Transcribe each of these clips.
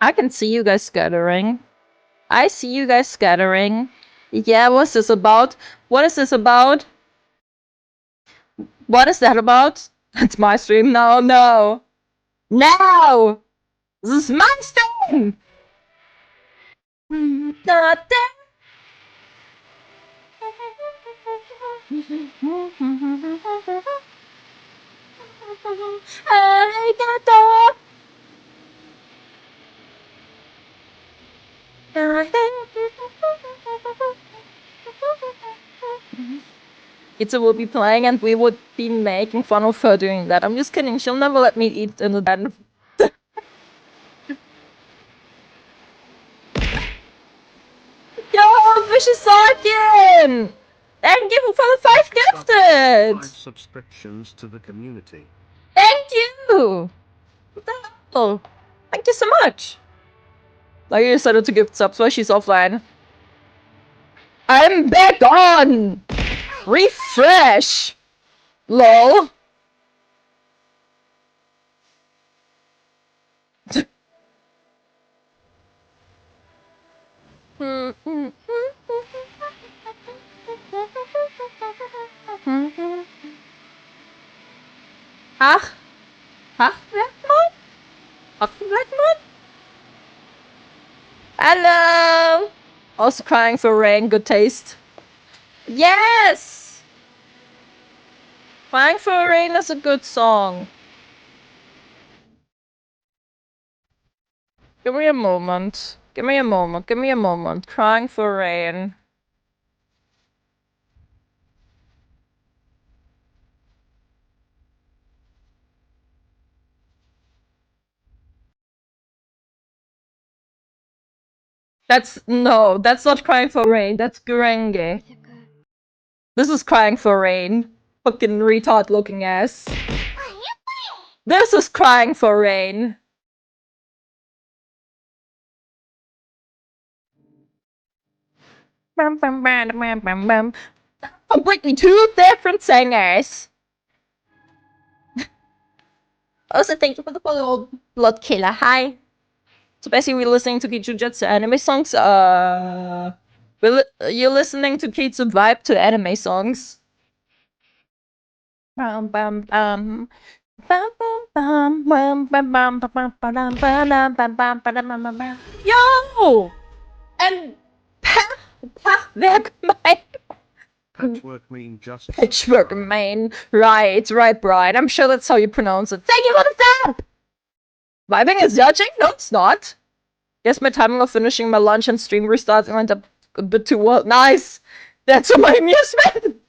I can see you guys scattering. I see you guys scattering. Yeah, what's this about? What is this about? What is that about? It's my stream. No, no. No! This is my stream! Not there. Arigato! Kitsu will be playing and we would be making fun of her doing that. I'm just kidding, she'll never let me eat in the den. Yo, Vishisarkin! Thank you for the 5 gifted! 5 subscriptions to the community. Thank you! What the hell? Thank you so much! Now you decided to gift subs while she's offline. I'm back on! Refresh! LOL. Ach, Blackmon? Ach, Blackmon? Hello! Also crying for rain, good taste. Yes! Crying for rain is a good song. Give me a moment. Give me a moment. Give me a moment. Crying for rain. No, that's not crying for rain. That's Gurenge. This is crying for rain. Fucking retard looking ass. This is crying for rain. Completely 2 different singers. Also, thank you for the follow, Blood Killer. Hi. So basically, we're listening to Kitsu anime songs. You're listening to Kitsu vibe to anime songs. Bum bum bum. Yo! And Patchwork Main. Patchwork Main just. Patchwork Main. Right, Brian. I'm sure that's how you pronounce it. Thank you for the tap! Vibing is judging? No, it's not. Guess my timing of finishing my lunch and stream restarting went up a bit too well. Nice! That's my amusement!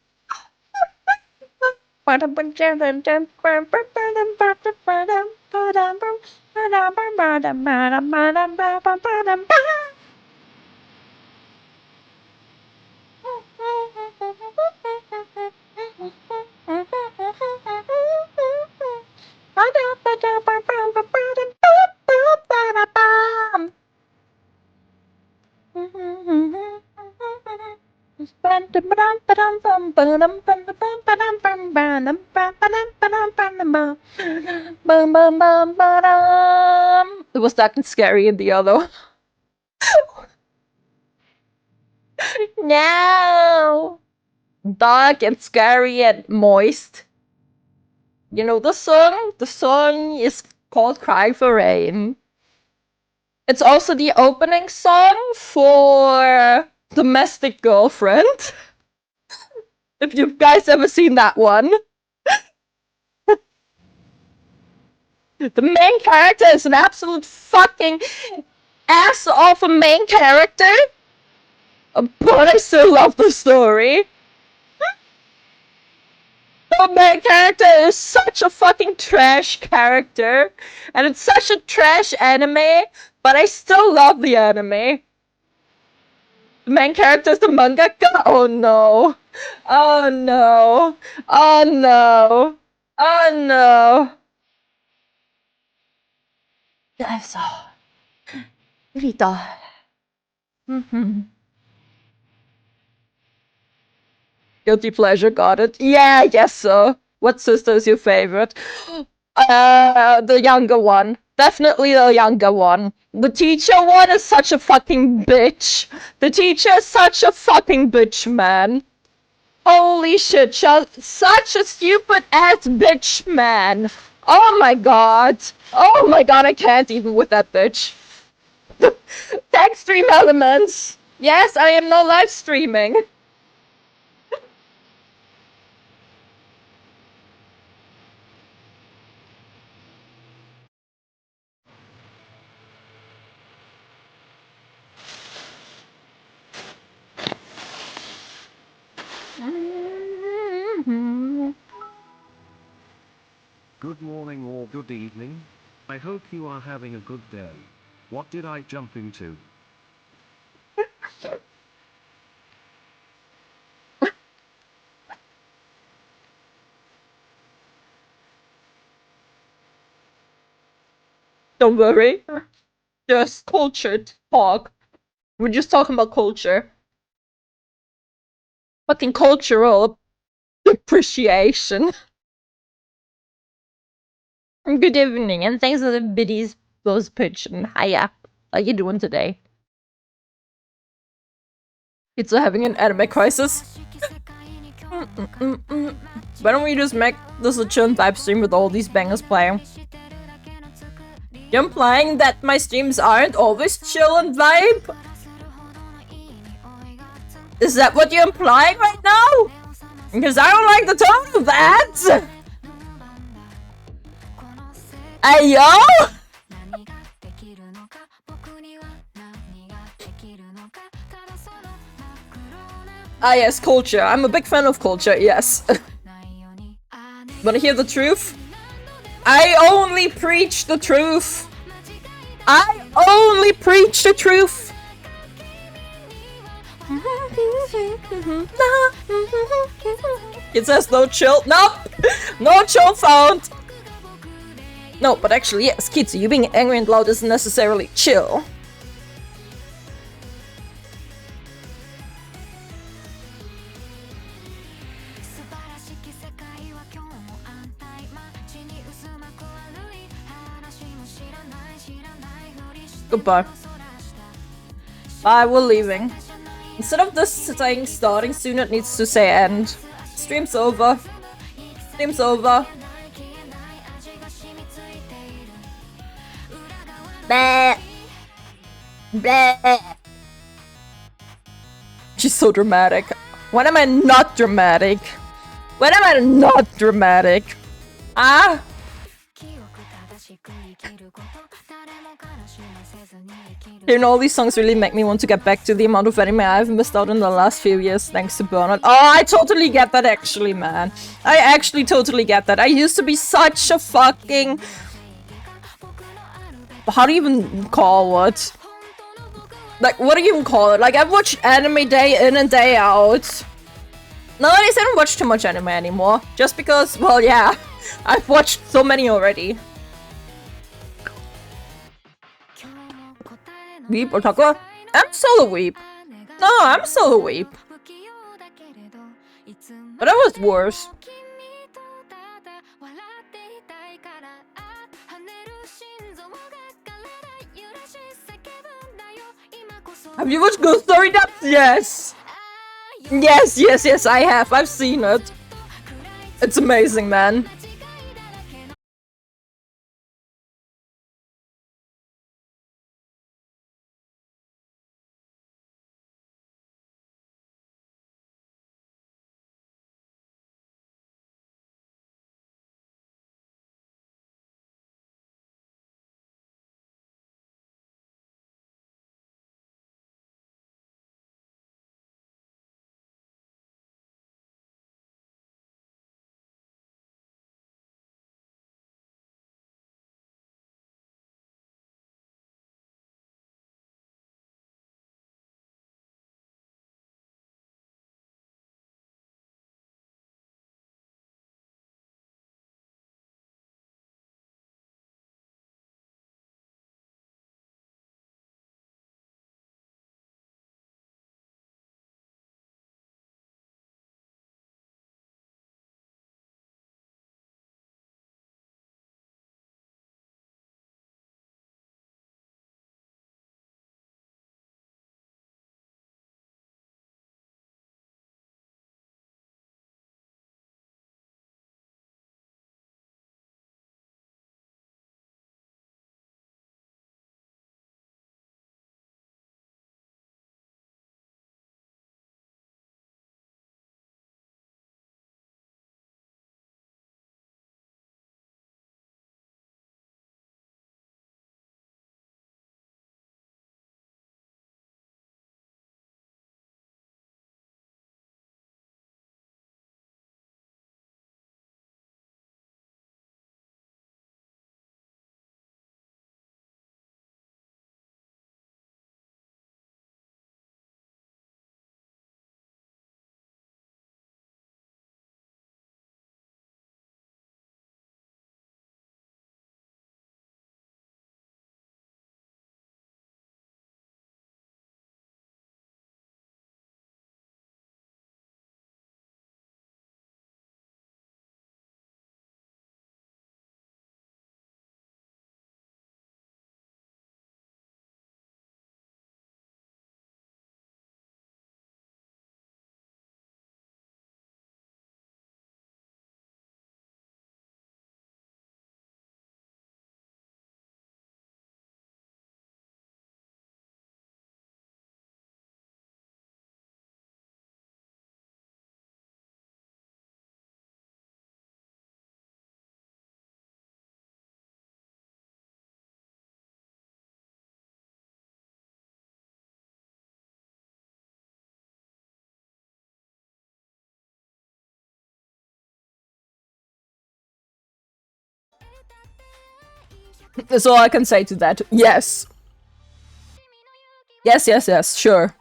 It was dark and scary in the other. No! Dark and scary and moist. You know the song? The song is called Cry for Rain. It's also the opening song for Domestic Girlfriend. If you guys ever seen that one. The main character is an absolute fucking ass of a main character. But I still love the story. The main character is such a fucking trash character. And it's such a trash anime. But I still love the anime. The main character is the mangaka? Oh no. Oh no. Oh no. Oh no. That's all. Rita. Guilty pleasure, got it. Yeah, yes, sir. What sister is your favorite? The younger one. Definitely the younger one. The teacher one is such a fucking bitch. The teacher is such a fucking bitch, man. Holy shit, such a stupid ass bitch, man. Oh my god. Oh my god, I can't even with that bitch. Tag stream elements. Yes, I am now live streaming. Good morning or good evening. I hope you are having a good day. What did I jump into? Don't worry. Just cultured talk. We're just talking about culture. Fucking cultural appreciation. Good evening, and thanks for the biddies, those pitch, and hiya. How you doing today? It's having an anime crisis. Why don't we just make this a chill vibe stream with all these bangers playing? You're implying that my streams aren't always chill and vibe? Is that what you're implying right now? Because I don't like the tone of that! Hey yo! Ah yes, culture. I'm a big fan of culture, yes. Wanna hear the truth? I only preach the truth! I only preach the truth! It says no chill. Nope! No chill found! No, but actually, yes, Kitsu, you being angry and loud isn't necessarily chill. Goodbye. Bye, we're leaving. Instead of this saying starting soon, it needs to say end. Stream's over. Stream's over. Bleh. Bleh. She's so dramatic. When am I not dramatic? When am I not dramatic? Ah? Hearing all these songs really make me want to get back to the amount of anime I've missed out in the last few years thanks to Burnout. Oh, I totally get that actually, man. I actually totally get that. I used to be such a fucking... How do you even call it? Like, what do you even call it? Like, I've watched anime day in and day out. Nowadays, I don't watch too much anime anymore. Just because, well, yeah. I've watched so many already. Weep otaku? I'm still a weep. No, I'm still a weep. But I was worse. Have you watched Ghost Story Depths? Yes! Yes, I have. I've seen it. It's amazing, man. That's all I can say to that. Yes. Yes, yes, yes, sure.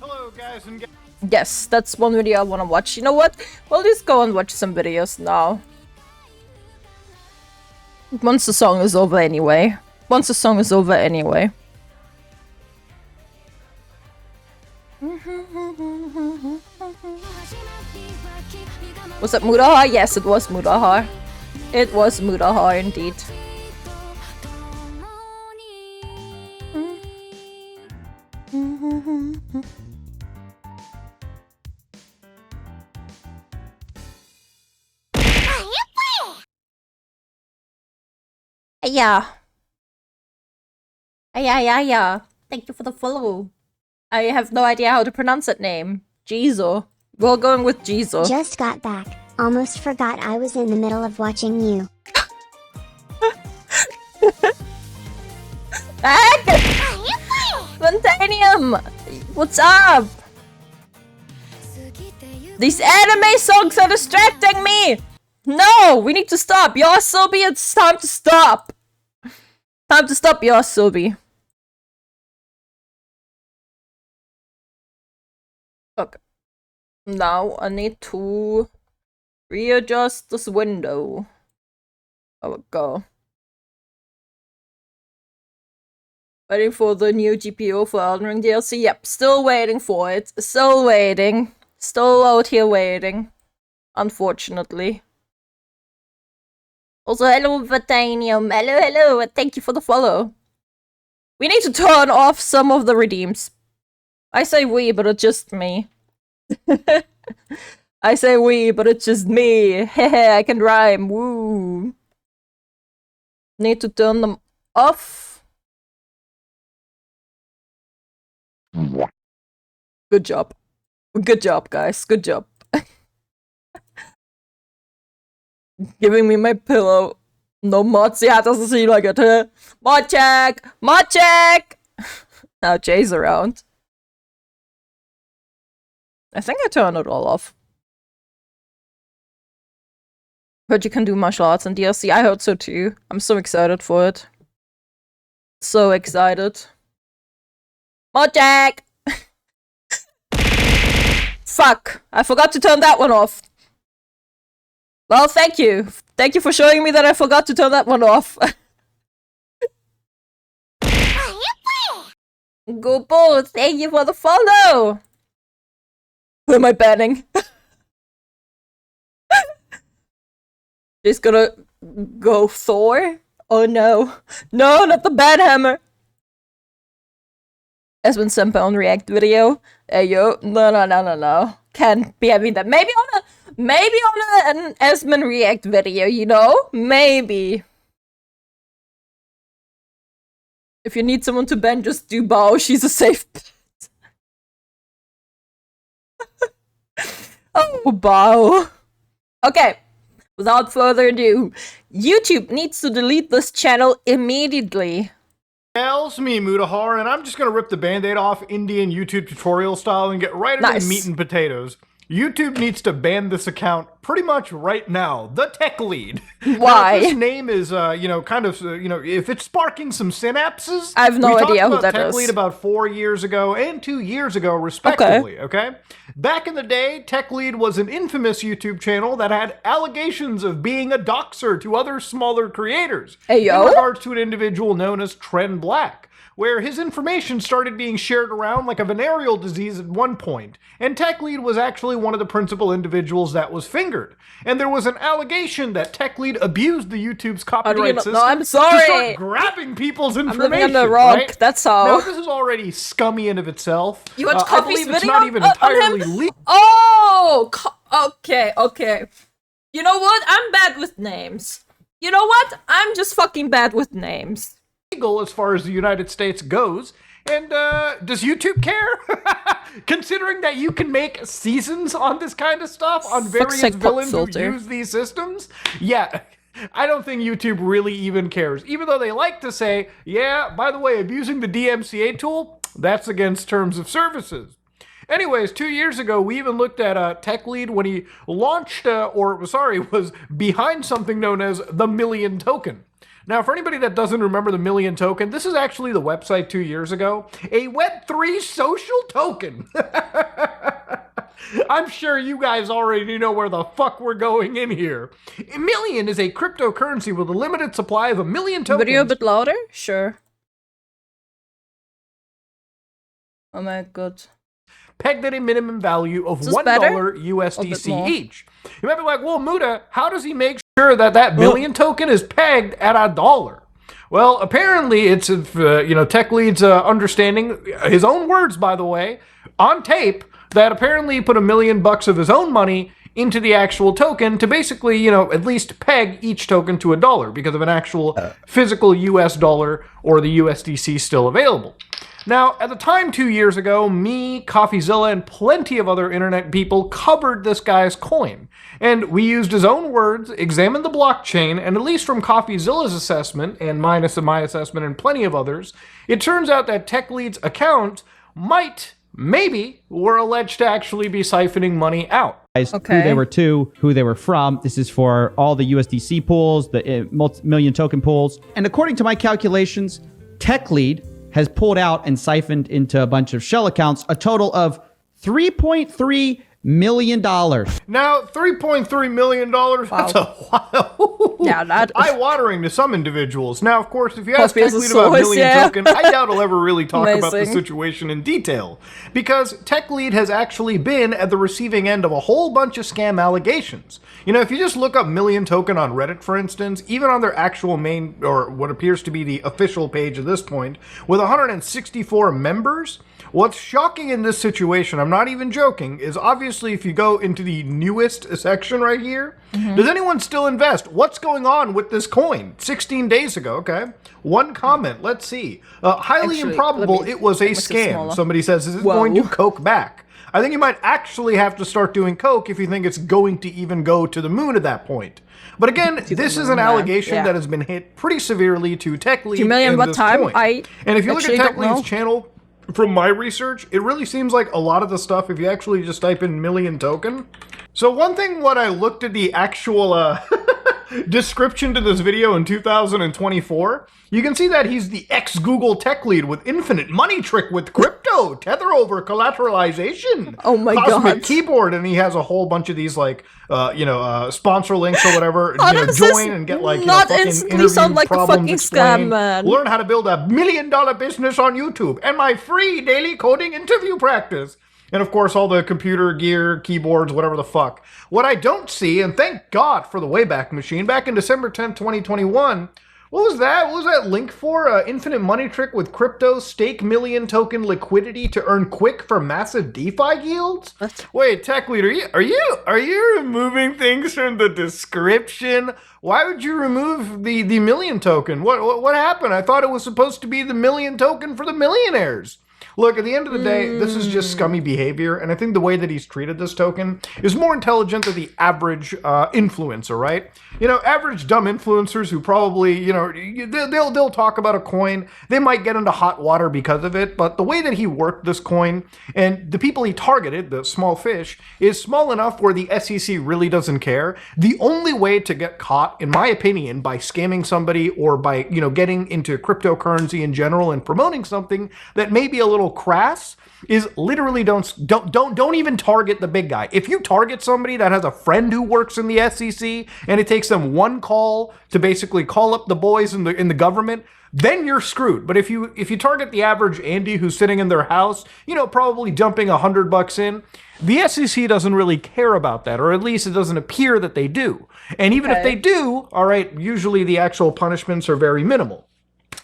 Hello, guys and gals. Yes, that's one video I want to watch. You know what? We'll just go and watch some videos now. Once the song is over anyway. Once the song is over anyway. Was that Murahar? Yes, it was Murahar. It was Murahar indeed. Yeah. Yeah. Thank you for the follow. I have no idea how to pronounce that name. Jizo. We're going with Jizo. Just got back. Almost forgot I was in the middle of watching you. Spontaneum! What's up? These anime songs are distracting me! No! We need to stop! Yoasobi, it's time to stop! Time to stop, Yoasobi. Okay. Now I need to readjust this window. There we go. Waiting for the new GPU for Elden Ring DLC. Yep, still waiting for it. Still waiting. Still out here waiting. Unfortunately. Also, hello, Vatanium. Hello. Thank you for the follow. We need to turn off some of the redeems. I say we, but it's just me. I say we, but it's just me. Hehe, I can rhyme. Woo. Need to turn them off. Good job. Good job, guys. Good job. Giving me my pillow. No mods. Yeah, doesn't seem like it. Huh? Mod check! Mod check! Now Jay's around. I think I turned it all off. Heard you can do martial arts in DLC. I heard so too. I'm so excited for it. So excited. Mod check! Fuck! I forgot to turn that one off. Well, thank you. Thank you for showing me that I forgot to turn that one off. Go Bulls, thank you for the follow! Who am I banning? She's gonna go Thor? Oh no. No, not the ban hammer! Esmond Senpai on React video. Hey yo, no. Can't be having that. Maybe on an Esmond React video, you know? Maybe. If you need someone to ban, just do Bao. She's a safe bet. Oh, Bao. Okay. Without further ado, YouTube needs to delete this channel immediately. It's me, Mutahar, and I'm just gonna rip the band-aid off Indian YouTube tutorial style and get right into the meat and potatoes. YouTube needs to ban this account pretty much right now. The tech lead. Why? Now, if this name is, if it's sparking some synapses. I have no idea who that is. We talked about tech lead about 4 years ago and 2 years ago, respectively. Okay. Back in the day, tech lead was an infamous YouTube channel that had allegations of being a doxer to other smaller creators. Hey, yo. In regards to an individual known as Trend Black, where his information started being shared around like a venereal disease at one point, and Tech Lead was actually one of the principal individuals that was fingered. And there was an allegation that Tech Lead abused the YouTube's copyright system I'm sorry. to start grabbing people's information. I'm living under a rock, right? That's all. Now, this is already scummy in of itself. You watch I believe it's not even entirely legal. Oh! Okay. You know what? I'm bad with names. I'm just fucking bad with names. As far as the United States goes, And does YouTube care? Considering that you can make seasons on this kind of stuff, on various sake, pop villains who filter. use these systems? Yeah, I don't think YouTube really even cares. Even though they like to say, yeah, by the way, abusing the DMCA tool, that's against terms of services. Anyways, 2 years ago, we even looked at Tech Lead when he launched, was behind something known as the Million Token. Now, for anybody that doesn't remember the Million Token, this is actually the website 2 years ago. A Web3 social token. I'm sure you guys already know where the fuck we're going in here. A million is a cryptocurrency with a limited supply of 1 million tokens. Video a bit louder? Sure. Oh my god. Pegged at a minimum value of $1 better? USDC each. You might be like, well, Muda, how does he make sure that that million token is pegged at $1? Well, apparently it's, Tech Lead's understanding, his own words, by the way, on tape, that apparently he put $1 million of his own money into the actual token to basically, at least peg each token to $1 because of an actual physical US dollar or the USDC still available. Now, at the time 2 years ago, me, CoffeeZilla, and plenty of other internet people covered this guy's coin. And we used his own words, examined the blockchain, and at least from CoffeeZilla's assessment, and my assessment, and plenty of others, it turns out that Tech Lead's account maybe, were alleged to actually be siphoning money out. Okay. Who they were to, who they were from. This is for all the USDC pools, the million token pools. And according to my calculations, Tech Lead has pulled out and siphoned into a bunch of shell accounts a total of $3.3 million. Now, $3.3 million, that's a wow. Yeah, that eye-watering to some individuals. Now, of course, if you ask Coffee Tech is a Lead about source, Million yeah. Token, I doubt he'll ever really talk about the Amazing. situation in detail. Because Tech Lead has actually been at the receiving end of a whole bunch of scam allegations. If you just look up Million Token on Reddit, for instance, even on their actual main, or what appears to be the official page at this point, with 164 members, what's shocking in this situation, I'm not even joking, is obviously if you go into the newest section right here, does anyone still invest? What's going on with this coin? 16 days ago, okay. One comment, let's see. Highly Actually, improbable let me it was a make it scam. smaller. Somebody says, is it Whoa. going to coke back? I think you might actually have to start doing coke if you think it's going to even go to the moon at that point. But again, this is an allegation that has been hit pretty severely to Tech Lead 2 million in what this time? point. I And if you look at actually Tech don't know. Lead's channel, from my research, it really seems like a lot of the stuff, if you actually just type in Million Token. So one thing, when I looked at the actual description to this video in 2024, you can see that he's the ex-Google Tech Lead with infinite money trick with crypto, tether over collateralization. Oh my Cosmic God. keyboard, and he has a whole bunch of these sponsor links or whatever. How does Join this and get fucking instantly interview sound like a problems fucking explained. scam, man? Learn how to build a $1 million business on YouTube and my free daily coding interview practice. And of course, all the computer gear, keyboards, whatever the fuck. What I don't see, and thank God for the Wayback Machine, back in December 10th, 2021, what was that? What was that link for? Infinite money trick with crypto, stake million token liquidity to earn quick for massive DeFi yields? What? Wait, Tech Lead, are you removing things from the description? Why would you remove the million token? What happened? I thought it was supposed to be the million token for the millionaires. Look, at the end of the day, this is just scummy behavior, and I think the way that he's treated this token is more intelligent than the average influencer, right? Average dumb influencers who probably, they'll talk about a coin, they might get into hot water because of it, but the way that he worked this coin, and the people he targeted, the small fish, is small enough where the SEC really doesn't care. The only way to get caught, in my opinion, by scamming somebody or by, getting into cryptocurrency in general and promoting something that may be a little crass is literally don't even target the big guy. If you target somebody that has a friend who works in the SEC and it takes them one call to basically call up the boys in the government, then you're screwed. But if you target the average Andy who's sitting in their house, probably dumping $100 in, the SEC doesn't really care about that, or at least it doesn't appear that they do. And even if they do, all right, usually the actual punishments are very minimal.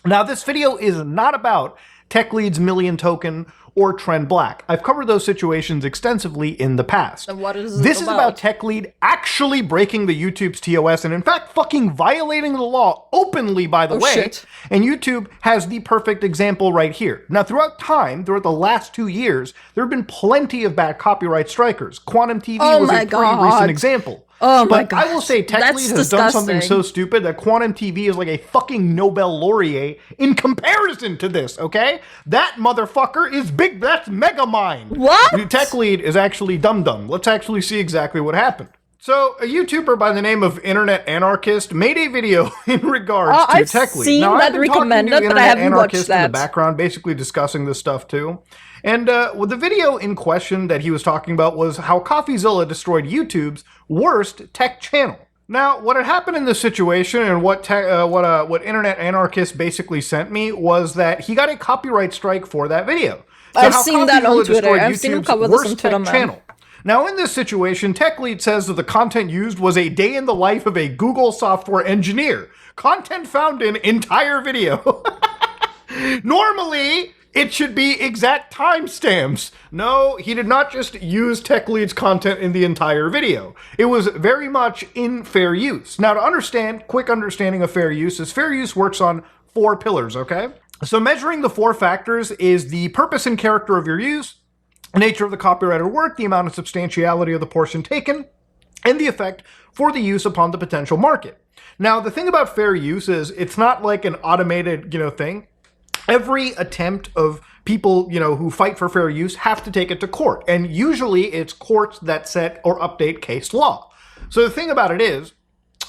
Now, this video is not about Tech Lead's million token or Trend Black. I've covered those situations extensively in the past. And what is This is about Tech Lead actually breaking the YouTube's TOS and in fact fucking violating the law openly, by the way. Shit. And YouTube has the perfect example right here. Now, throughout the last 2 years, there have been plenty of bad copyright strikers. Quantum TV was a pretty recent example. Oh my god! I will say Tech Lead has done something so stupid that Quantum TV is like a fucking Nobel laureate in comparison to this, okay? That motherfucker is big, that's Megamind. What? Tech Lead is actually dumb. Let's actually see exactly what happened. So, a YouTuber by the name of Internet Anarchist made a video in regards to Tech Lead. I've seen that recommended, but I haven't watched that. In the background, basically discussing this stuff too. And the video in question that he was talking about was how CoffeeZilla destroyed YouTube's worst tech channel. Now, what had happened in this situation and what Internet Anarchist basically sent me was that he got a copyright strike for that video. So I've seen that on Twitter. I've seen him cover this on Twitter, man. Channel. Now, in this situation, Tech Lead says that the content used was a day in the life of a Google software engineer. Content found in entire video. Normally, it should be exact timestamps. No, he did not just use Tech Lead's content in the entire video. It was very much in fair use. Now, to understand, quick understanding of fair use is fair use works on 4 pillars, okay? So measuring the 4 factors is the purpose and character of your use, nature of the copyrighted work, the amount of substantiality of the portion taken, and the effect for the use upon the potential market. Now, the thing about fair use is it's not like an automated, thing. Every attempt of people, who fight for fair use have to take it to court. And usually it's courts that set or update case law. So the thing about it is,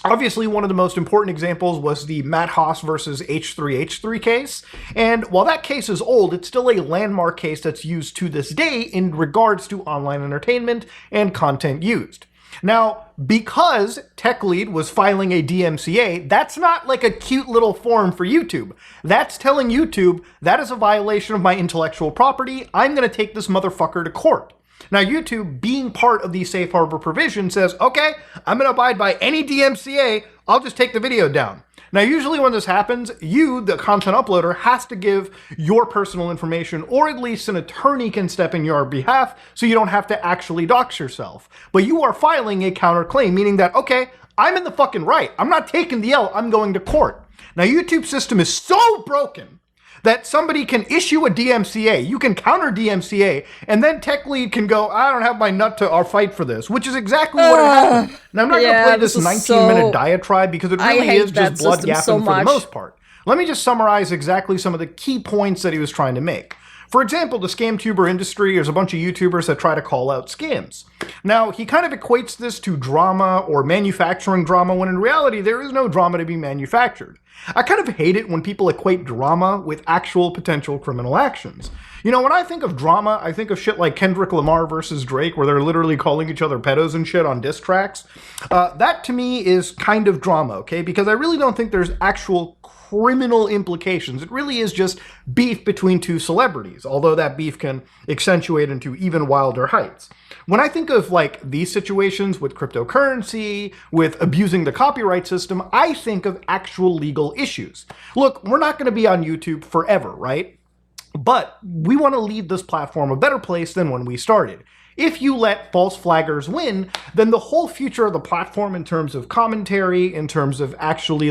obviously one of the most important examples was the Matt Haas versus H3H3 case. And while that case is old, it's still a landmark case that's used to this day in regards to online entertainment and content used. Now, because Tech Lead was filing a DMCA, that's not like a cute little form for YouTube. That's telling YouTube, that is a violation of my intellectual property. I'm going to take this motherfucker to court. Now, YouTube, being part of the safe harbor provision, says, okay, I'm going to abide by any DMCA. I'll just take the video down. Now, usually when this happens, you, the content uploader, has to give your personal information, or at least an attorney can step in your behalf so you don't have to actually dox yourself. But you are filing a counterclaim, meaning that, okay, I'm in the fucking right. I'm not taking the L. I'm going to court. Now, YouTube's system is so broken that somebody can issue a DMCA, you can counter DMCA, and then Tech Lead can go, I don't have my nut to fight for this, which is exactly what happened. Now, I'm not going to play this 19-minute diatribe because it really is just blood yapping for the most part. Let me just summarize exactly some of the key points that he was trying to make. For example, the scamtuber industry, there's a bunch of YouTubers that try to call out scams. Now, he kind of equates this to drama or manufacturing drama, when in reality, there is no drama to be manufactured. I kind of hate it when people equate drama with actual potential criminal actions. When I think of drama, I think of shit like Kendrick Lamar versus Drake, where they're literally calling each other pedos and shit on diss tracks. That, to me, is kind of drama, okay? Because I really don't think there's actual criminal implications. It really is just beef between 2 celebrities, although that beef can accentuate into even wilder heights. When I think of these situations with cryptocurrency, with abusing the copyright system, I think of actual legal issues. Look, we're not going to be on YouTube forever, right? But we want to leave this platform a better place than when we started. If you let false flaggers win, then the whole future of the platform in terms of commentary, in terms of actually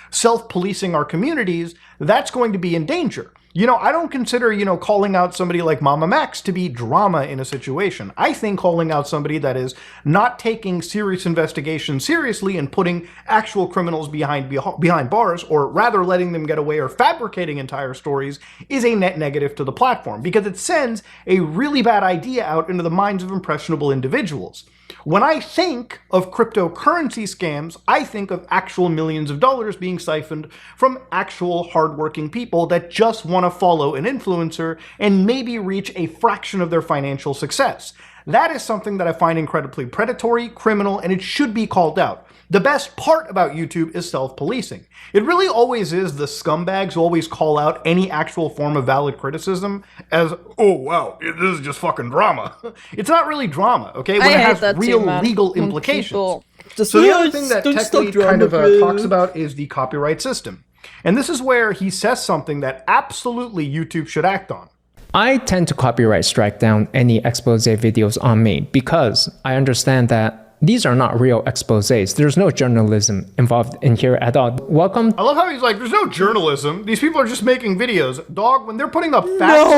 self-policing our communities, that's going to be in danger. I don't consider, calling out somebody like Mama Max to be drama in a situation. I think calling out somebody that is not taking serious investigation seriously and putting actual criminals behind bars, or rather letting them get away or fabricating entire stories, is a net negative to the platform, because it sends a really bad idea out into the minds of impressionable individuals. When I think of cryptocurrency scams, I think of actual millions of dollars being siphoned from actual hardworking people that just want to follow an influencer and maybe reach a fraction of their financial success. That is something that I find incredibly predatory, criminal, and it should be called out. The best part about YouTube is self-policing. It really always is the scumbags who always call out any actual form of valid criticism as, oh wow, this is just fucking drama. It's not really drama, okay? When it has real legal implications. So the other thing that Tech Lead kind of talks about is the copyright system. And this is where he says something that absolutely YouTube should act on. I tend to copyright strike down any expose videos on me because I understand that these are not real exposés. There's no journalism involved in here at all. Welcome. I love how he's like, there's no journalism. These people are just making videos. Dog, when they're putting up facts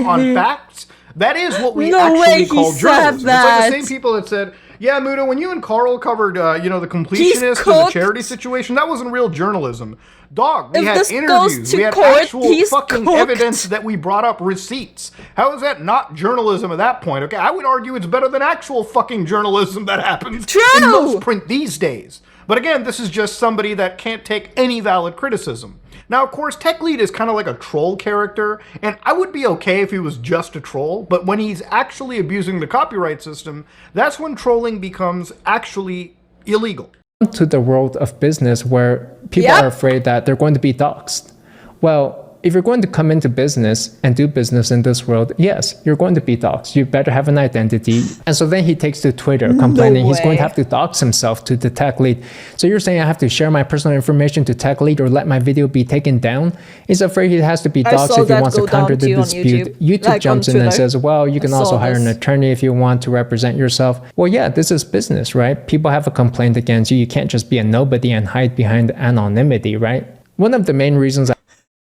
on facts, that is what we actually call journalism. It's like the same people that said, yeah, Muda, when you and Carl covered, the completionists and the charity situation, that wasn't real journalism. Dog, we had interviews, we had actual fucking evidence that we brought up receipts. How is that not journalism at that point? Okay, I would argue it's better than actual fucking journalism that happens in most print these days. But again, this is just somebody that can't take any valid criticism. Now, of course, Tech Lead is kind of like a troll character, and I would be okay if he was just a troll, but when he's actually abusing the copyright system, that's when trolling becomes actually illegal. To the world of business where people are afraid that they're going to be doxxed. Well, if you're going to come into business and do business in this world, yes, you're going to be doxxed. You better have an identity. And so then he takes to Twitter complaining he's going to have to dox himself to the Tech Lead. So you're saying I have to share my personal information to Tech Lead or let my video be taken down? He's afraid he has to be doxxed if he wants to counter the dispute. YouTube jumps in and says, well, you can also hire an attorney if you want to represent yourself. Well, yeah, this is business, right? People have a complaint against you. You can't just be a nobody and hide behind anonymity, right? One of the main reasons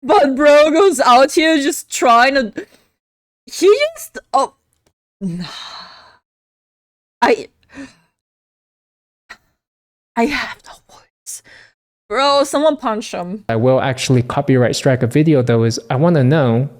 But bro goes out here just trying to... He just... Oh... I have no words. Bro, someone punch him. I will actually copyright strike a video though is I want to know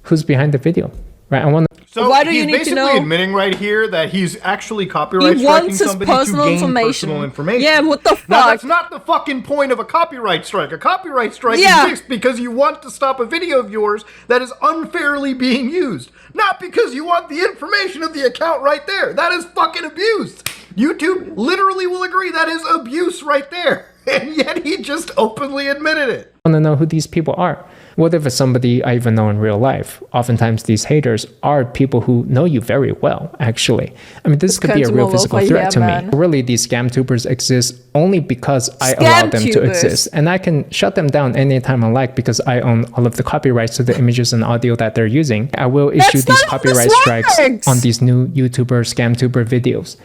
who's behind the video, right? I want to... So why do you need to know? He's basically admitting right here that he's actually copyright striking somebody to gain personal information. Yeah, what the fuck? Now, that's not the fucking point of a copyright strike. A copyright strike exists because you want to stop a video of yours that is unfairly being used. Not because you want the information of the account right there. That is fucking abuse. YouTube literally will agree that is abuse right there. And yet he just openly admitted it. I want to know who these people are. What if it's somebody I even know in real life? Oftentimes these haters are people who know you very well, actually. I mean, this could be a real physical threat to me. Really, these scam tubers exist only because I allow them to exist. And I can shut them down anytime I like because I own all of the copyrights to the images and audio that they're using. I will issue these copyright strikes on these new YouTuber, scam tuber videos.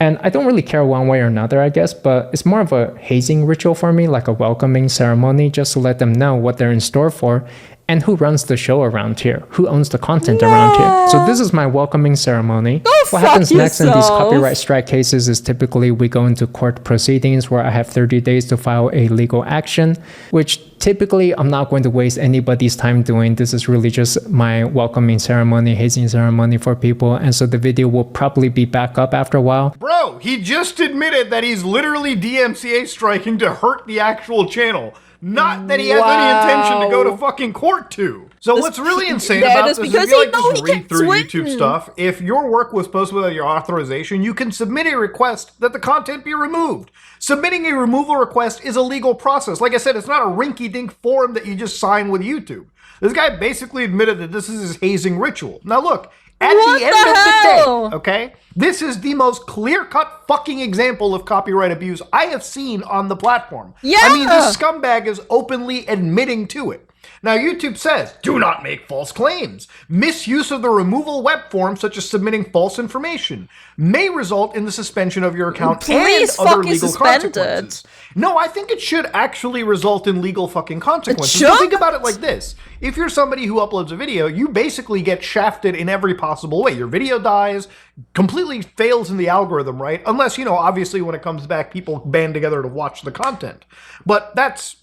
And I don't really care one way or another, I guess, but it's more of a hazing ritual for me, like a welcoming ceremony, just to let them know what they're in store for and who runs the show around here, who owns the content around here. So this is my welcoming ceremony. What happens next in these copyright strike cases is typically we go into court proceedings where I have 30 days to file a legal action, which typically I'm not going to waste anybody's time doing. This is really just my welcoming ceremony, hazing ceremony for people. And so the video will probably be back up after a while. Bro, he just admitted that he's literally DMCA striking to hurt the actual channel. Not that he has any intention to go to fucking court to. So what's really insane about this is if you just read through YouTube stuff, if your work was posted without your authorization, you can submit a request that the content be removed. Submitting a removal request is a legal process. Like I said, it's not a rinky-dink form that you just sign with YouTube. This guy basically admitted that this is his hazing ritual. Now look, at the end of the day, okay, this is the most clear-cut fucking example of copyright abuse I have seen on the platform. Yeah. I mean, this scumbag is openly admitting to it. Now, YouTube says, do not make false claims. Misuse of the removal web form, such as submitting false information, may result in the suspension of your account and other legal consequences. No, I think it should actually result in legal fucking consequences. So think about it like this. If you're somebody who uploads a video, you basically get shafted in every possible way. Your video dies, completely fails in the algorithm, right? Unless, obviously when it comes back, people band together to watch the content. But that's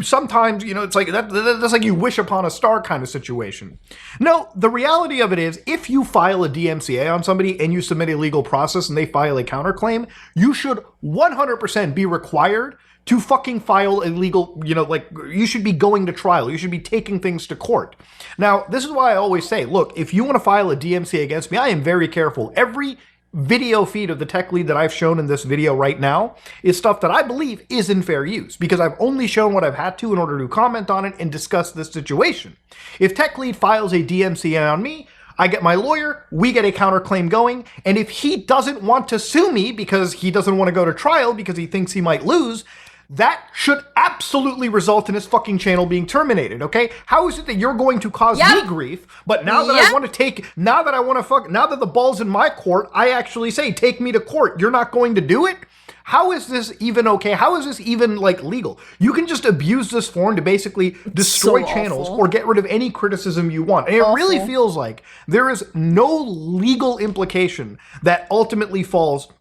sometimes, it's like that's like you wish upon a star kind of situation. No, the reality of it is, if you file a DMCA on somebody and you submit a legal process and they file a counterclaim, you should 100% be required to fucking file a legal, you should be going to trial. You should be taking things to court. Now, this is why I always say, look, if you want to file a DMCA against me, I am very careful. Every video feed of the Tech Lead that I've shown in this video right now is stuff that I believe is in fair use, because I've only shown what I've had to in order to comment on it and discuss this situation. If Tech Lead files a DMCA on me, I get my lawyer, we get a counterclaim going, and if he doesn't want to sue me because he doesn't want to go to trial because he thinks he might lose, that should absolutely result in his fucking channel being terminated, okay? How is it that you're going to cause me grief, but now that I want to take, now that the ball's in my court, I actually say, take me to court. You're not going to do it? How is this even okay? How is this even, like, legal? You can just abuse this forum to basically destroy channels or get rid of any criticism you want. And it really feels like there is no legal implication that ultimately falls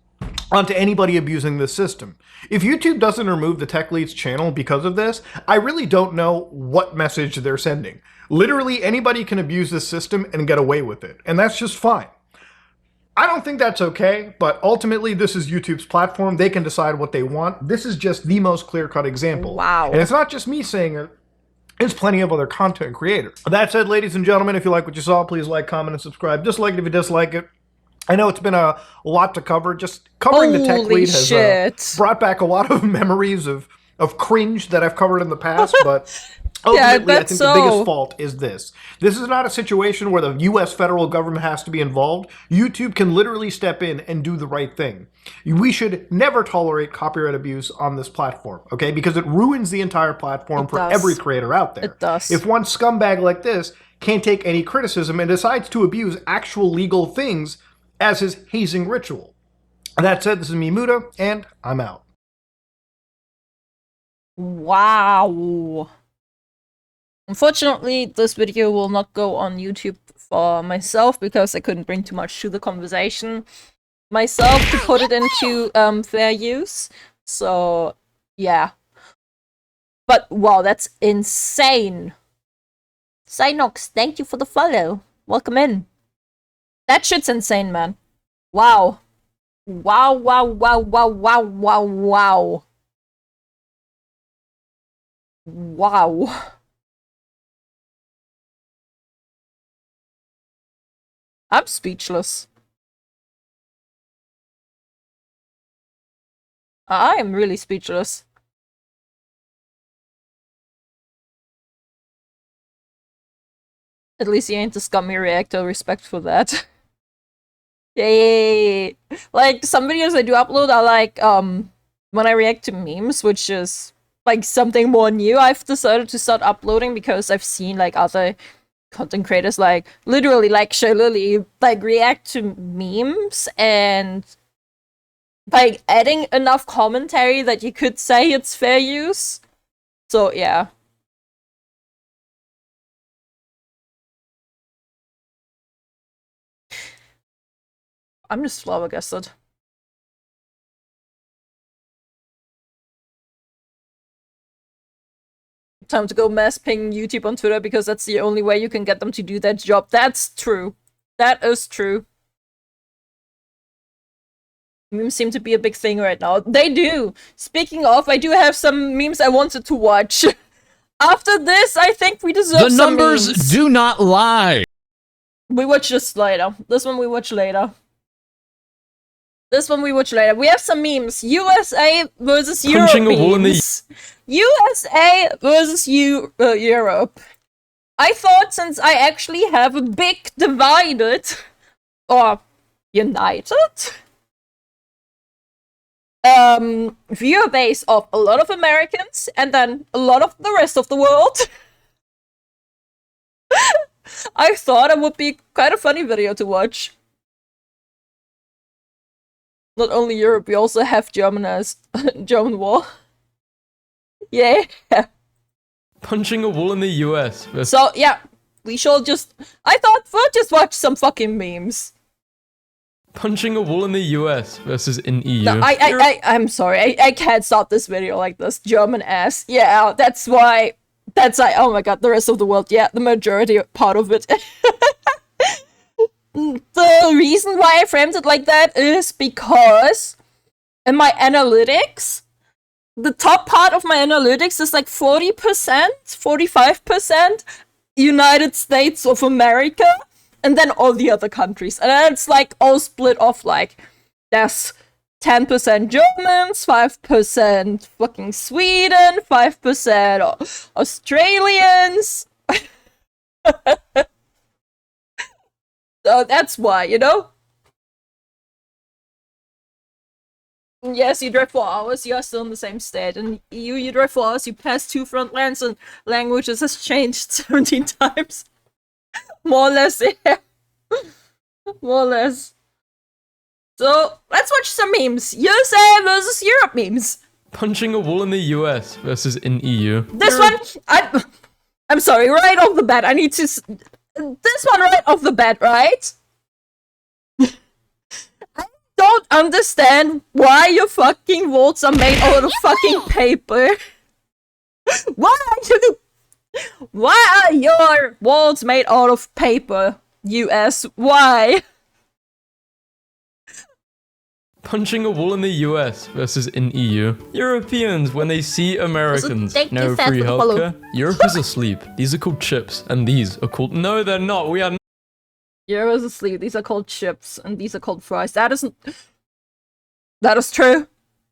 onto anybody abusing this system. If YouTube doesn't remove the Tech Lead's channel because of this, I really don't know what message they're sending. Literally anybody can abuse this system and get away with it, and that's just fine. I don't think that's okay, but ultimately this is YouTube's platform. They can decide what they want. This is just the most clear-cut example. Wow. And it's not just me saying it. There's plenty of other content creators. That said, ladies and gentlemen, if you like what you saw, please like, comment, and subscribe. Dislike it if you dislike it. I know it's been a lot to cover. Just covering the Tech Lead has brought back a lot of memories of cringe that I've covered in the past, but ultimately, I think the biggest fault is this. This is not a situation where the U.S. federal government has to be involved. YouTube can literally step in and do the right thing. We should never tolerate copyright abuse on this platform, okay? Because it ruins the entire platform for every creator out there. It does. If one scumbag like this can't take any criticism and decides to abuse actual legal things as his hazing ritual. That said, this is me, Muda, and I'm out. Wow. Unfortunately, this video will not go on YouTube for myself because I couldn't bring too much to the conversation myself to put it into fair use. So, yeah. But, wow, that's insane. Synox, thank you for the follow. Welcome in. That shit's insane, man. Wow. Wow, wow, wow, wow, wow, wow, wow. Wow. I'm speechless. I am really speechless. At least he ain't a scummy reactor, respect for that. Yay! Like, some videos I do upload are like, when I react to memes, which is, like, something more new, I've decided to start uploading because I've seen, like, other content creators, like, literally, like, Lily, like, react to memes and, like, adding enough commentary that you could say it's fair use. So, yeah. I'm just flabbergasted. Time to go mass ping YouTube on Twitter because that's the only way you can get them to do that job. That's true. That is true. Memes seem to be a big thing right now. They do. Speaking of, I do have some memes I wanted to watch. After this, I think we deserve some numbers memes. Do not lie. We watch this later. This one we watch later. This one we watch later. We have some memes. USA versus Europe memes. USA versus Europe. I thought since I actually have a big divided or united viewer base of a lot of Americans and then a lot of the rest of the world, I thought it would be quite a funny video to watch. Not only Europe, we also have German as German war. Yeah. Punching a wall in the US. So, yeah, we shall just... I thought we'll just watch some fucking memes. Punching a wall in the US versus in EU. No, I'm sorry, I can't stop this video like this. German ass. Yeah, that's why... That's like, oh my god, the rest of the world. Yeah, the majority part of it. The reason why I framed it like that is because in my analytics, the top part of my analytics is like 40%, 45% United States of America, and then all the other countries. And then it's like all split off, like there's 10% Germans, 5% fucking Sweden, 5% Australians. So that's why, you know? Yes, you drive 4 hours, you are still in the same state. In EU, you drive 4 hours, you pass 2 front lands, and languages has changed 17 times. More or less, yeah. More or less. So, let's watch some memes. USA versus Europe memes. Punching a wall in the US versus in EU. This one, I'm sorry, right off the bat, I need to... This one right off the bat, right? Don't understand why your fucking walls are made out of fucking paper. Why are your walls made out of paper, US? Why? Punching a wall in the US versus in EU. Europeans, when they see Americans, no free healthcare. Europe is asleep. These are called chips, and these are called... No, they're not. We are... Europe is asleep. These are called chips, and these are called fries. That is true.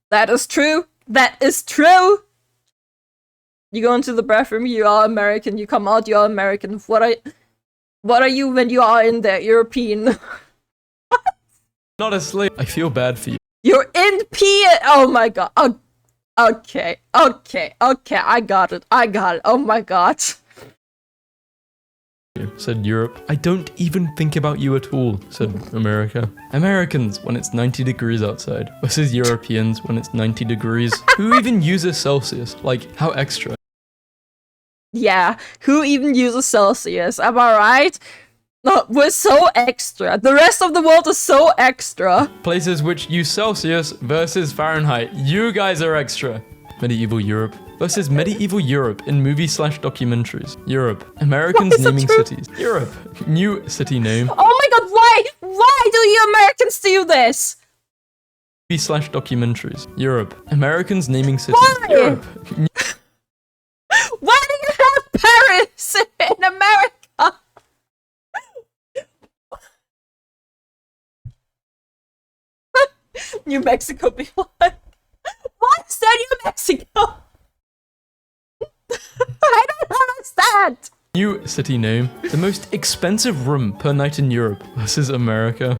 That is true. That is true. You go into the bathroom, you are American. You come out, you are American. What are you when you are in there? European. Not asleep. I feel bad for you. You're in P. Oh my god. Oh, okay. I got it. Oh my god. Said Europe. I don't even think about you at all, said America. Americans when it's 90 degrees outside versus Europeans when it's 90 degrees. Who even uses Celsius? Like, how extra? Yeah, who even uses Celsius? Am I right? No, we're so extra. The rest of the world is so extra. Places which use Celsius versus Fahrenheit. You guys are extra. Medieval Europe versus medieval Europe in movie/documentaries. Europe. Americans naming cities. Europe. New city name. Oh my god, why? Why do you Americans do this? Movie/documentaries. Europe. Americans naming cities. Why? Europe. Why do you have Paris in America? New Mexico be like, why is that New Mexico? I don't understand. New city name. The most expensive room per night in Europe versus America.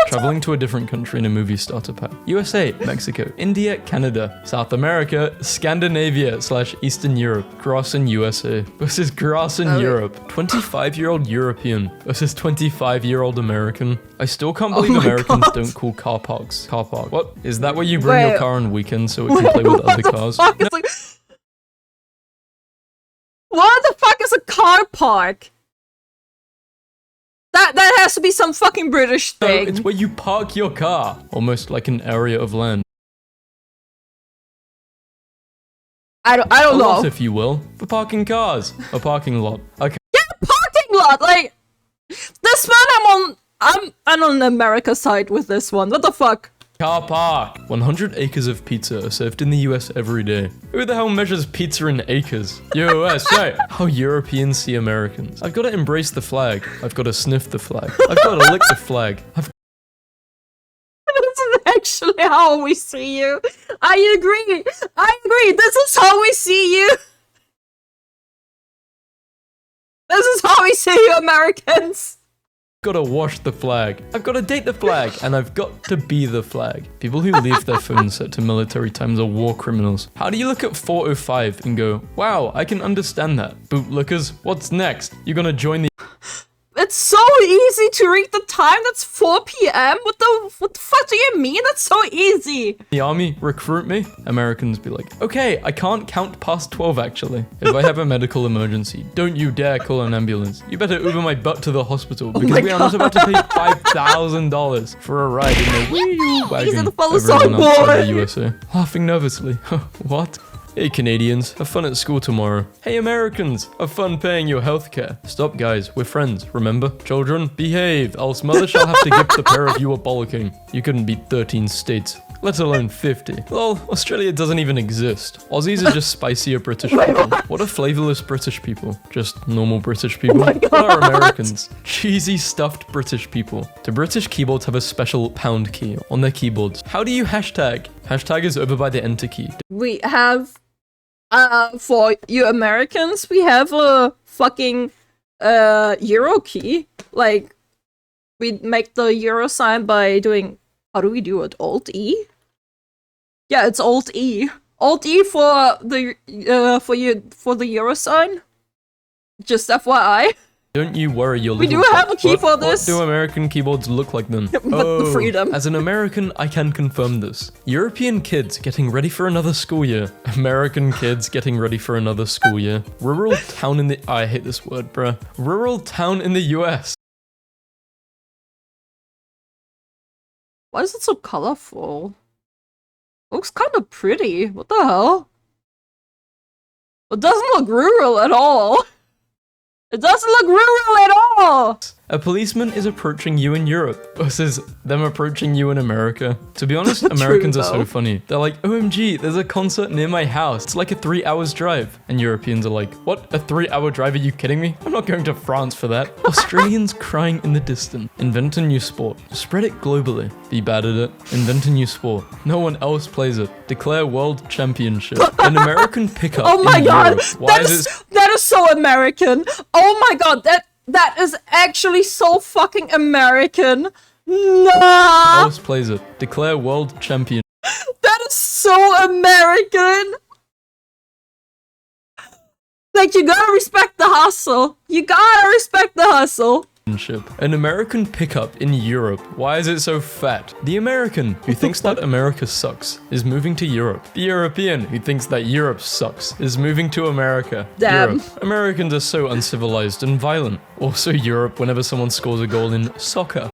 Traveling to a different country in a movie starter pack. USA, Mexico, India, Canada, South America, Scandinavia/Eastern Europe, grass in USA versus grass in Europe. 25-year-old European versus 25-year-old American. I still can't believe Americans don't call car parks car park. What? Is that where you bring your car on weekends so it can play with other cars? No. What the fuck is a car park? That has to be some fucking British thing. No, it's where you park your car. Almost like an area of land. I don't A know. lot, if you will. For parking cars. A parking lot. Okay. Yeah, parking lot! Like, this one I'm on the America side with this one. What the fuck? Car park. 100 acres of pizza are served in the US every day. Who the hell measures pizza in acres? USA. How Europeans see Americans. I've got to embrace the flag. I've got to sniff the flag. I've got to lick the flag. This is actually how we see you. I agree. This is how we see you. This is how we see you, Americans. I've got to wash the flag. I've got to date the flag. And I've got to be the flag. People who leave their phones set to military times are war criminals. How do you look at 4:05 and go, wow, I can understand that. Bootlickers, what's next? You're gonna join the... It's so easy to read the time. That's 4 p.m. What the fuck do you mean? That's so easy. The army recruit me. Americans be like, okay, I can't count past 12 actually. If I have a medical emergency, don't you dare call an ambulance. You better Uber my butt to the hospital because we are not about to pay $5,000 for a ride in a wee wagon. Everyone outside the USA laughing nervously. What? Hey Canadians, have fun at school tomorrow. Hey Americans, have fun paying your healthcare. Stop guys, we're friends, remember? Children, behave, else mother shall have to gift the pair of you a bollocking. You couldn't beat 13 states, let alone 50. Lol, Australia doesn't even exist. Aussies are just spicier British people. What are flavorless British people? Just normal British people? What are Americans? Cheesy stuffed British people. Do British keyboards have a special pound key on their keyboards? How do you hashtag? Hashtag is over by the enter key. We have... for you Americans, we have a fucking Euro key. Like, we make the euro sign by doing... How do we do it? Alt-E? Yeah, it's Alt-E. Alt-E for the euro sign. Just FYI. Don't you worry your We little do have a key for What this. do American keyboards look like then? But the freedom. As an American, I can confirm this. European kids getting ready for another school year. American kids getting ready for another school year. Rural town in the... I hate this word, bruh. Rural town in the US. Why is it so colorful? Looks kind of pretty. What the hell? It doesn't look rural at all. It doesn't look rural at all! A policeman is approaching you in Europe versus them approaching you in America. To be honest, Americans are so funny. They're like, OMG, there's a concert near my house. It's like a 3 hours drive. And Europeans are like, what? A 3-hour drive? Are you kidding me? I'm not going to France for that. Australians crying in the distance. Invent a new sport. Spread it globally. Be bad at it. Invent a new sport. No one else plays it. Declare world championship. An American pickup Oh my in god! Europe. Why is it... That is so American! Oh my god, that is actually so fucking American! Nah! else plays it? Declare world champion. That is so American! Like, you gotta respect the hustle. You gotta respect the hustle. An American pickup in Europe. Why is it so fat? The American who thinks that America sucks is moving to Europe. The European who thinks that Europe sucks is moving to America. Damn. Europe. Americans are so uncivilized and violent. Also Europe whenever someone scores a goal in soccer.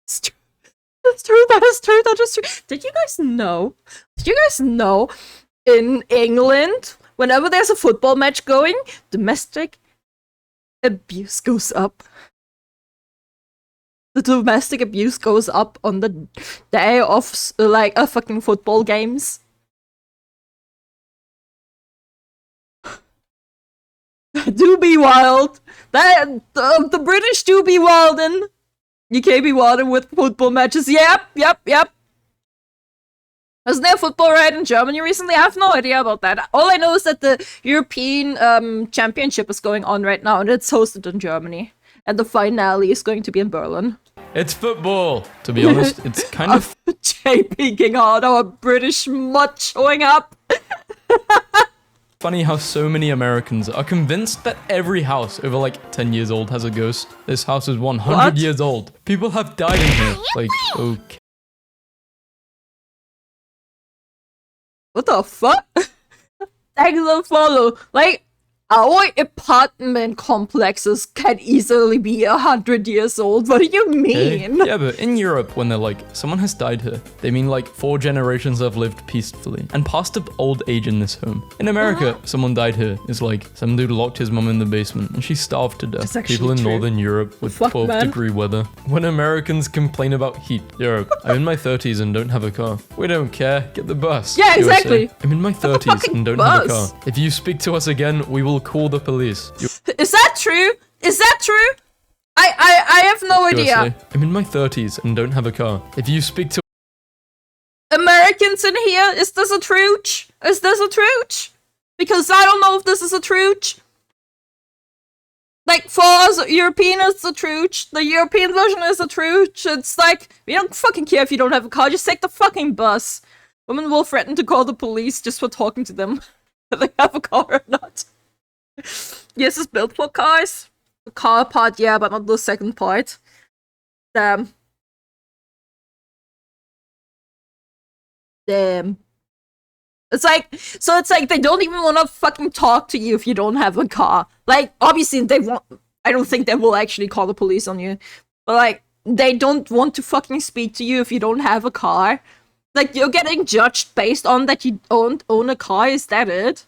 That's true, that is true, that is true. Did you guys know? In England, whenever there's a football match going, domestic abuse goes up. The domestic abuse goes up on the day of like a fucking football games. Do be wild. The British do be wildin'. UK be wildin' with football matches. Yep. Wasn't there a football riot in Germany recently? I have no idea about that. All I know is that the European Championship is going on right now, and it's hosted in Germany. And the finale is going to be in Berlin. It's football! To be honest, it's kind of... Jay peeking out, our British mutt showing up. Funny how so many Americans are convinced that every house over like 10 years old has a ghost. This house is 100 years old. People have died in here. Like, okay. What the fuck? Thanks for follow. Like, our apartment complexes can easily be 100 years old. What do you mean? Yeah, but in Europe, when they're like, someone has died here, they mean like 4 generations have lived peacefully and passed of old age in this home. In America, someone died here is like, some dude locked his mum in the basement and she starved to death. People in Northern Europe with 12-degree weather. When Americans complain about heat, Europe, I'm in my 30s and don't have a car. We don't care, get the bus. Yeah, exactly. USA, I'm in my 30s and don't have a car. If you speak to us again, we will call the police. Is that true? Is that true? I have no idea. USA, I'm in my 30s and don't have a car. If you speak to Americans in here, is this a truth? Is this a truth? Because I don't know if this is a truth. Like, for us Europeans, it's a truth. The European version is a truth. It's like, we don't fucking care if you don't have a car, just take the fucking bus. Women will threaten to call the police just for talking to them. Whether they have a car or not. Yes, it's built for cars. The car part, yeah, but not the second part. Damn. It's like, so it's like they don't even want to fucking talk to you if you don't have a car. Like, obviously they won't, I don't think they will actually call the police on you. But like, they don't want to fucking speak to you if you don't have a car. Like, you're getting judged based on that you don't own a car, is that it?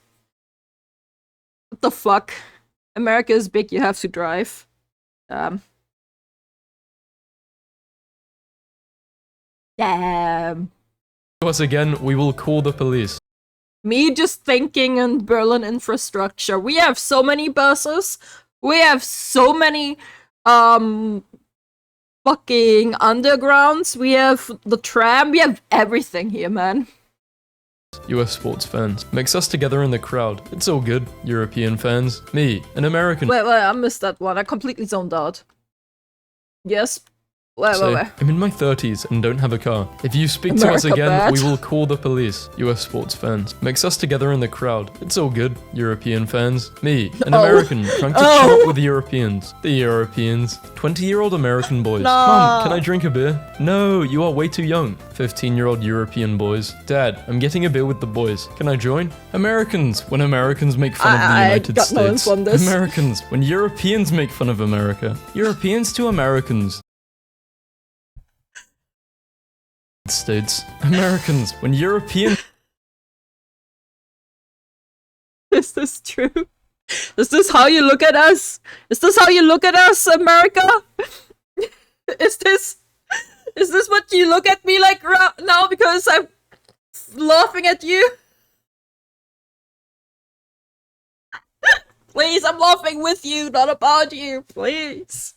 What the fuck? America is big, you have to drive. Damn. us again, we will call the police. Me just thinking in Berlin infrastructure. We have so many buses. We have so many fucking undergrounds. We have the tram. We have everything here, man. US sports fans. Mix us together in the crowd. It's all good. European fans. Me, an American. Wait, I missed that one. I completely zoned out. Yes. Wait. I'm in my 30s and don't have a car. If you speak to us America again, bad. we will call the police. US sports fans. Mix us together in the crowd. It's all good. European fans. Me, an American, trying to chat with the Europeans. The Europeans. 20-year-old American boys. No. Mom, can I drink a beer? No, you are way too young. 15-year-old European boys. Dad, I'm getting a beer with the boys. Can I join? Americans, when Americans make fun of the United got no States. info on this. Americans, when Europeans make fun of America. Europeans to Americans. States. Americans, when European... Is this true? Is this how you look at us? Is this how you look at us, America? Is this what you look at me like now because I'm laughing at you? Please, I'm laughing with you, not about you, please.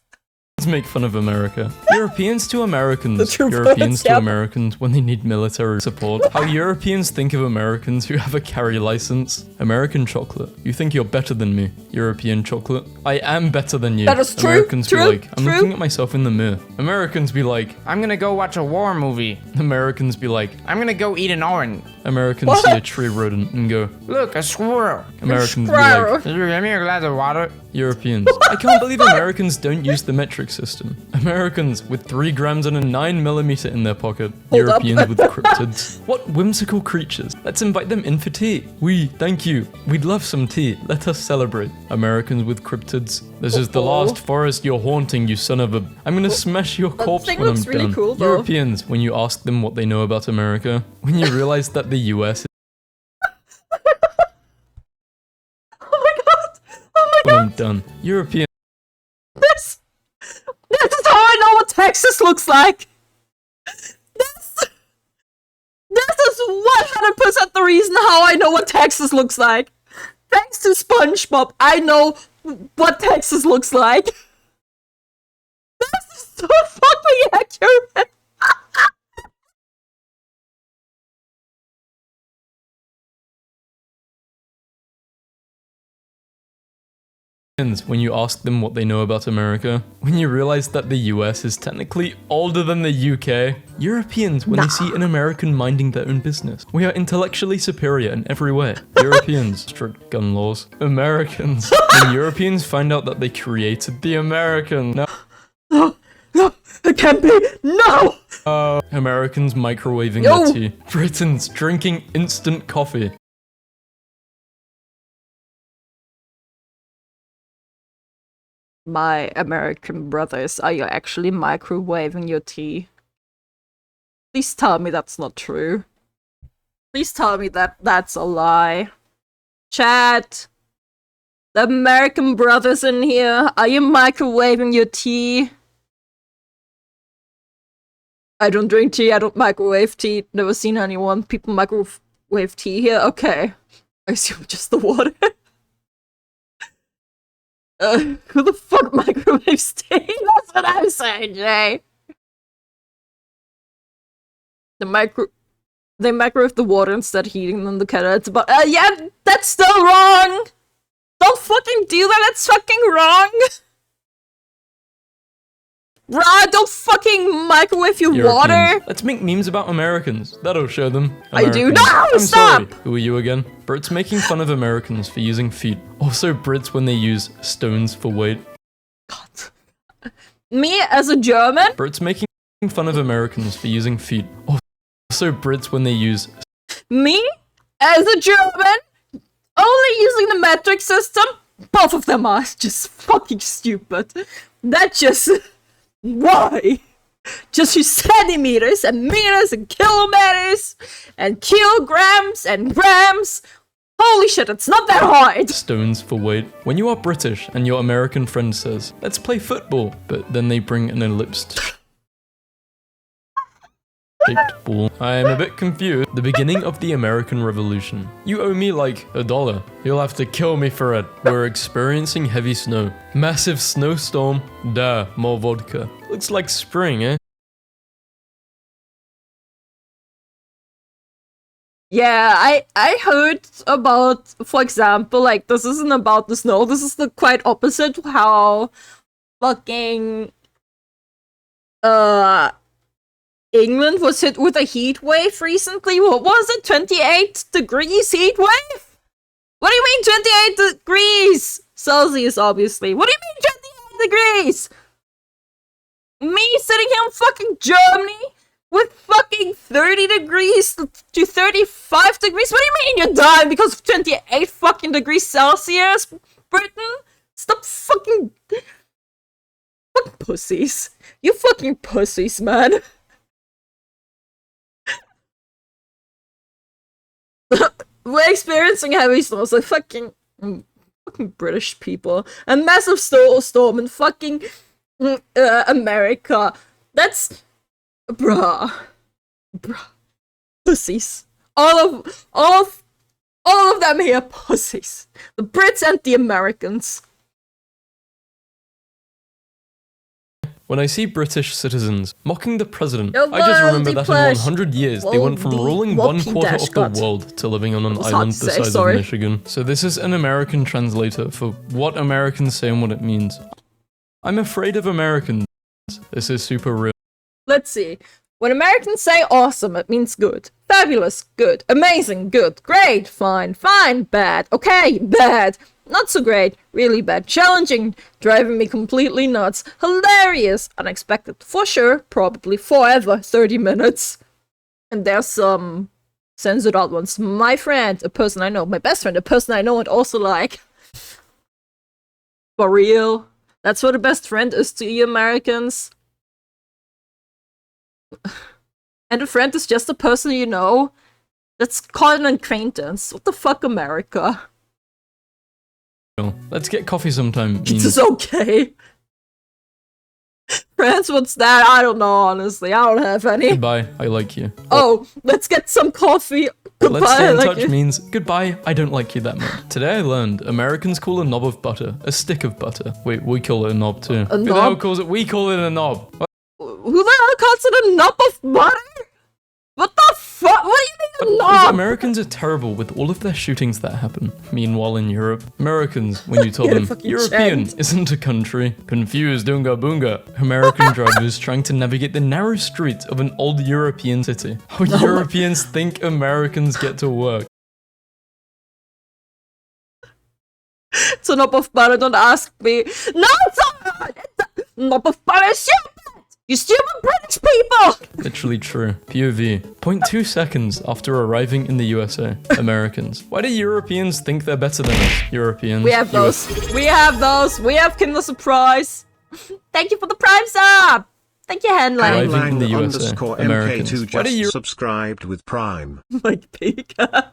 make fun of America. Europeans to Americans. The Europeans to yep. Americans when they need military support. How Europeans think of Americans who have a carry license. American chocolate. You think you're better than me. European chocolate. I am better than you. That is true. Americans True. be like, I'm True. looking at myself in the mirror. Americans be like, I'm gonna go watch a war movie. Americans be like, I'm gonna go eat an orange. Americans What? see a tree rodent and go, Look, a squirrel. Americans be Squirrel. like, Can you give me a glass of water? Europeans. I can't believe Americans don't use the metric system. Americans with 3 grams and a 9mm in their pocket. Hold up. Europeans with cryptids. What whimsical creatures. Let's invite them in for tea. Thank you. We'd love some tea. Let us celebrate. Americans with cryptids. This is the last forest you're haunting, you son of a... I'm gonna smash your corpse thing when I'm looks really done. cool, though. Europeans, when you ask them what they know about America, when you realize that the US is... when I'm done. Europeans. This is how I know what Texas looks like. This is 100% the reason how I know what Texas looks like. Thanks to SpongeBob, I know what Texas looks like. This is so fucking accurate. When you ask them what they know about America, when you realize that the US is technically older than the UK, Europeans when they see an American minding their own business. We are intellectually superior in every way. Europeans, strict gun laws. Americans, when Europeans find out that they created the American. No, it can't be. No. Americans microwaving Yo. their tea. Britons drinking instant coffee. My American brothers, are you actually microwaving your tea? Please tell me that's not true. Please tell me that that's a lie. Chat. The American brothers in here, are you microwaving your tea? I don't drink tea, I don't microwave tea. Never seen anyone. People microwave tea here. Okay. I assume just the water. Who the fuck microwaves tea? That's what I'm saying, Jay. They microwave the water instead of heating them the kettle. It's about yeah, that's still wrong! Don't fucking do that, that's fucking wrong! Bruh, don't fucking microwave your Europeans. water! Let's make memes about Americans. That'll show them. I do. Americans. No, I'm stop! sorry. Who are you again? Brits making fun of Americans for using feet. Also Brits when they use stones for weight. God. Me as a German? Brits making fun of Americans for using feet. Also Brits when they use... Me as a German? Only using the metric system? Both of them are just fucking stupid. That just... Why? Just use centimeters and meters and kilometers and kilograms and grams. Holy shit, it's not that hard. Stones for weight. When you are British and your American friend says, let's play football, but then they bring an ellipsed shaped ball. I am a bit confused. The beginning of the American Revolution. You owe me like $1. You'll have to kill me for it. We're experiencing heavy snow. Massive snowstorm. Duh, more vodka. Looks like spring, eh? Yeah, I heard about, for example, like, this isn't about the snow, this is the quite opposite how fucking England was hit with a heat wave recently. What was it? 28 degrees heat wave? What do you mean 28 degrees Celsius, obviously? What do you mean 28 degrees? Me sitting here in fucking Germany with fucking 30 degrees to 35 degrees? What do you mean you're dying because of 28 fucking degrees Celsius, Britain? Stop fucking pussies. You fucking pussies, man. We're experiencing heavy storms, like fucking British people. A massive storm in fucking America. That's bruh. Pussies. All of them here pussies. The Brits and the Americans. When I see British citizens mocking the president, Your I just remember world that in 100 years they went from ruling one quarter of the world to living on an island the size of Michigan. So this is an American translator for what Americans say and what it means. I'm afraid of Americans. This is super real. Let's see. When Americans say awesome, it means good. Fabulous, good. Amazing, good. Great, fine, bad. Okay, bad. Not so great, really bad. Challenging, driving me completely nuts. Hilarious, unexpected, for sure, probably forever, 30 minutes. And there's some censored out ones. My friend, a person I know, my best friend, a person I know and also like. For real. That's what a best friend is to you Americans. And a friend is just a person you know. That's called an acquaintance. What the fuck, America? Let's get coffee sometime. This is okay. Friends, what's that? I don't know, honestly. I don't have any. Goodbye, I like you. Oh, let's get some coffee. Goodbye, Let's stay in I like touch you. means goodbye, I don't like you that much. Today I learned Americans call a knob of butter a stick of butter. Wait, we call it a knob too. Who the hell calls it? We call it a knob. Who the hell calls it a knob of butter? What the fuck? What do you mean a Because knob? Americans are terrible with all of their shootings that happen. Meanwhile in Europe, Americans, when you tell Get a them, fucking European chant. isn't a country, confused, oonga boonga. American drivers trying to navigate the narrow streets of an old European city. How Europeans think Americans get to work. It's a knob of butter, don't ask me. No, it's not! It's a knob of butter, stupid! You stupid British people! Literally true. POV. 0.2 seconds after arriving in the USA. Americans. Why do Europeans think they're better than us? Europeans. We have those. We have those. We have Kinder Surprise. Thank you for the Prime sub. Thank you, Henley. Arriving in the USA. Americans. MK2 Why do just you subscribed with Prime. Mike Pika.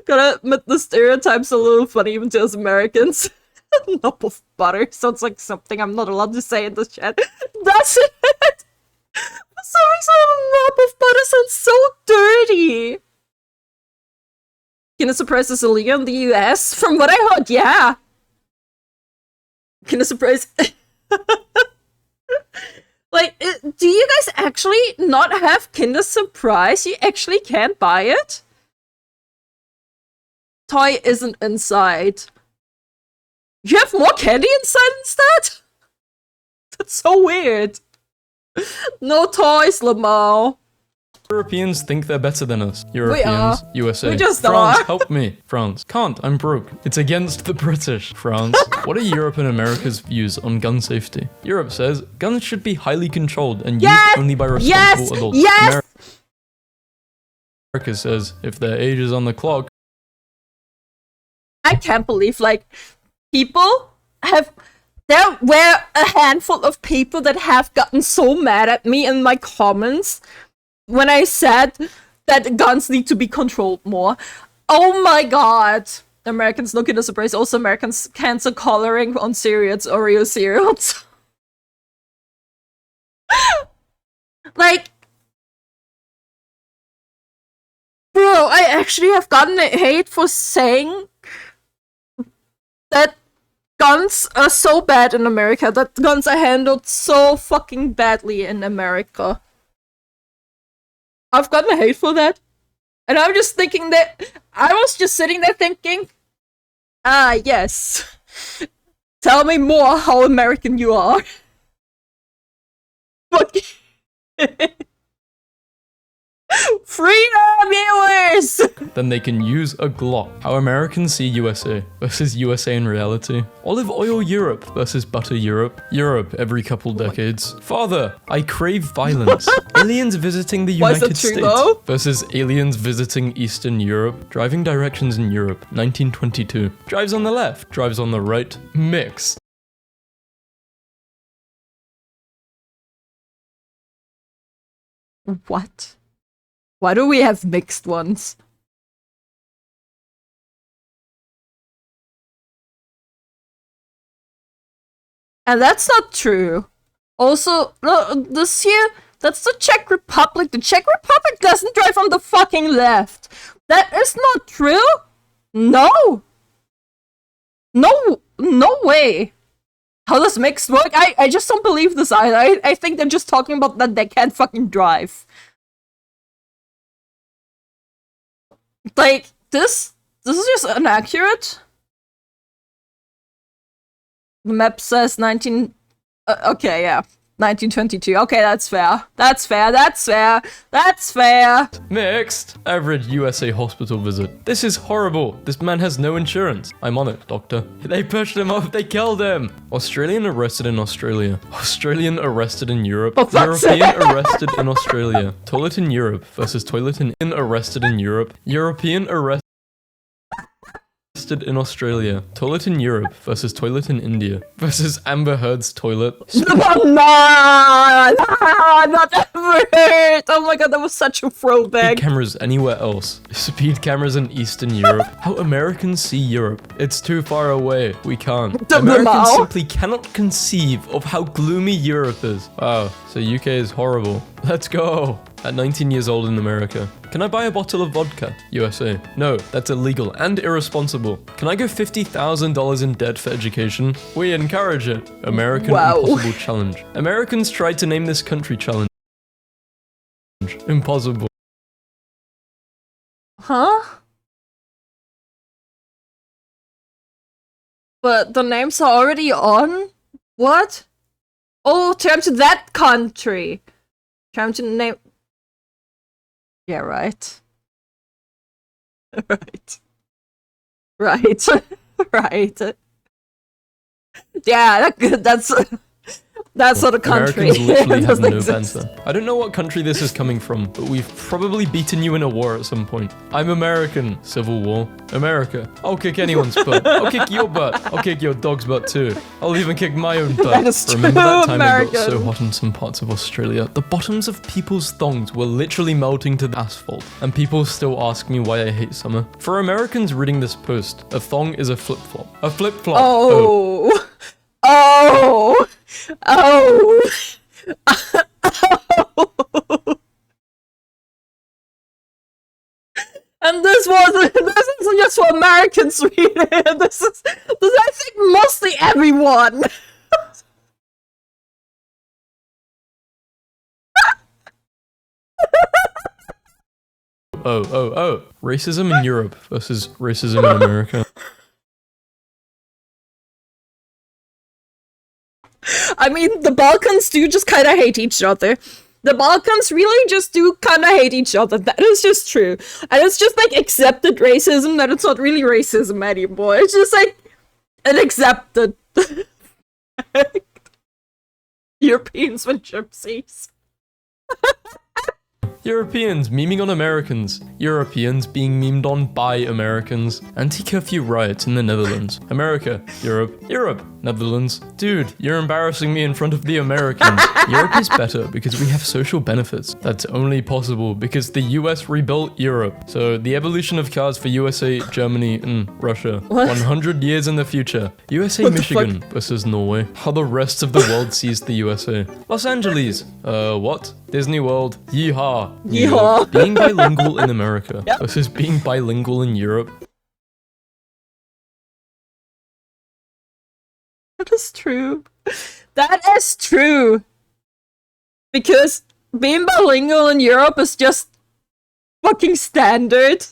Gotta admit, the stereotype's a little funny even to us Americans. Knob of butter sounds like something I'm not allowed to say in the chat. That's it! For some reason, a knob of butter sounds so dirty. Kinder Surprise is illegal in the US? From what I heard, yeah. Kinder Surprise... Like, do you guys actually not have Kinder Surprise? You actually can't buy it? Toy isn't inside. You have more candy inside instead? That's so weird. No toys, Lamau. Europeans think they're better than us. Europeans, USA. We just France, are. help me. France. Can't, I'm broke. It's against the British. France. What are Europe and America's views on gun safety? Europe says guns should be highly controlled and used only by responsible adults. Yes! America says if their age is on the clock, I can't believe, like, people have... There were a handful of people that have gotten so mad at me in my comments when I said that guns need to be controlled more. Oh my god. Americans look at a surprise. Also, Americans cancel coloring on cereals, Oreo cereals. Like... Bro, I actually have gotten hate for saying that guns are so bad in America, that guns are handled so fucking badly in America. I've gotten hate for that. And I'm just thinking that... I was just sitting there thinking... Ah, yes. Tell me more how American you are. Freedom, viewers! Then they can use a Glock. How Americans see USA versus USA in reality. Olive oil Europe versus butter Europe. Europe every couple decades. Father, I crave violence. Aliens visiting the Why is United that true, States though? versus aliens visiting Eastern Europe. Driving directions in Europe, 1922. Drives on the left, drives on the right. Mix. What? Why do we have mixed ones? And that's not true. Also, this here, that's the Czech Republic. The Czech Republic doesn't drive on the fucking left. That is not true. No. No way. How does mixed work? I just don't believe this either. I think they're just talking about that they can't fucking drive. Like, this is just inaccurate. The map says 19... okay, yeah. 1922. Okay, that's fair. That's fair. That's fair. That's fair. Mixed. Average USA hospital visit. This is horrible. This man has no insurance. I'm on it, doctor. They pushed him off. They killed him. Australian arrested in Australia. Australian arrested in Europe. European arrested in Australia. Toilet in Europe versus toilet in arrested in Europe. European arrested in Australia. Toilet in Europe versus toilet in India versus Amber Heard's toilet. No, not Amber Heard. Oh my god, that was such a throwback. Speed cameras anywhere else. Speed cameras in Eastern Europe. How Americans see Europe. It's too far away. We can't. Americans simply cannot conceive of how gloomy Europe is. Wow, so UK is horrible. Let's go. At 19 years old in America. Can I buy a bottle of vodka? USA. No, that's illegal and irresponsible. Can I go $50,000 in debt for education? We encourage it. American Impossible Challenge. Americans tried to name this country challenge. Impossible. Huh? But the names are already on? What? Oh, turn to that country. Turn to name... Yeah, right. Right. Right. Right. Yeah, that's not a country. Americans literally have no exist. banter. I don't know what country this is coming from, but we've probably beaten you in a war at some point. I'm American. Civil War. America. I'll kick anyone's butt. I'll kick your butt. I'll kick your dog's butt too. I'll even kick my own butt. That is true, Remember that time American. it got so hot in some parts of Australia? The bottoms of people's thongs were literally melting to the asphalt, and people still ask me why I hate summer. For Americans reading this post, a thong is a flip-flop. A flip-flop. Oh. Oh. Oh. And this isn't just for Americans reading. This is I think mostly everyone. Oh. Racism in Europe versus racism in America. I mean, the Balkans do just kind of hate each other. The Balkans really just do kind of hate each other. That is just true. And it's just like accepted racism that it's not really racism anymore. It's just like an accepted. Europeans and gypsies. Europeans memeing on Americans. Europeans being memed on by Americans. Anti-curfew riots in the Netherlands. America. Europe. Europe. Netherlands. Dude, you're embarrassing me in front of the Americans. Europe is better because we have social benefits. That's only possible because the US rebuilt Europe. So the evolution of cars for USA, Germany, and Russia. What? 100 years in the future. USA, Michigan versus Norway. How the rest of the world sees the USA. Los Angeles. What? Disney World. Yeehaw. New Yeehaw. York. Being bilingual in America versus being bilingual in Europe. That is true. That is true. Because being bilingual in Europe is just fucking standard.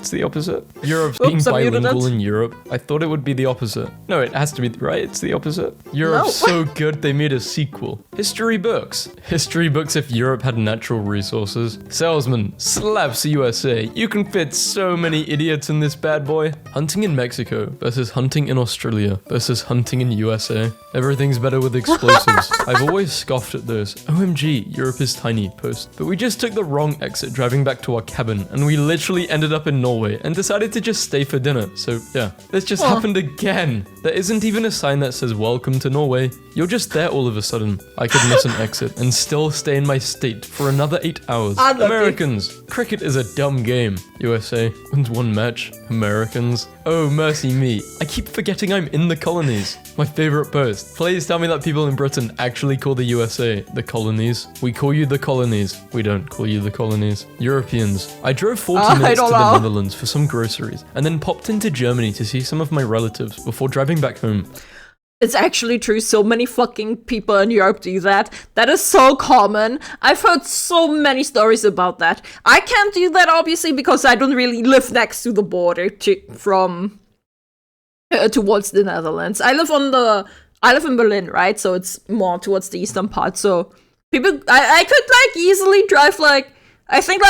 It's the opposite. Europe's being Oops, I muted bilingual it. in Europe. I thought it would be the opposite. No, it has to be, right? It's the opposite. Europe's No. so good they made a sequel. History books. History books if Europe had natural resources. Salesman slaps USA. You can fit so many idiots in this bad boy. Hunting in Mexico versus hunting in Australia versus hunting in USA. Everything's better with explosives. I've always scoffed at those. OMG, Europe is tiny post. But we just took the wrong exit driving back to our cabin and we literally ended up in Norway and decided to just stay for dinner. So yeah, this just happened again. There isn't even a sign that says welcome to Norway. You're just there all of a sudden. I could miss an exit and still stay in my state for another 8 hours. Unlucky. Americans, cricket is a dumb game. USA wins one match. Americans. Oh, mercy me. I keep forgetting I'm in the colonies. My favorite post. Please tell me that people in Britain actually call the USA the colonies. We call you the colonies. We don't call you the colonies. Europeans. I drove 40 minutes to the Netherlands for some groceries and then popped into Germany to see some of my relatives before driving back home. It's actually true. So many fucking people in Europe do that. That is so common. I've heard so many stories about that. I can't do that, obviously, because I don't really live next to the border towards the Netherlands. I live in Berlin, right? So it's more towards the eastern part. So I could like easily drive I think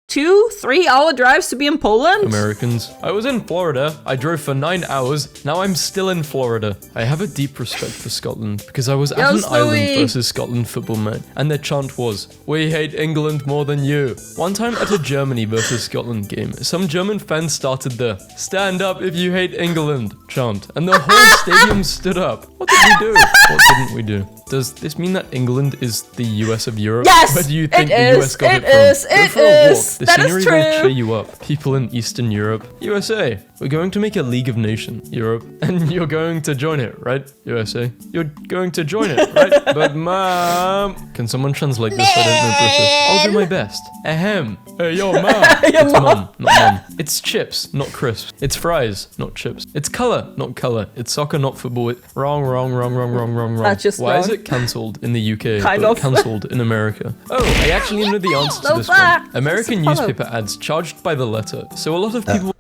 2-3 hour drives to be in Poland. Americans. I was in Florida. I drove for 9 hours. Now I'm still in Florida. I have a deep respect for Scotland because I was at an Ireland versus Scotland football match and their chant was, "We hate England more than you." One time at a Germany versus Scotland game, some German fans started the "Stand up if you hate England" chant and the whole stadium stood up. What did we do? What didn't we do? Does this mean that England is the US of Europe? Yes, Where do you think it the US is, got it it from? is, Go it for a is. walk. The That is scenery true. will cheer you up. People in Eastern Europe. USA. We're going to make a League of Nations, Europe. And you're going to join it, right? USA. You're going to join it, right? But mom. Can someone translate this? I don't know British. I'll do my best. Ahem. Hey, yo, mom. It's mom, not mom. It's chips, not crisps. It's fries, not chips. It's color, not color. It's soccer, not football. Wrong. That's just Why is wrong. it cancelled in the UK, Kind but of. cancelled in America? Oh, I actually know the answer to No this fact. one. American Just follow. newspaper ads charged by the letter. So a lot of people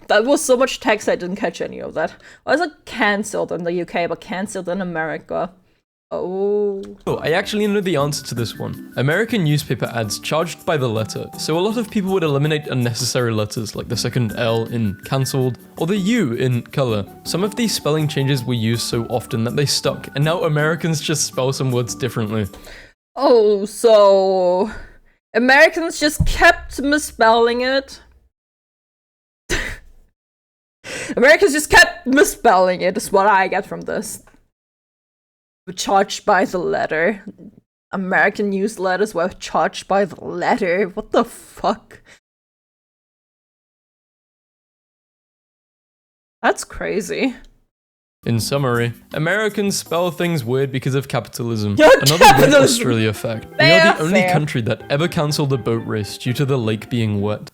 That was so much text I didn't catch any of that. Why is it cancelled in the UK but cancelled in America? Oh. Oh, I actually know the answer to this one. American newspaper ads charged by the letter, so a lot of people would eliminate unnecessary letters like the second L in cancelled or the U in color. Some of these spelling changes were used so often that they stuck, and now Americans just spell some words differently. Oh, so Americans just kept misspelling it. Americans just kept misspelling it, is what I get from this. Were charged by the letter. American newsletters were charged by the letter. What the fuck? That's crazy. In summary, Americans spell things weird because of capitalism. Yeah, Another capitalism. weird Australia fact. We Fair, are the only fair. country that ever cancelled a boat race due to the lake being wet.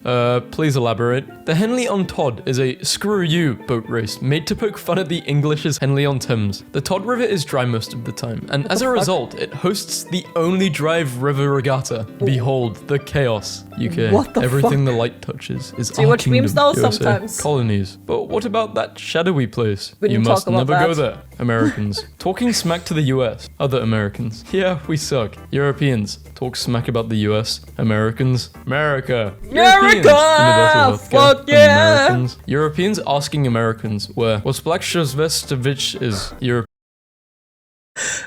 Please elaborate. The Henley-on-Todd is a screw you boat race made to poke fun at the English's Henley-on-Thames. The Todd River is dry most of the time, and as a result, it hosts the only dry river regatta. Behold, the chaos. UK. What the Everything fuck? the light touches is Do you our watch memes kingdom. though? USA. Sometimes. Colonies. But what about that shadowy place? We You didn't must talk about never go that. there. Americans. Talking smack to the US. Other Americans. Yeah, we suck. Europeans. Talk smack about the US. Americans. America. Europeans. Universal healthcare. Fuck yeah. Americans. Europeans asking Americans where Wasplakshazvestovich is. Europe.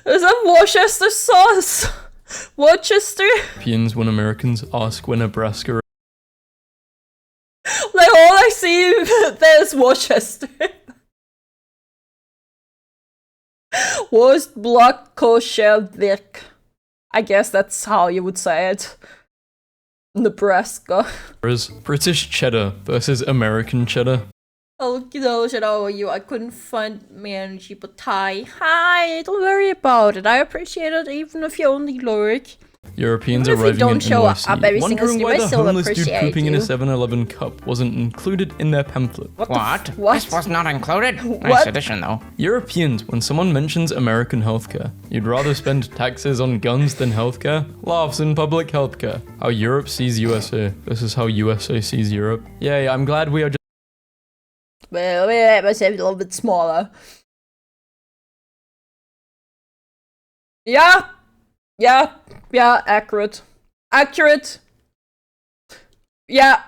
Is that Worcester sauce? Worcester? Europeans when Americans ask where Nebraska. Like, all I see there's Worcester. Wurstblock-Koschevik. I guess that's how you would say it. Nebraska. is. British cheddar versus American cheddar. Oh, you I couldn't find my energy, but hi. Don't worry about it. I appreciate it even if you only lurk. Europeans Even if you arriving don't in show up NYC, every single wondering stream, why I the still homeless dude appreciate pooping in a you. 7-Eleven cup wasn't included in their pamphlet. What? What? This was not included? Nice What? addition, though. Europeans, when someone mentions American healthcare, you'd rather spend taxes on guns than healthcare? Laughs in public healthcare. How Europe sees USA. This is how USA sees Europe. Yay, I'm glad we are just Well, we make myself a little bit smaller. Yeah, accurate. Yeah.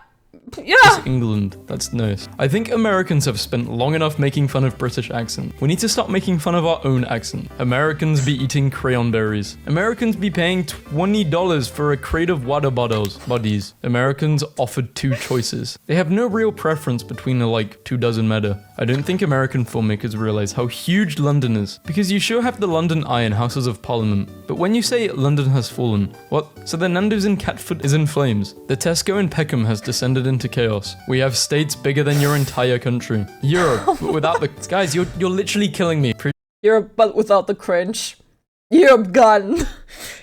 England. That's nice. I think Americans have spent long enough making fun of British accent. We need to stop making fun of our own accent. Americans be eating crayon berries. Americans be paying $20 for a crate of water bodies. Americans offered 2 choices. They have no real preference between like 2 dozen meta. I don't think American filmmakers realize how huge London is, because you sure have the London Eye and Houses of Parliament, but when you say London has fallen, what? So the Nando's in Catford is in flames. The Tesco in Peckham has descended into chaos. We have states bigger than your entire country. Europe, but without the... Guys, you're literally killing me. Europe, but without the cringe. Europe gun.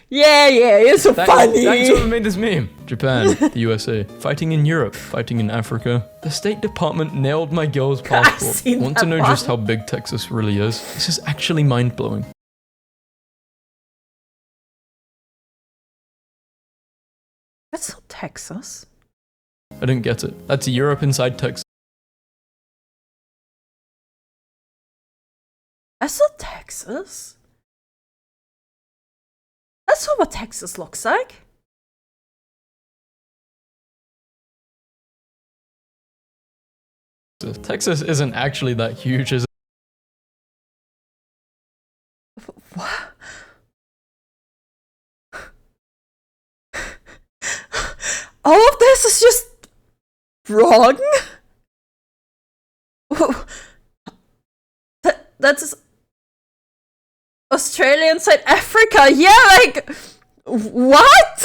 yeah, it's so funny. Thanks whoever made this meme. Japan, the USA, fighting in Europe, fighting in Africa. The State Department nailed my girl's passport. Want to know just how big Texas really is? This is actually mind-blowing. That's not Texas. I didn't get it. That's Europe inside Texas. That's not Texas. That's not what Texas looks like. Texas isn't actually that huge, is it? What? All of this is just wrong. That's Australia inside Africa. Yeah, like what?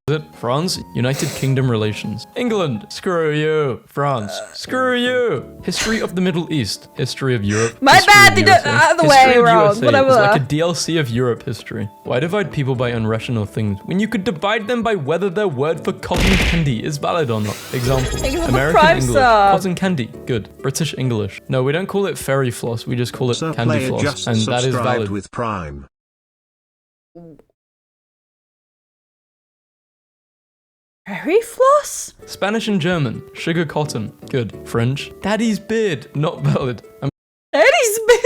Is it France? United Kingdom relations. England. Screw you. France. Screw you. History of the Middle East. History of Europe. My history bad, of the USA. other History way of around, USA whatever. is like a DLC of Europe history. Why divide people by unrational things when you could divide them by whether their word for cotton candy is valid or not? Example. Thank you for the American Prime English. sub. Cotton candy. Good. British English. No, we don't call it fairy floss. We just call it Sir candy Player floss. just And that is subscribed valid. with Prime. Fairy floss? Spanish and German. Sugar cotton. Good. French. Daddy's beard. Not valid. Eddie's beard?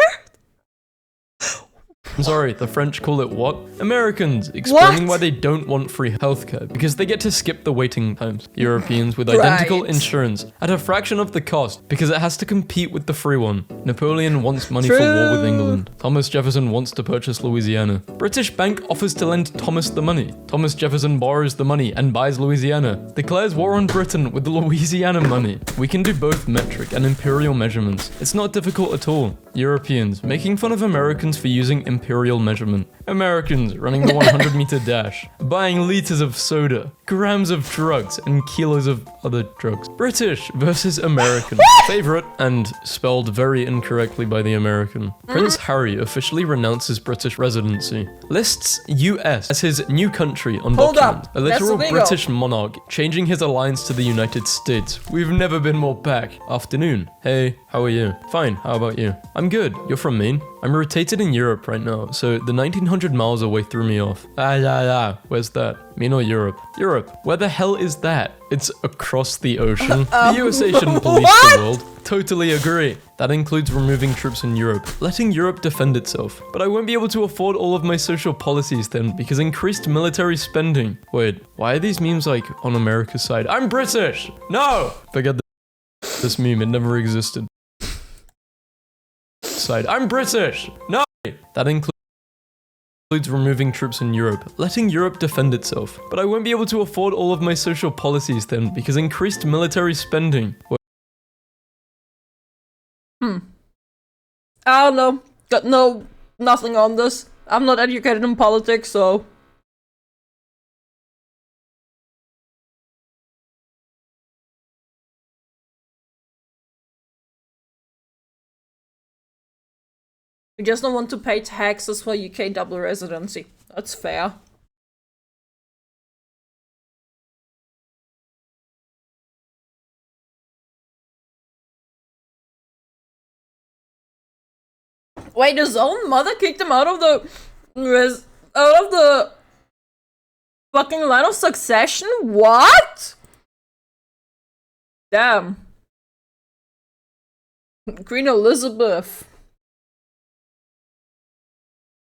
I'm sorry, the French call it what? Americans, explaining What? why they don't want free healthcare, because they get to skip the waiting times. Europeans with identical Right. insurance at a fraction of the cost, because it has to compete with the free one. Napoleon wants money for war with True. England. Thomas Jefferson wants to purchase Louisiana. British bank offers to lend Thomas the money. Thomas Jefferson borrows the money and buys Louisiana. Declares war on Britain with the Louisiana money. We can do both metric and imperial measurements. It's not difficult at all. Europeans, making fun of Americans for using imperial measurement. Americans running the 100-meter dash, buying liters of soda, grams of drugs, and kilos of other drugs. British versus American. Favorite, and spelled very incorrectly by the American. Prince Harry officially renounces British residency. Lists US as his new country on Hold document. up, A that's literal illegal. British monarch, changing his alliance to the United States. We've never been more back. Afternoon. Hey, how are you? Fine, how about you? I'm good. You're from Maine? I'm rotated in Europe right now, so the 1900 miles away threw me off. Where's that? Maine or Europe? Europe. Where the hell is that? It's across the ocean. The USA shouldn't police the world. Totally agree. That includes removing troops in Europe, letting Europe defend itself. But I won't be able to afford all of my social policies then, because increased military spending. Wait, why are these memes like on America's side? I'm British! No! Forget this meme, it never existed. Side. I'm British! No! That includes removing troops in Europe, letting Europe defend itself. But I won't be able to afford all of my social policies then, because increased military spending. I don't know. Got nothing on this. I'm not educated in politics, so You just don't want to pay taxes for UK double residency. That's fair. Wait, his own mother kicked him out of the fucking line of succession? What? Damn. Queen Elizabeth.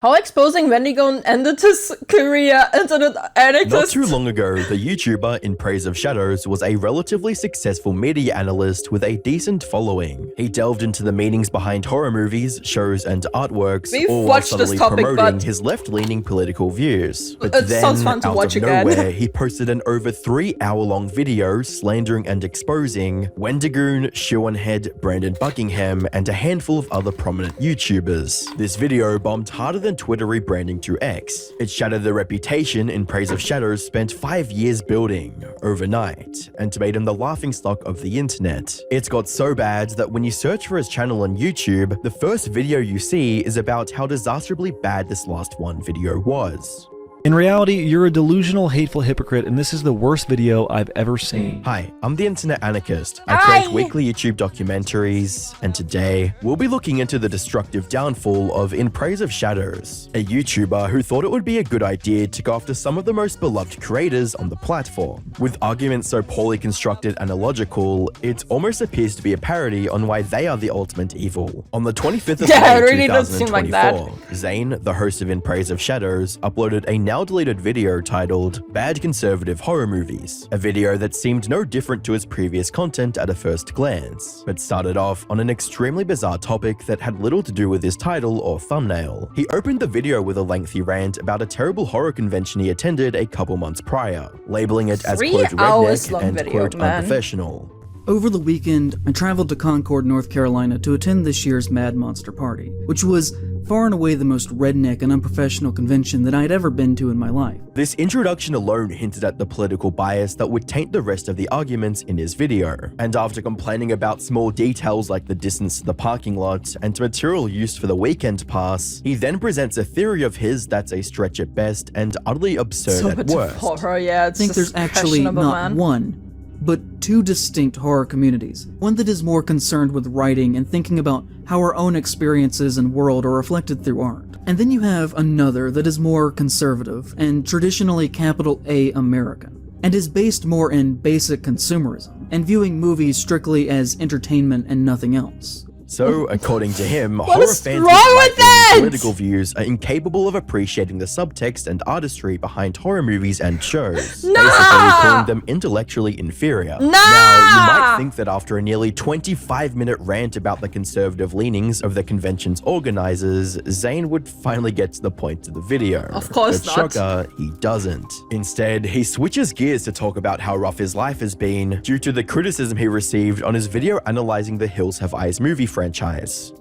How exposing Wendigo ended his career internet anarchist. Not too long ago, the YouTuber In Praise of Shadows was a relatively successful media analyst with a decent following. He delved into the meanings behind horror movies, shows, and artworks, all while subtly promoting his left-leaning political views. But then, out of nowhere, he posted an over 3-hour-long video slandering and exposing Wendigoon, Shoeonhead, Brandon Buckingham, and a handful of other prominent YouTubers. This video bombed harder than Twitter rebranding to X. It shattered the reputation In Praise of Shadows spent 5 years building, overnight, and made him the laughingstock of the internet. It's got so bad that when you search for his channel on YouTube, the first video you see is about how disastrously bad this last one video was. In reality, you're a delusional, hateful hypocrite, and this is the worst video I've ever seen. Hi, I'm the Internet Anarchist. I create weekly YouTube documentaries, and today, we'll be looking into the destructive downfall of In Praise of Shadows, a YouTuber who thought it would be a good idea to go after some of the most beloved creators on the platform. With arguments so poorly constructed and illogical, it almost appears to be a parody on why they are the ultimate evil. On the 25th of May, really 2024, Zane, the host of In Praise of Shadows, uploaded a now deleted video titled Bad Conservative Horror Movies, a video that seemed no different to his previous content at a first glance, but started off on an extremely bizarre topic that had little to do with his title or thumbnail. He opened the video with a lengthy rant about a terrible horror convention he attended a couple months prior, labeling it as quote redneck and quote unprofessional. Over the weekend, I traveled to Concord, North Carolina to attend this year's Mad Monster Party, which was far and away the most redneck and unprofessional convention that I had ever been to in my life. This introduction alone hinted at the political bias that would taint the rest of the arguments in his video. And after complaining about small details like the distance to the parking lot and material used for the weekend pass, he then presents a theory of his that's a stretch at best and utterly absurd at worst. Horror, yeah, I think there's actually not one, but two distinct horror communities. One that is more concerned with writing and thinking about how our own experiences and world are reflected through art. And then you have another that is more conservative and traditionally capital A American, and is based more in basic consumerism and viewing movies strictly as entertainment and nothing else. So, according to him, horror fans with political views are incapable of appreciating the subtext and artistry behind horror movies and shows, basically calling them intellectually inferior. Now, you might think that after a nearly 25-minute rant about the conservative leanings of the convention's organizers, Zane would finally get to the point of the video. Of course not. But shocker, he doesn't. Instead, he switches gears to talk about how rough his life has been due to the criticism he received on his video analyzing the Hills Have Eyes movie franchise.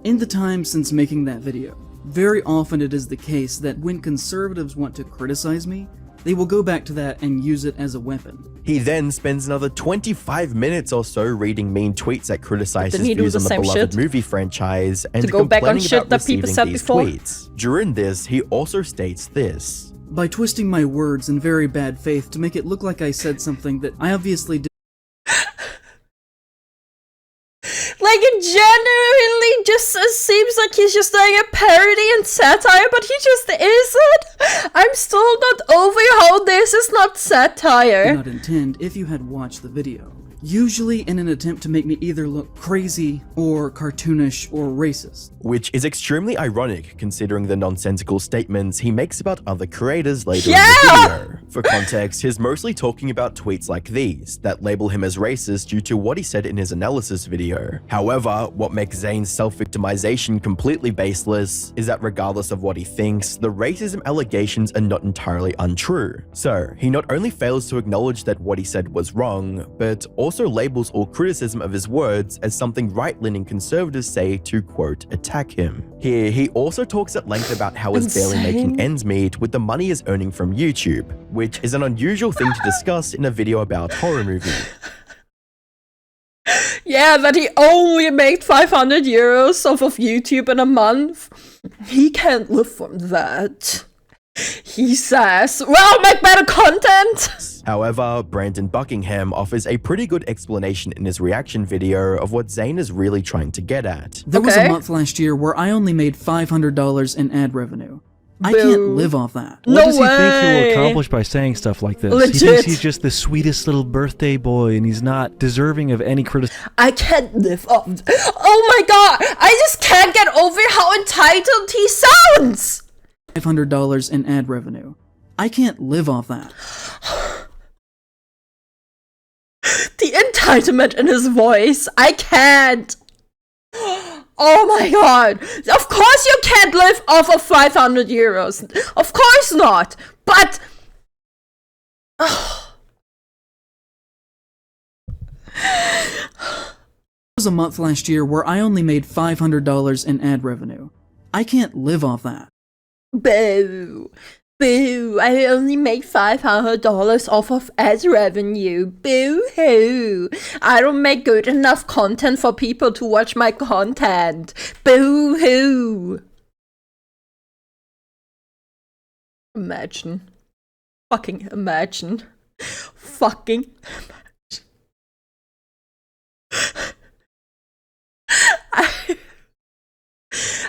In the time since making that video, very often it is the case that when conservatives want to criticize me, they will go back to that and use it as a weapon. He then spends another 25 minutes or so reading mean tweets that criticize his views on the beloved movie franchise and complaining about receiving these tweets. During this, he also states this. By twisting my words in very bad faith to make it look like I said something that I obviously did. Like, it genuinely just seems like he's just doing a parody and satire, but he just isn't. I'm still not over how this is not satire. Did not intend if you had watched the video. Usually in an attempt to make me either look crazy or cartoonish or racist. Which is extremely ironic considering the nonsensical statements he makes about other creators later in the video. For context, he's mostly talking about tweets like these that label him as racist due to what he said in his analysis video. However, what makes Zane's self-victimization completely baseless is that regardless of what he thinks, the racism allegations are not entirely untrue. So, he not only fails to acknowledge that what he said was wrong, but also labels all criticism of his words as something right-leaning conservatives say to, quote, attack him. Here, he also talks at length about how he's barely making ends meet with the money he's earning from YouTube, which is an unusual thing to discuss in a video about horror movie. Yeah, that he only made 500 euros off of YouTube in a month. He can't live from that. He says, well, make better content! However, Brandon Buckingham offers a pretty good explanation in his reaction video of what Zane is really trying to get at. There was a month last year where I only made $500 in ad revenue. I can't live off that. What does he think he will accomplish by saying stuff like this? Legit. He thinks he's just the sweetest little birthday boy and he's not deserving of any criticism. I can't live off. Oh my god! I just can't get over how entitled he sounds! $500 in ad revenue. I can't live off that. The entitlement in his voice. I can't. Oh my god. Of course you can't live off of 500 euros. Of course not. But... There was a month last year where I only made $500 in ad revenue. I can't live off that. Boo. Boo. I only make $500 off of ad revenue. Boo hoo. I don't make good enough content for people to watch my content. Boo hoo. Imagine. Fucking imagine. Fucking imagine.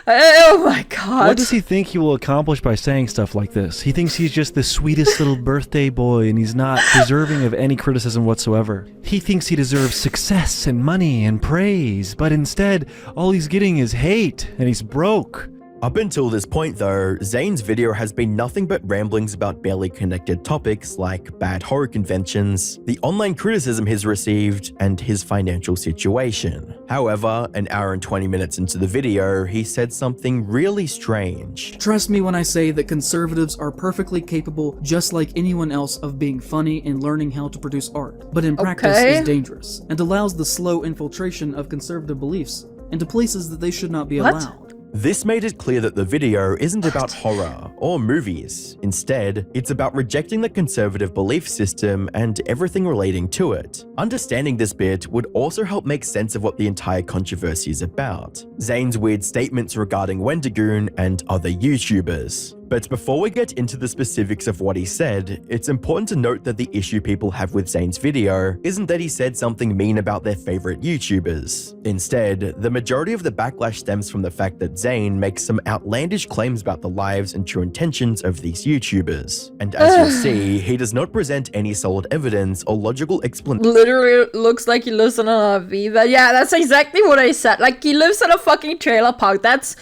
Oh my god. What does he think he will accomplish by saying stuff like this? He thinks he's just the sweetest little birthday boy and he's not deserving of any criticism whatsoever. He thinks he deserves success and money and praise, but instead, all he's getting is hate and he's broke. Up until this point though, Zane's video has been nothing but ramblings about barely connected topics like bad horror conventions, the online criticism he's received, and his financial situation. However, an hour and 20 minutes into the video, he said something really strange. Trust me when I say that conservatives are perfectly capable, just like anyone else, of being funny and learning how to produce art, but in practice is dangerous, and allows the slow infiltration of conservative beliefs into places that they should not be allowed. This made it clear that the video isn't about horror or movies. Instead, it's about rejecting the conservative belief system and everything relating to it. Understanding this bit would also help make sense of what the entire controversy is about. Zane's weird statements regarding Wendigoon and other YouTubers. But before we get into the specifics of what he said, it's important to note that the issue people have with Zane's video isn't that he said something mean about their favorite YouTubers. Instead, the majority of the backlash stems from the fact that Zane makes some outlandish claims about the lives and true intentions of these YouTubers. And as you'll see, he does not present any solid evidence or logical explanation. Literally looks like he lives in an RV, but yeah, that's exactly what I said. Like, he lives in a fucking trailer park. That's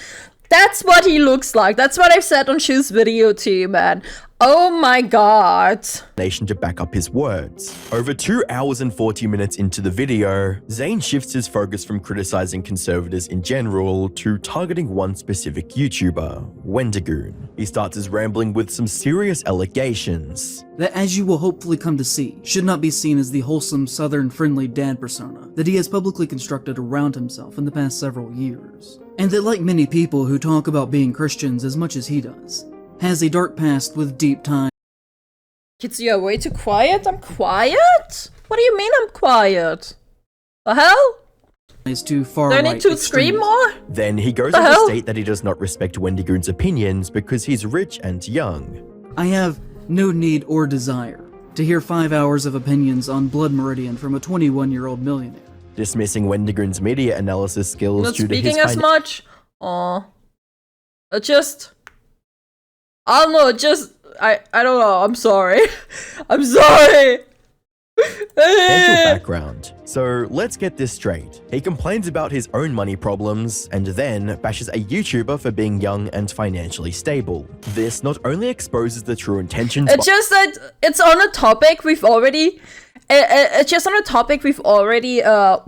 what he looks like. That's what I've said on Shu's video too, man. Oh my god. To back up his words. Over 2 hours and 40 minutes into the video, Zane shifts his focus from criticizing conservatives in general to targeting one specific YouTuber, Wendigoon. He starts his rambling with some serious allegations. That, as you will hopefully come to see, should not be seen as the wholesome, southern-friendly dad persona that he has publicly constructed around himself in the past several years. And that, like many people who talk about being Christians as much as he does, has a dark past with deep ties. Kitsu, you're way too quiet? I'm quiet? What do you mean I'm quiet? The hell? To far do I need to scream more? Then he goes on to state that he does not respect Wendigoon's opinions because he's rich and young. I have no need or desire to hear 5 hours of opinions on Blood Meridian from a 21-year-old millionaire. Dismissing Wendigoon's media analysis skills not due to his speaking as much? I don't know, I don't know, I'm sorry. I'm sorry! Background. So let's get this straight. He complains about his own money problems and then bashes a YouTuber for being young and financially stable. This not only exposes the true intentions— It's just that it's on a topic we've already— It's just on a topic we've already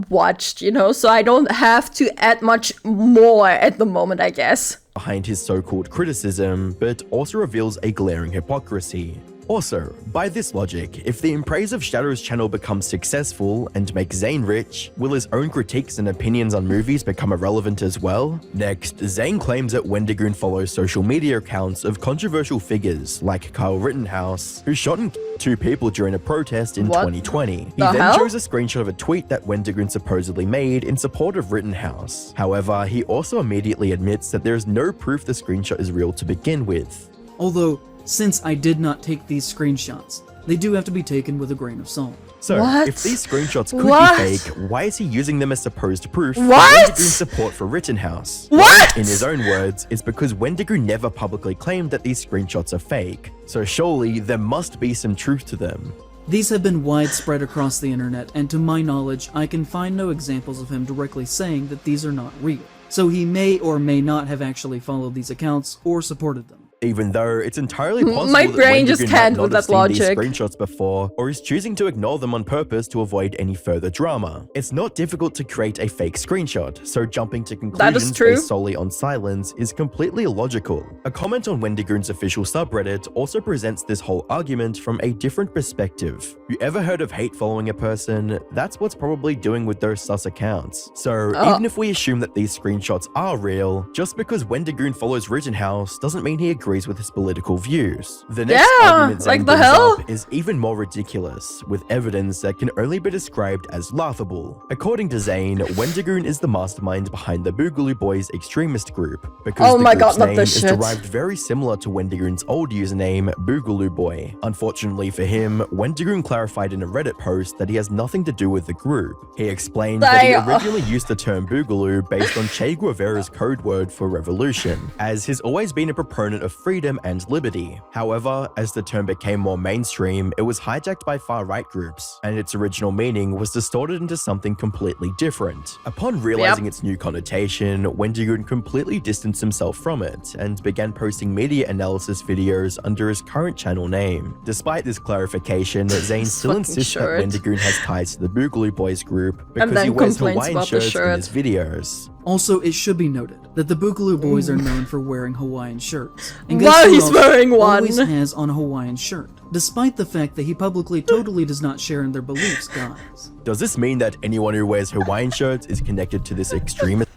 watched, you know, so I don't have to add much more at the moment, I guess. Behind his so-called criticism, but also reveals a glaring hypocrisy. Also, by this logic, if the In Praise of Shadows channel becomes successful and makes Zane rich, will his own critiques and opinions on movies become irrelevant as well? Next, Zane claims that Wendigoon follows social media accounts of controversial figures like Kyle Rittenhouse, who shot and killed 2 people during a protest in 2020. He then shows a screenshot of a tweet that Wendigoon supposedly made in support of Rittenhouse. However, he also immediately admits that there is no proof the screenshot is real to begin with. Although, since I did not take these screenshots, they do have to be taken with a grain of salt. So, if these screenshots could be fake, why is he using them as supposed proof for Wendigoon's support for Rittenhouse? What? In his own words, it's because Wendigoon never publicly claimed that these screenshots are fake. So surely, there must be some truth to them. These have been widespread across the internet, and to my knowledge, I can find no examples of him directly saying that these are not real. So he may or may not have actually followed these accounts or supported them. Even though it's entirely possible My that brain just Wendigoon can't might with not have that seen logic. these screenshots before, or is choosing to ignore them on purpose to avoid any further drama. It's not difficult to create a fake screenshot, so jumping to conclusions based solely on silence is completely illogical. A comment on Wendigoon's official subreddit also presents this whole argument from a different perspective. You ever heard of hate following a person? That's what's probably doing with those sus accounts. So even if we assume that these screenshots are real, just because Wendigoon follows Rittenhouse doesn't mean he agrees with his political views. The next argument Zane brings up is even more ridiculous, with evidence that can only be described as laughable. According to Zane, Wendigoon is the mastermind behind the Boogaloo Boys extremist group, because the group's name is derived very similar to Wendigoon's old username, Boogaloo Boy. Unfortunately for him, Wendigoon clarified in a Reddit post that he has nothing to do with the group. He explained that he originally used the term Boogaloo based on Che Guevara's code word for revolution, as he's always been a proponent of freedom and liberty. However, as the term became more mainstream, it was hijacked by far-right groups, and its original meaning was distorted into something completely different. Upon realizing its new connotation, Wendigoon completely distanced himself from it, and began posting media analysis videos under his current channel name. Despite this clarification, Zane still insists that Wendigoon has ties to the Boogaloo Boys group because he wears Hawaiian shirts in his videos. Also, it should be noted that the Boogaloo Boys are known for wearing Hawaiian shirts. And Wow, he's wearing one! Always has on a Hawaiian shirt, despite the fact that he publicly totally does not share in their beliefs, guys. Does this mean that anyone who wears Hawaiian shirts is connected to this extremist?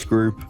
Group.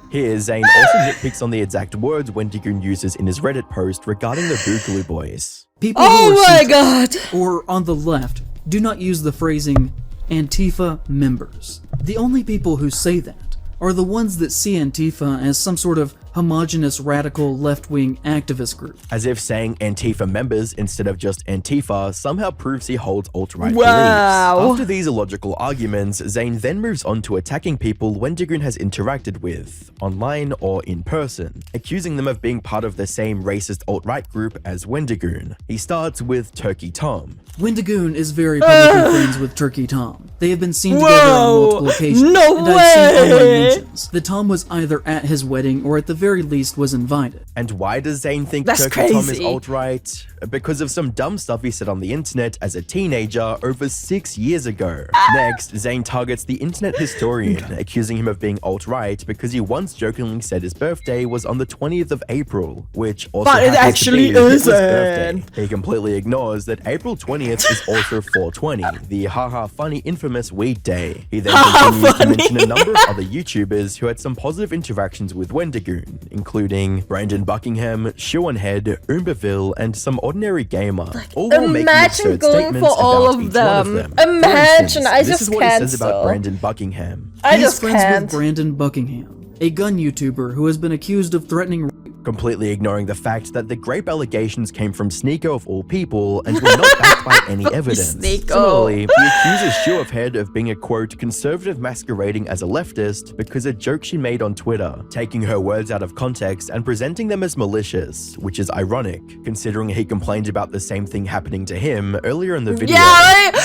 Here, Zane also nitpicks on the exact words Wendigoon uses in his Reddit post regarding the Boogaloo Boys. People who are or on the left do not use the phrasing Antifa members. The only people who say that are the ones that see Antifa as some sort of homogenous radical left-wing activist group. As if saying Antifa members instead of just Antifa somehow proves he holds alt-right beliefs. After these illogical arguments, Zane then moves on to attacking people Wendigoon has interacted with, online or in person, accusing them of being part of the same racist alt-right group as Wendigoon. He starts with Turkey Tom. Wendigoon is very publicly friends with Turkey Tom. They have been seen together on multiple occasions, and I've seen online mentions that Tom was either at his wedding or at the very least was invited. And why does Zane think Turkey Tom is alt-right? Because of some dumb stuff he said on the internet as a teenager over 6 years ago. Next, Zane targets the internet historian, accusing him of being alt-right because he once jokingly said his birthday was on the 20th of April, which also happens to be his birthday. He completely ignores that April 20th is also 420, the haha funny infamous weed day. He then continues to mention a number of other YouTubers who had some positive interactions with Wendigoon, including Brandon Buckingham, Shoonhead, Umberville, and some ordinary gamer. All while making absurd statements about each one of them. Imagine, I this just is what he says about Brandon Buckingham. He is friends with Brandon Buckingham, a gun YouTuber who has been accused of threatening completely ignoring the fact that the grape allegations came from Sneeko of all people and were not backed by any evidence. Similarly, he accuses Shoonhead of being a quote conservative masquerading as a leftist because a joke she made on Twitter, taking her words out of context and presenting them as malicious, which is ironic, considering he complained about the same thing happening to him earlier in the video.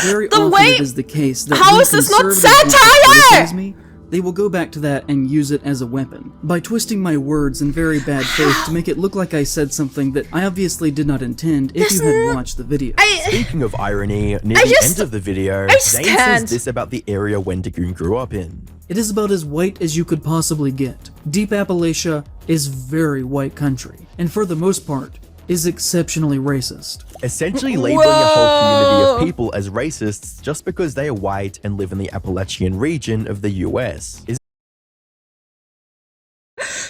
Very often it is the case that how is this not satire? Me, they will go back to that and use it as a weapon, by twisting my words in very bad faith to make it look like I said something that I obviously did not intend if you had watched the video. Speaking of irony, near the end of the video, Zane says this about the area Wendigoon grew up in. It is about as white as you could possibly get. Deep Appalachia is very white country, and for the most part, is exceptionally racist. Essentially labeling a whole community of people as racists just because they are white and live in the Appalachian region of the US.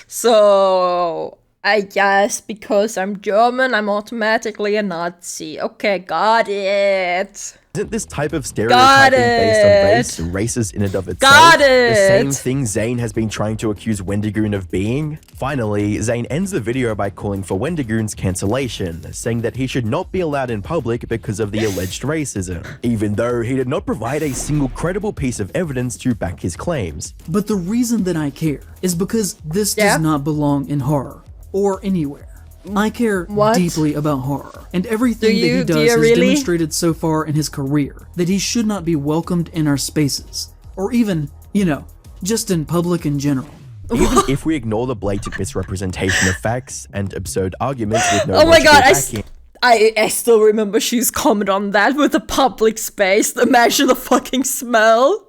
So, I guess because I'm German, I'm automatically a Nazi. Okay, got it. Isn't this type of stereotyping based on race racist in and of itself? The same thing Zane has been trying to accuse Wendigoon of being? Finally, Zane ends the video by calling for Wendigoon's cancellation, saying that he should not be allowed in public because of the alleged racism, even though he did not provide a single credible piece of evidence to back his claims. But the reason that I care is because this does not belong in horror, or anywhere. I care deeply about horror, and everything that he does has demonstrated so far in his career that he should not be welcomed in our spaces, or even, you know, just in public in general. Even if we ignore the blatant misrepresentation of facts and absurd arguments with no oh my god, backing. I still remember she's comment on that with the public space. Imagine the fucking smell.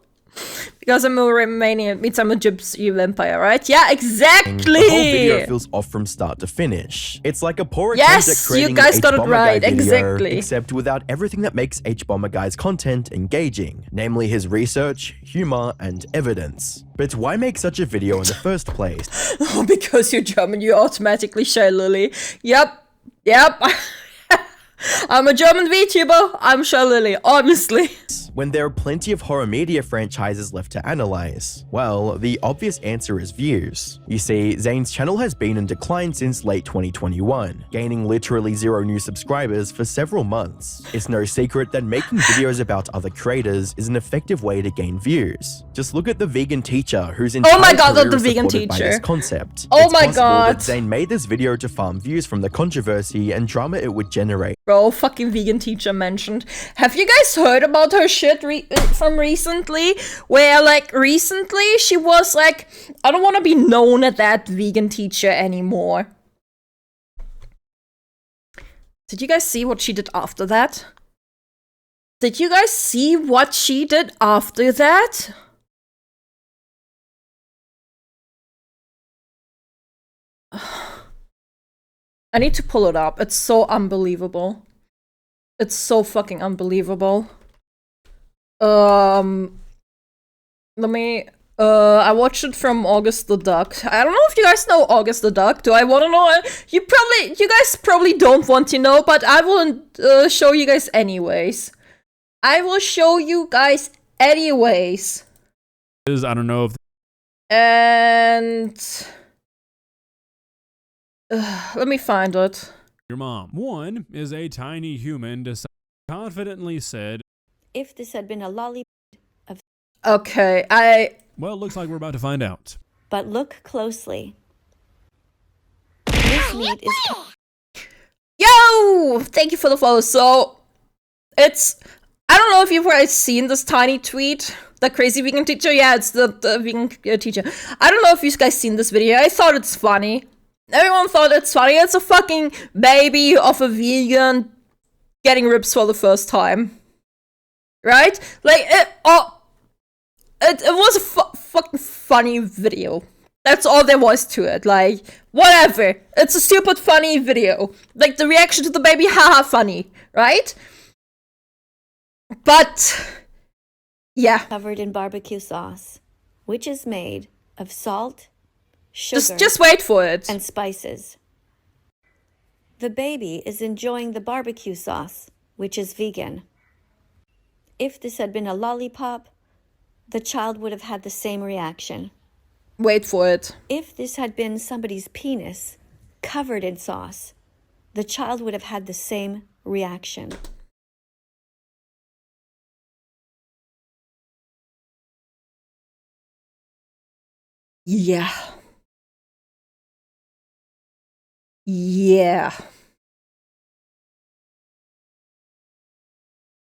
Because I'm a Romanian, means I'm a gypsy vampire, right? Yeah, exactly! The whole video feels off from start to finish. It's like a poor attempt at creating you guys an got it H-Bomber right, Guy video, exactly. except without everything that makes H-Bomber Guy's content engaging, namely his research, humor, and evidence. But why make such a video in the first place? Oh, because you're German, you automatically share Lily. Yep. I'm a German VTuber, I'm Shell Lily, honestly. When there are plenty of horror media franchises left to analyze? Well, the obvious answer is views. You see, Zane's channel has been in decline since late 2021, gaining literally 0 new subscribers for several months. It's no secret that making videos about other creators is an effective way to gain views. Just look at the vegan teacher whose entire career is supported by this concept. Oh it's my possible god. that Zane made this video to farm views from the controversy and drama it would generate. Bro, fucking vegan teacher mentioned. Have you guys heard about her shit from recently? Where, like, recently she was like, I don't want to be known as that vegan teacher anymore. Did you guys see what she did after that? Did you guys see what she did after that? I need to pull it up. It's so unbelievable. It's so fucking unbelievable. Let me, I watched it from August the Duck. I don't know if you guys know August the Duck. Do I want to know? You guys probably don't want to know, but I will show you guys anyways. I will show you guys anyways. I don't know if... And... let me find it. Your mom. One is a tiny human confidently said, if this had been a lollipop of... Okay, well, it looks like we're about to find out. But look closely. This meat is... Yo! Thank you for the follow. So, it's... I don't know if you've guys seen this tiny tweet. The crazy vegan teacher? Yeah, it's the vegan teacher. I don't know if you guys seen this video. I thought it's funny. Everyone thought it's funny. It's a fucking baby of a vegan getting ribs for the first time. Right? Like, it was a fucking funny video. That's all there was to it. Like, whatever. It's a stupid funny video. Like, the reaction to the baby, haha, funny. Right? But, yeah. Covered in barbecue sauce, which is made of salt, sugar, just wait for it. And spices. The baby is enjoying the barbecue sauce, which is vegan. If this had been a lollipop, the child would have had the same reaction. Wait for it. If this had been somebody's penis covered in sauce, the child would have had the same reaction. Yeah. Yeah.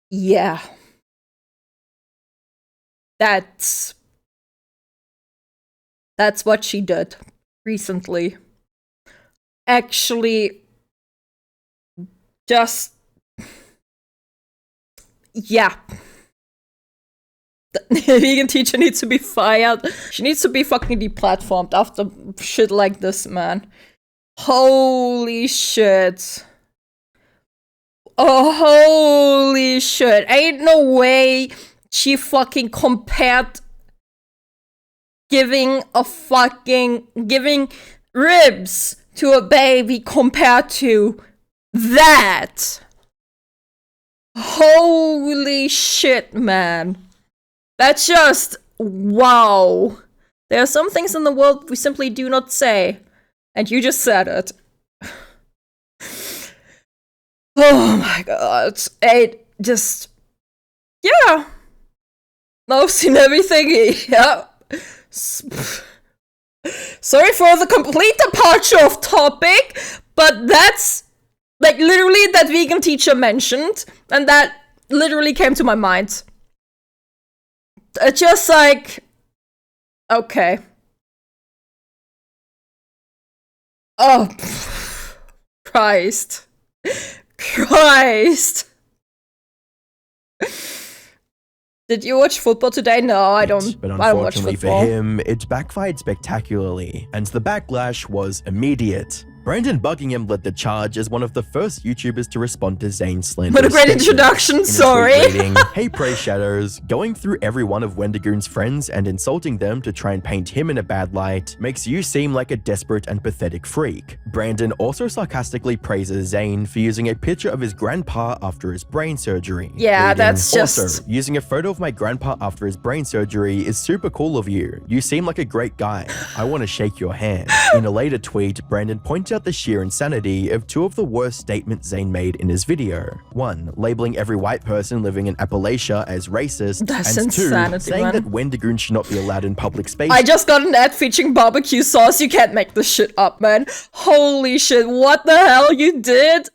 Yeah. That's That's what she did recently. Actually, just... yeah. The vegan teacher needs to be fired. She needs to be fucking deplatformed after shit like this, man. Holy shit. Oh, holy shit. Ain't no way she fucking compared giving ribs to a baby compared to that. Holy shit, man. That's just, wow. There are some things in the world we simply do not say. And you just said it. Oh my god. It just, yeah. I've seen everything. Yeah. Sorry for the complete departure of topic, but that's, like, literally that vegan teacher mentioned, and that literally came to my mind. It's just like, okay. Oh, Christ. Christ. Did you watch football today? No, I don't. But I don't watch unfortunately football. for him, it backfired spectacularly, and the backlash was immediate. Brandon Buckingham led the charge as one of the first YouTubers to respond to Zane's slander. What a great introduction, sorry. Hey Prey Shadows, going through every one of Wendigoon's friends and insulting them to try and paint him in a bad light makes you seem like a desperate and pathetic freak. Brandon also sarcastically praises Zane for using a picture of his grandpa after his brain surgery. Yeah, that's just... Also, using a photo of my grandpa after his brain surgery is super cool of you. You seem like a great guy. I want to shake your hand. In a later tweet, Brandon points out the sheer insanity of two of the worst statements Zane made in his video. One, labeling every white person living in Appalachia as racist, That's and insanity, two, saying man. that Wendigoon should not be allowed in public space. I just got an ad featuring barbecue sauce. You can't make this shit up, man. Holy shit, what the hell you did?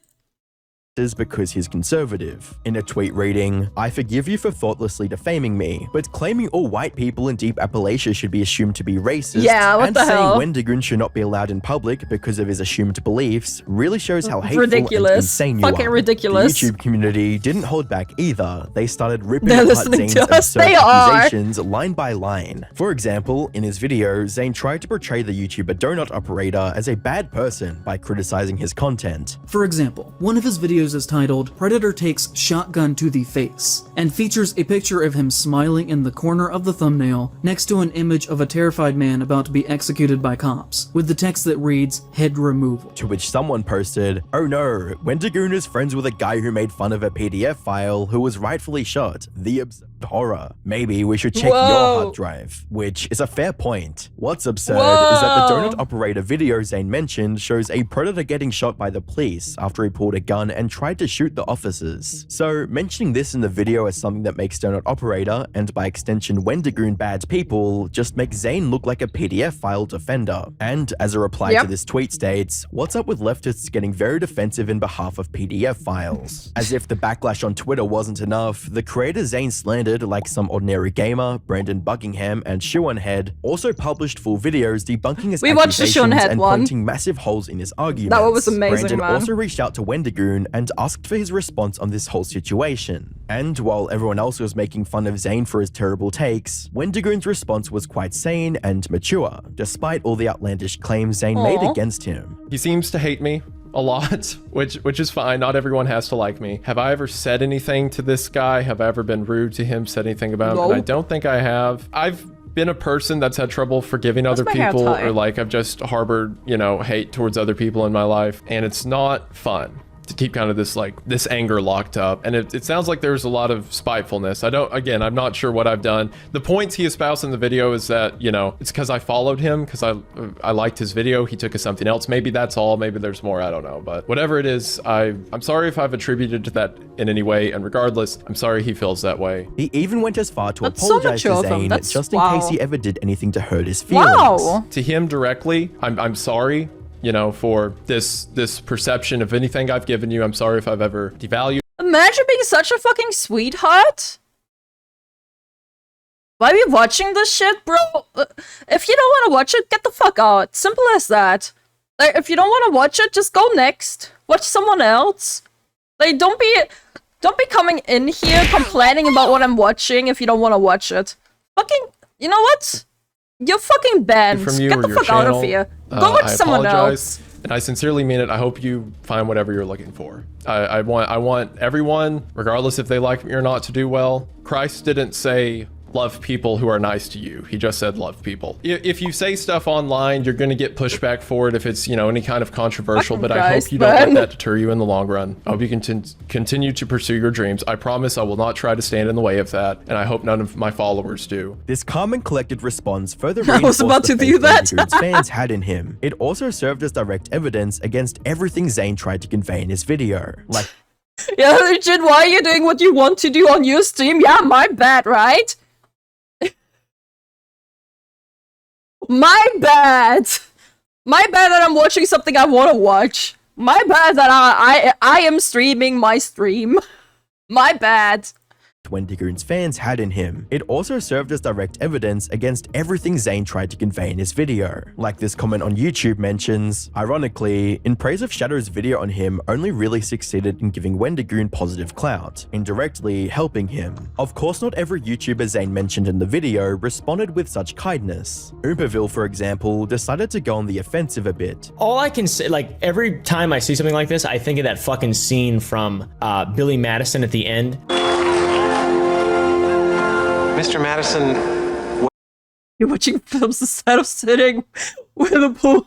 Is because he's conservative. In a tweet reading, I forgive you for thoughtlessly defaming me, but claiming all white people in deep Appalachia should be assumed to be racist, Yeah, what and the saying hell? Wendigoon should not be allowed in public because of his assumed beliefs really shows how hateful Ridiculous. and insane you Fucking are. ridiculous. The YouTube community didn't hold back either. They started ripping They're apart listening Zane's to us. absurd They are. accusations line by line. For example, in his video, Zane tried to portray the YouTuber donut operator as a bad person by criticizing his content. For example, one of his videos is titled Predator Takes Shotgun to the Face, and features a picture of him smiling in the corner of the thumbnail next to an image of a terrified man about to be executed by cops, with the text that reads, head removal. To which someone posted, oh no, Wendigoon is friends with a guy who made fun of a PDF file who was rightfully shot. The absurd horror. Maybe we should check your hard drive. Which is a fair point. What's absurd is that the donut operator video Zane mentioned shows a predator getting shot by the police after he pulled a gun and tried to shoot the officers. So mentioning this in the video as something that makes donut operator, and by extension Wendigoon bad people, just makes Zane look like a PDF file defender. And as a reply to this tweet states, what's up with leftists getting very defensive in behalf of PDF files? As if the backlash on Twitter wasn't enough, the creator Zane slandered, like some ordinary gamer, Brandon Buckingham, and Shoeonhead, also published full videos debunking his accusations and pointing massive holes in his arguments. That was amazing, Brandon man. also reached out to Wendigoon and asked for his response on this whole situation. And while everyone else was making fun of Zane for his terrible takes, Wendigoon's response was quite sane and mature, despite all the outlandish claims Zane made against him. He seems to hate me a lot, which is fine. Not everyone has to like me. Have I ever said anything to this guy? Have I ever been rude to him, said anything about him? And I don't think I have. I've been a person that's had trouble forgiving other people, or like I've just harbored, you know, hate towards other people in my life, and it's not fun to keep kind of this anger locked up. And it sounds like there's a lot of spitefulness. I'm not sure what I've done. The points he espoused in the video is that, you know, it's because I followed him, because I liked his video, he took us something else. Maybe that's all, maybe there's more, I don't know. But whatever it is, I'm sorry if I've attributed to that in any way, and regardless, I'm sorry he feels that way. He even went as far to apologize to Zane, just in case he ever did anything to hurt his feelings. To him directly, I'm sorry, you know, for this perception of anything I've given you. I'm sorry if I've ever devalued. Imagine being such a fucking sweetheart. Why are we watching this shit, bro? If you don't want to watch it, get the fuck out. Simple as that. Like, if you don't want to watch it, just go next. Watch someone else. Like, don't be coming in here complaining about what I'm watching if you don't want to watch it. Fucking, you know what? You're fucking banned. From you get or the your fuck channel, out of here. Go watch someone else. And I sincerely mean it. I hope you find whatever you're looking for. I want everyone, regardless if they like me or not, to do well. Christ didn't say love people who are nice to you. He just said love people. If you say stuff online, you're going to get pushback for it if it's, you know, any kind of controversial, but I hope you don't let that deter you in the long run. I hope you can continue to pursue your dreams. I promise I will not try to stand in the way of that, and I hope none of my followers do. This calm and collected response further I was about to do that. fans had in him. It also served as direct evidence against everything Zane tried to convey in his video. Like, yeah, legit, why are you doing what you want to do on your stream? Yeah, my bad, right? My bad. My bad that I'm watching something I want to watch. My bad that I am streaming my stream. My bad. Wendigoon's fans had in him. It also served as direct evidence against everything Zane tried to convey in his video. Like this comment on YouTube mentions, ironically, In Praise of Shadow's video on him only really succeeded in giving Wendigoon positive clout, indirectly helping him. Of course, not every YouTuber Zane mentioned in the video responded with such kindness. Oompaville, for example, decided to go on the offensive a bit. All I can say, like, every time I see something like this, I think of that fucking scene from Billy Madison at the end. Mr. Madison, you're watching films instead of sitting with a pool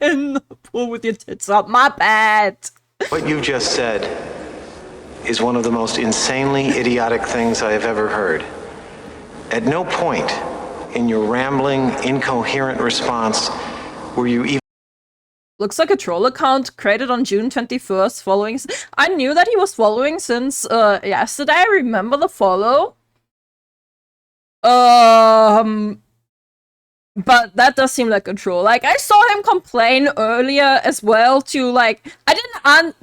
in the pool with your tits up. My bad. what you just said is one of the most insanely idiotic things I have ever heard. At no point in your rambling, incoherent response were you even... Looks like a troll account created on June 21st following... I knew that he was following since yesterday. I remember the follow. But that does seem like a troll. Like, I saw him complain earlier as well to, like, I didn't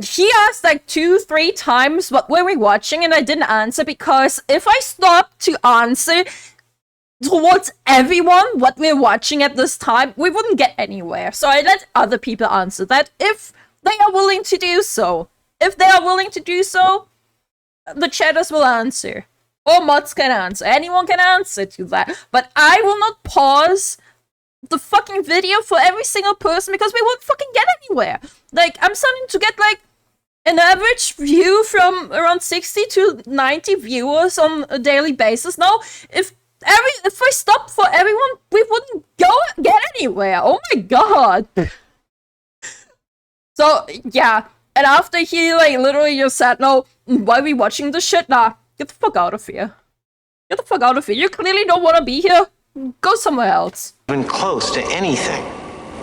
he asked, like, 2-3 times what were we watching, and I didn't answer because if I stopped to answer towards everyone what we're watching at this time, we wouldn't get anywhere. So I let other people answer that if they are willing to do so. If they are willing to do so, the chatters will answer. Or mods can answer. Anyone can answer to that. But I will not pause the fucking video for every single person because we won't fucking get anywhere. Like, I'm starting to get, like, an average view from around 60 to 90 viewers on a daily basis. Now, if I stopped for everyone, we wouldn't get anywhere. Oh my god. So, yeah. And after he, like, literally just said, no, why are we watching this shit? Nah. Get the fuck out of here. Get the fuck out of here. You clearly don't want to be here. Go somewhere else. even close to anything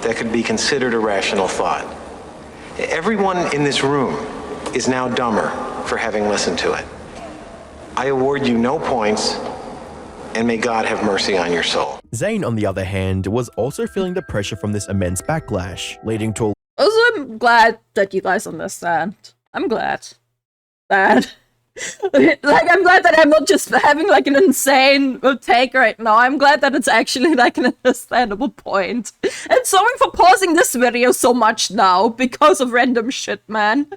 that could be considered a rational thought. Everyone in this room is now dumber for having listened to it. I award you no points, and may God have mercy on your soul. Zane, on the other hand, was also feeling the pressure from this immense backlash, leading to a... Also, I'm glad that you guys understand. I'm glad that... like, I'm glad that I'm not just having, like, an insane take right now. I'm glad that it's actually, like, an understandable point. And sorry for pausing this video so much now, because of random shit, man.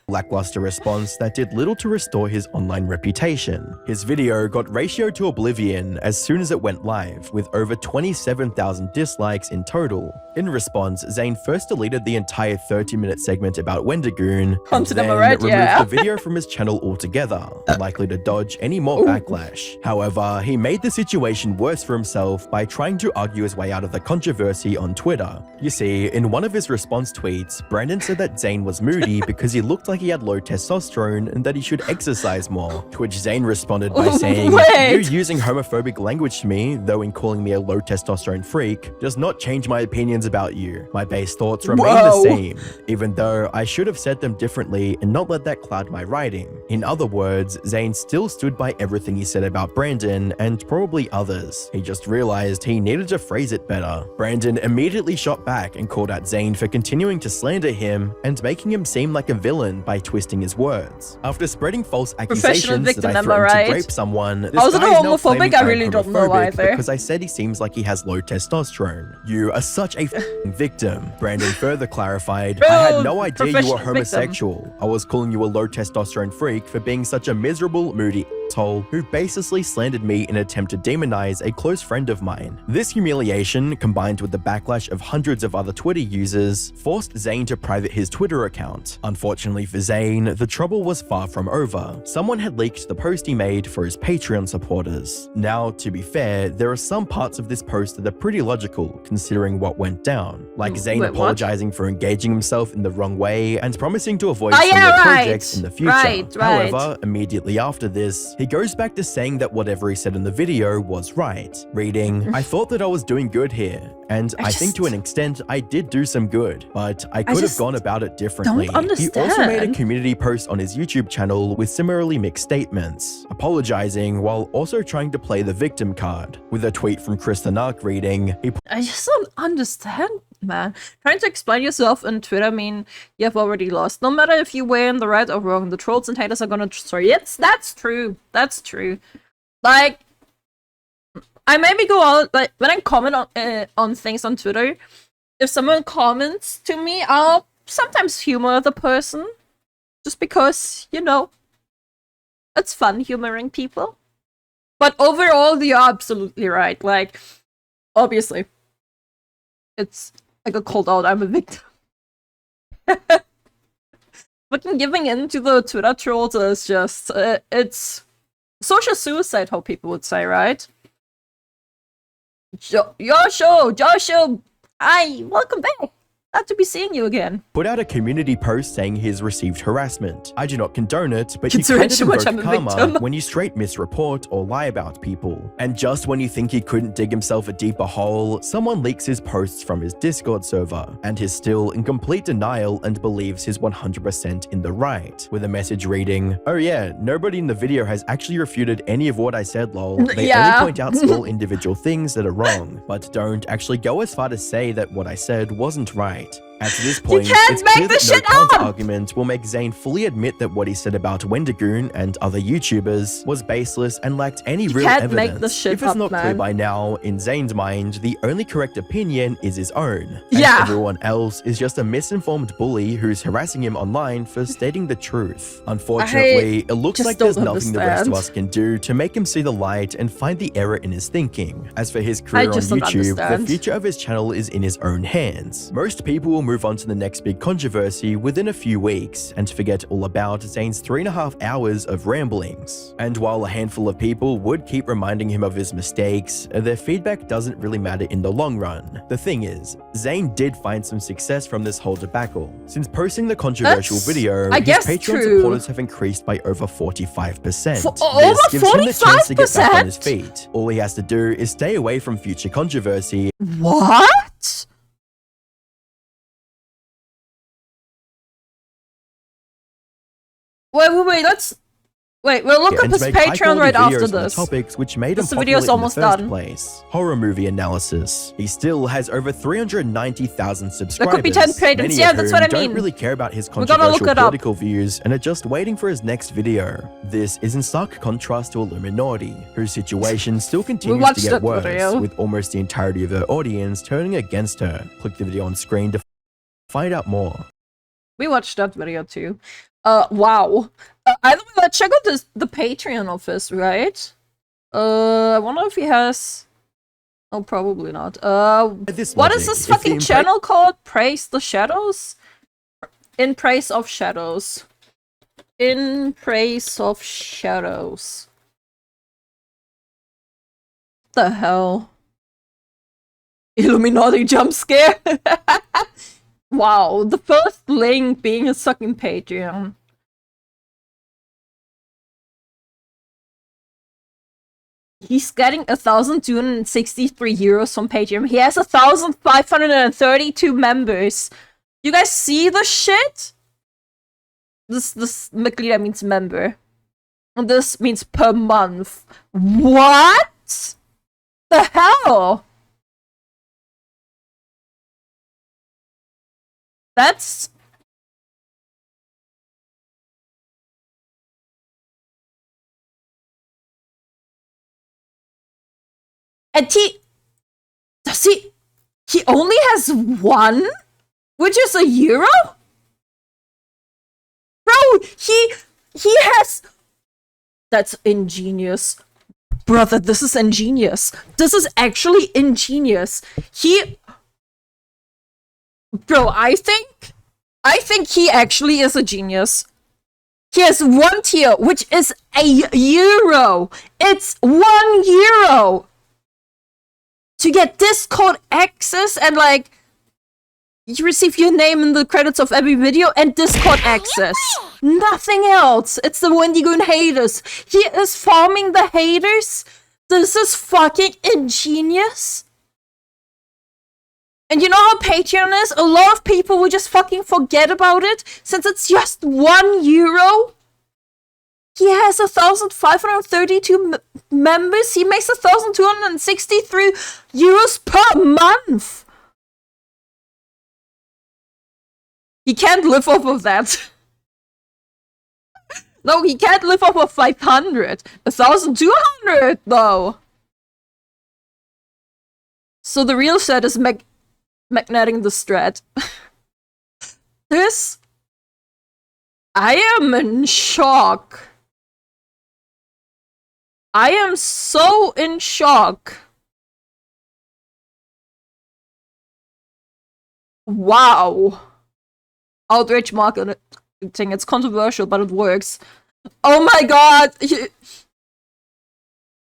lackluster response that did little to restore his online reputation. His video got ratioed to oblivion as soon as it went live, with over 27,000 dislikes in total. In response, Zane first deleted the entire 30-minute segment about Wendigoon, and then removed the video from his channel altogether, likely to dodge any more backlash. However, he made the situation worse for himself by trying to argue his way out of the controversy on Twitter. You see, in one of his response tweets, Brandon said that Zane was moody because he looked like he had low testosterone and that he should exercise more, to which Zane responded by saying, "You using homophobic language to me, though in calling me a low testosterone freak, does not change my opinions about you. My base thoughts remain the same, even though I should have said them differently and not let that cloud my writing." In other words, Zane still stood by everything he said about Brandon and probably others. He just realized he needed to phrase it better. Brandon immediately shot back and called out Zane for continuing to slander him and making him seem like a villain by twisting his words. After spreading false Professional accusations that victim, I am I threatened to right? rape someone, this I was guy a is now homophobic, claiming I I'm really don't know homophobic either. because I said he seems like he has low testosterone. You are such a f***ing victim. Brandon further clarified, I had no idea you were homosexual. I was calling you a low testosterone freak for being such a miserable, moody asshole who baselessly slandered me in an attempt to demonize a close friend of mine. This humiliation, combined with the backlash of hundreds of other Twitter users, forced Zane to private his Twitter account. Unfortunately for Zane, the trouble was far from over. Someone had leaked the post he made for his Patreon supporters. Now, to be fair, there are some parts of this post that are pretty logical, considering what went down. Like Zane apologizing for engaging himself in the wrong way and promising to avoid similar projects in the future. However, immediately after this, he goes back to saying that whatever he said in the video was right, reading, I thought that I was doing good here, and I think to an extent I did do some good, but I could have gone about it differently. He also made a community post on his YouTube channel with similarly mixed statements, apologizing while also trying to play the victim card, with a tweet from Chris the Narc reading, I just don't understand, man. Trying to explain yourself on Twitter, I mean, you have already lost. No matter if you were in the right or wrong, the trolls and haters are gonna destroy you. That's true. That's true. Like, I maybe go out, like, when I comment on things on Twitter, if someone comments to me, I'll sometimes humor the person. Just because, you know, it's fun humoring people. But overall, you're absolutely right. Like, obviously, it's like a called out, I'm a victim. But giving in to the Twitter trolls is just, it's social suicide, how people would say, right? Joshua, hi, welcome back. Glad to be seeing you again. Put out a community post saying he's received harassment. I do not condone it, but you Considering can't too much invoke I'm a karma victim. when you straight misreport or lie about people. And just when you think he couldn't dig himself a deeper hole, someone leaks his posts from his Discord server, and he's still in complete denial and believes he's 100% in the right, with a message reading, oh yeah, nobody in the video has actually refuted any of what I said, lol. They only point out small individual things that are wrong, but don't actually go as far to say that what I said wasn't right. At this point, it's clear that no counter argument will make Zane fully admit that what he said about Wendigoon and other YouTubers was baseless and lacked any real evidence. If it's not clear by now, in Zane's mind, the only correct opinion is his own. And everyone else is just a misinformed bully who's harassing him online for stating the truth. Unfortunately, it looks like there's nothing the rest of us can do to make him see the light and find the error in his thinking. As for his career on YouTube, the future of his channel is in his own hands. Most people will move on to the next big controversy within a few weeks and forget all about Zane's 3.5 hours of ramblings. And while a handful of people would keep reminding him of his mistakes, their feedback doesn't really matter in the long run. The thing is, Zane did find some success from this whole debacle. Since posting the controversial video, his Patreon supporters have increased by over 45%. This gives him the chance to get back on his feet. All he has to do is stay away from future controversy. What? Wait, let's... Wait, we'll look up his Patreon right after this. Topics which made him This video's almost done. Place. Horror movie analysis. He still has over 390,000 subscribers. There could be 10 patrons, yeah, that's what I mean. Don't really care about his controversial political views and are just waiting for his next video. This is in stark contrast to Illuminati, whose situation still continues to get worse, with almost the entirety of her audience turning against her. Click the video on screen to find out more. We watched that video too. Wow. Either way, let's check out the Patreon of this, right? I wonder if he has... Oh, probably not. What is this fucking channel called? Praise the Shadows? In Praise of Shadows. In Praise of Shadows. What the hell? Illuminati jump scare? Wow, the first link being a sucking Patreon. He's getting 1,263 euros from Patreon. He has 1,532 members. You guys see the shit? This Mitglieder means member. And this means per month. What? The hell? That's And he only has one? Which is a euro? Bro, he has... That's ingenious. Brother, this is ingenious. This is actually ingenious. Bro, I think he actually is a genius. He has 1 tier, which is a euro. It's 1 euro. To get Discord access and like, you receive your name in the credits of every video and Discord access. Nothing else. It's the Wendigoon haters. He is farming the haters. This is fucking ingenious. And you know how Patreon is? A lot of people will just fucking forget about it since it's just 1 euro. He has 1,532 members. He makes 1,263 euros per month. He can't live off of that. No, he can't live off of 500. 1,200 though. So the real set is magneting the strat. This... I am in shock. I am so in shock. Wow. Outrage marketing. It's controversial, but it works. Oh my god!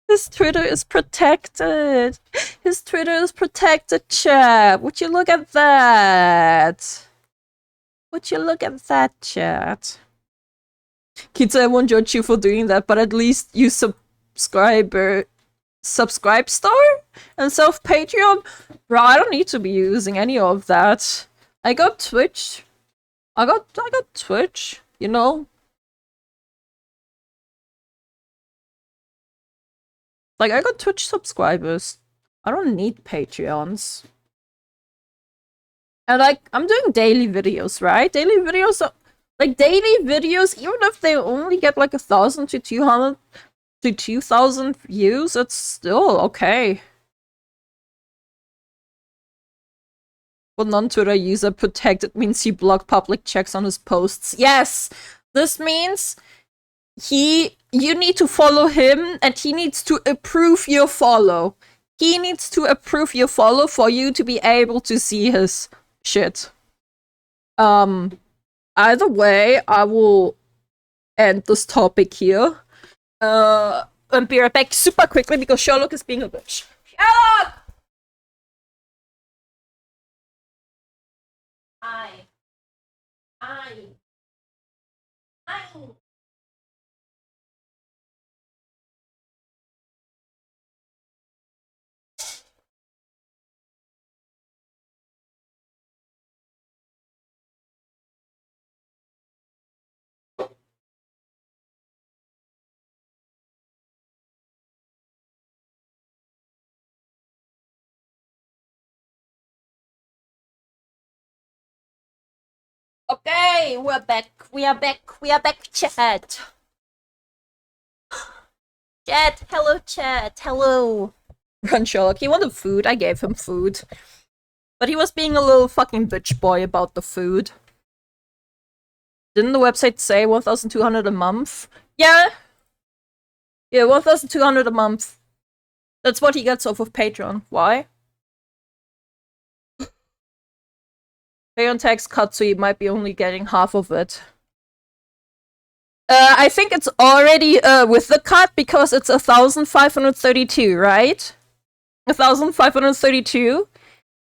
His Twitter is protected. His Twitter is protected, chat. Would you look at that? Would you look at that, chat? Kitsu, I won't judge you for doing that, but at least you subscribe Star and self-Patreon? Bro, I don't need to be using any of that. I got Twitch. I got Twitch, you know? Like, I got Twitch subscribers. I don't need Patreons. And like, I'm doing daily videos, right? Daily videos are, like, daily videos, even if they only get like 1,000 to 200 to 2,000 views, it's still okay. But non-Twitter user protected means he blocked public checks on his posts. Yes! This means you need to follow him and he needs to approve your follow. He needs to approve your follow for you to be able to see his shit. Either way, I will end this topic here. And be right back super quickly because Sherlock is being a bitch. Sherlock! Okay, we're back. We are back, chat. Chat, hello, chat, hello. Run Sherlock, he wanted food. I gave him food. But he was being a little fucking bitch boy about the food. Didn't the website say 1,200 a month? Yeah. Yeah, 1,200 a month. That's what he gets off of Patreon. Why? Patreon tax cut, so you might be only getting half of it. I think it's already with the cut because it's 1,532, right? 1,532,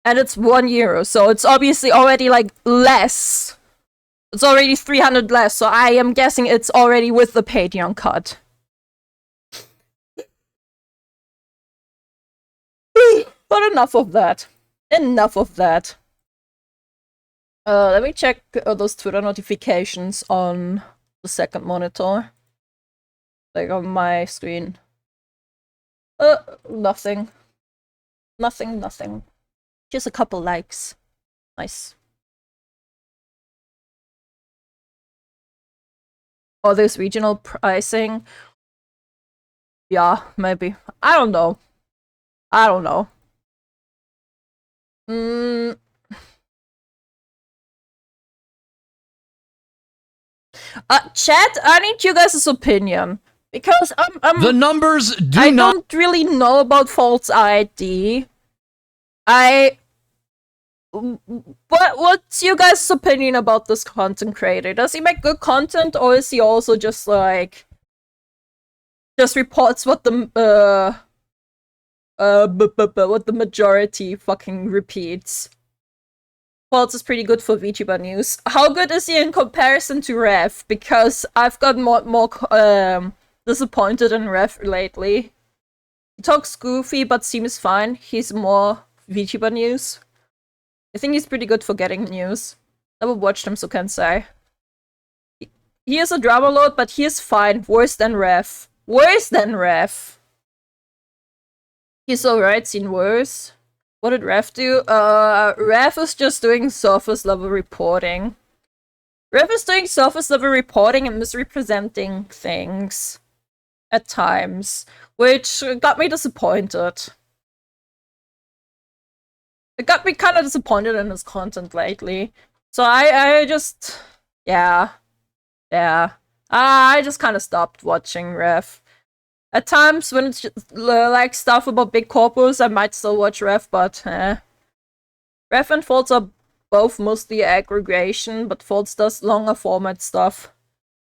and it's €1, so it's obviously already like less. It's already 300 less, so I am guessing it's already with the Patreon cut. But enough of that. Enough of that. Let me check those Twitter notifications on the second monitor. Like on my screen. Nothing. Nothing. Just a couple likes. Nice. Oh, there's regional pricing. Yeah, maybe. I don't know. I don't know. Chat, I need you guys' opinion. Because the numbers I don't really know about False ID. What's you guys' opinion about this content creator? Does he make good content, or is he also just like just reports what the what the majority fucking repeats? False is pretty good for VTuber news. How good is he in comparison to Rev? Because I've got more disappointed in Rev lately. He talks goofy, but seems fine. He's more VTuber news. I think he's pretty good for getting news. Never watched him, so can't say. He is a drama lord, but he is fine. Worse than Rev. Worse than Rev. He's alright, seen worse. What did Rev do? Rev is just doing surface level reporting. Rev is doing surface level reporting and misrepresenting things at times, which got me disappointed. It got me kind of disappointed in his content lately. So I just, yeah. I just kind of stopped watching Rev. At times, when it's just, like stuff about big corpus, I might still watch Rev, but Rev and False are both mostly aggregation, but False does longer format stuff.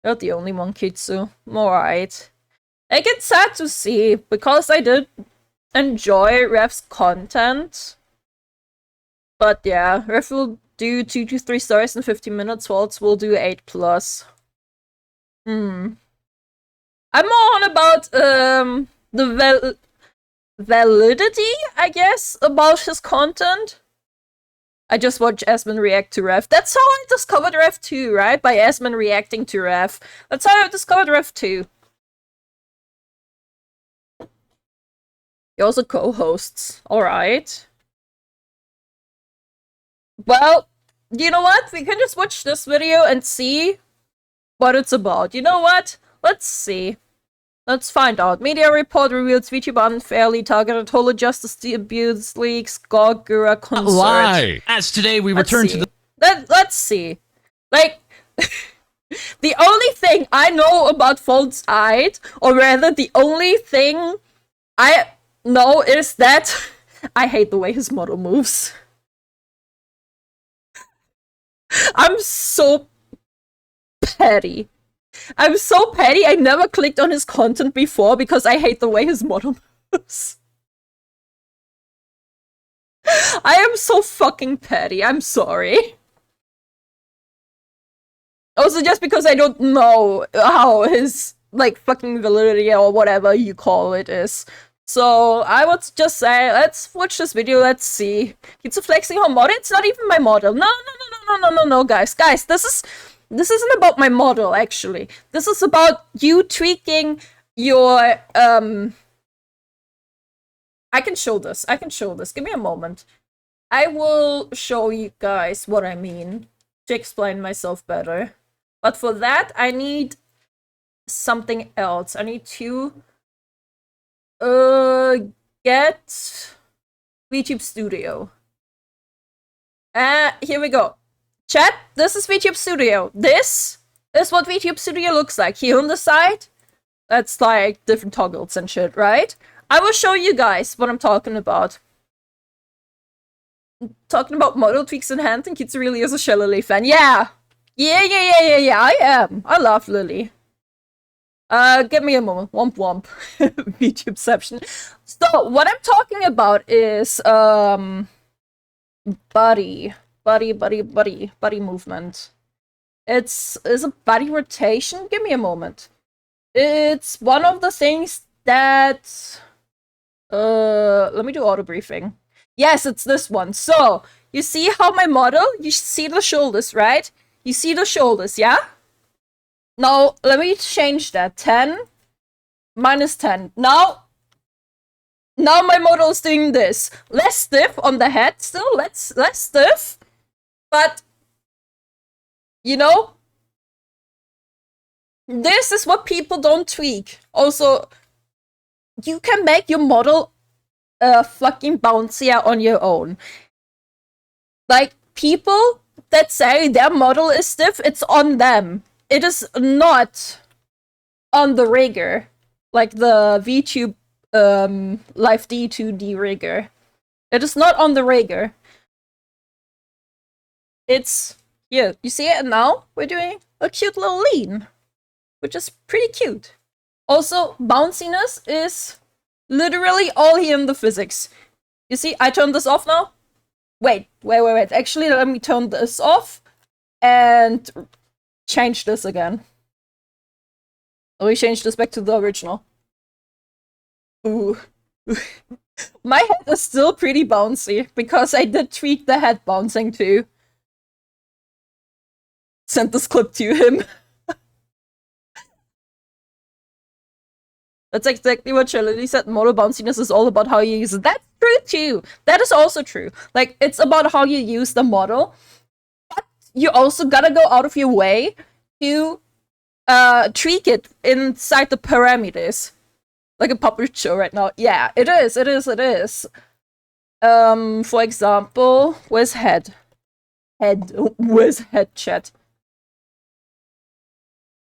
Not the only one, Kitsu. Alright. I get sad to see, because I did enjoy Rev's content. But yeah, Rev will do 2 to 3 stories in 15 minutes, False will do 8+. I'm more on about the validity, I guess, about his content. I just watched Asman react to Rev. That's how I discovered Rev 2, right? By Asman reacting to Rev. That's how I discovered Rev 2. He also co-hosts. Alright. Well, you know what? We can just watch this video and see what it's about. You know what? Let's see. Let's find out. Media report reveals VTuber unfairly targeted Holy Justice Abuse League's Gogura concert. Lie. As today we return to the... Let's see. Like, the only thing I know about False Eyed, or rather the only thing I know is that I hate the way his model moves. I'm so petty. I'm so petty, I never clicked on his content before because I hate the way his model moves. I am so fucking petty, I'm sorry. Also, just because I don't know how his, like, fucking validity or whatever you call it is. So, I would just say, let's watch this video, let's see. Kitsu flexing her model? It's not even my model. No, guys, this isn't about my model, actually. This is about you tweaking your, I can show this. Give me a moment. I will show you guys what I mean to explain myself better. But for that, I need something else. I need to, get VTube Studio. Here we go. Chat, this is VTube Studio. This is what VTube Studio looks like. Here on the side, that's like different toggles and shit, right? I will show you guys what I'm talking about. Talking about model tweaks in hand, and Kitsu really is a Shell Lily fan. Yeah, I am. I love Lily. Give me a moment. Womp womp. VTubeception. So, what I'm talking about is, body movement. Is a body rotation? Give me a moment. It's one of the things that let me do auto briefing. Yes, it's this one. So you see how my model, you see the shoulders, right? You see the shoulders, yeah? Now let me change that. 10 minus 10. Now my model is doing this. Less stiff on the head, still less stiff. But, you know, this is what people don't tweak. Also, you can make your model fucking bouncier on your own. Like, people that say their model is stiff, it's on them. It is not on the rigger. Like the VTube Live D2D rigger. It is not on the rigger. It's here. You see it now? We're doing a cute little lean, which is pretty cute. Also, bounciness is literally all here in the physics. You see, I turned this off now. Wait. Actually, let me turn this off and change this again. Let me change this back to the original. Ooh. My head is still pretty bouncy because I did tweak the head bouncing too. Sent this clip to him. That's exactly what Charlotte said. Model bounciness is all about how you use it. That's true too. That is also true. Like, it's about how you use the model. But you also gotta go out of your way to tweak it inside the parameters. Like a puppet show right now. Yeah, it is. For example, where's head? Where's head chat?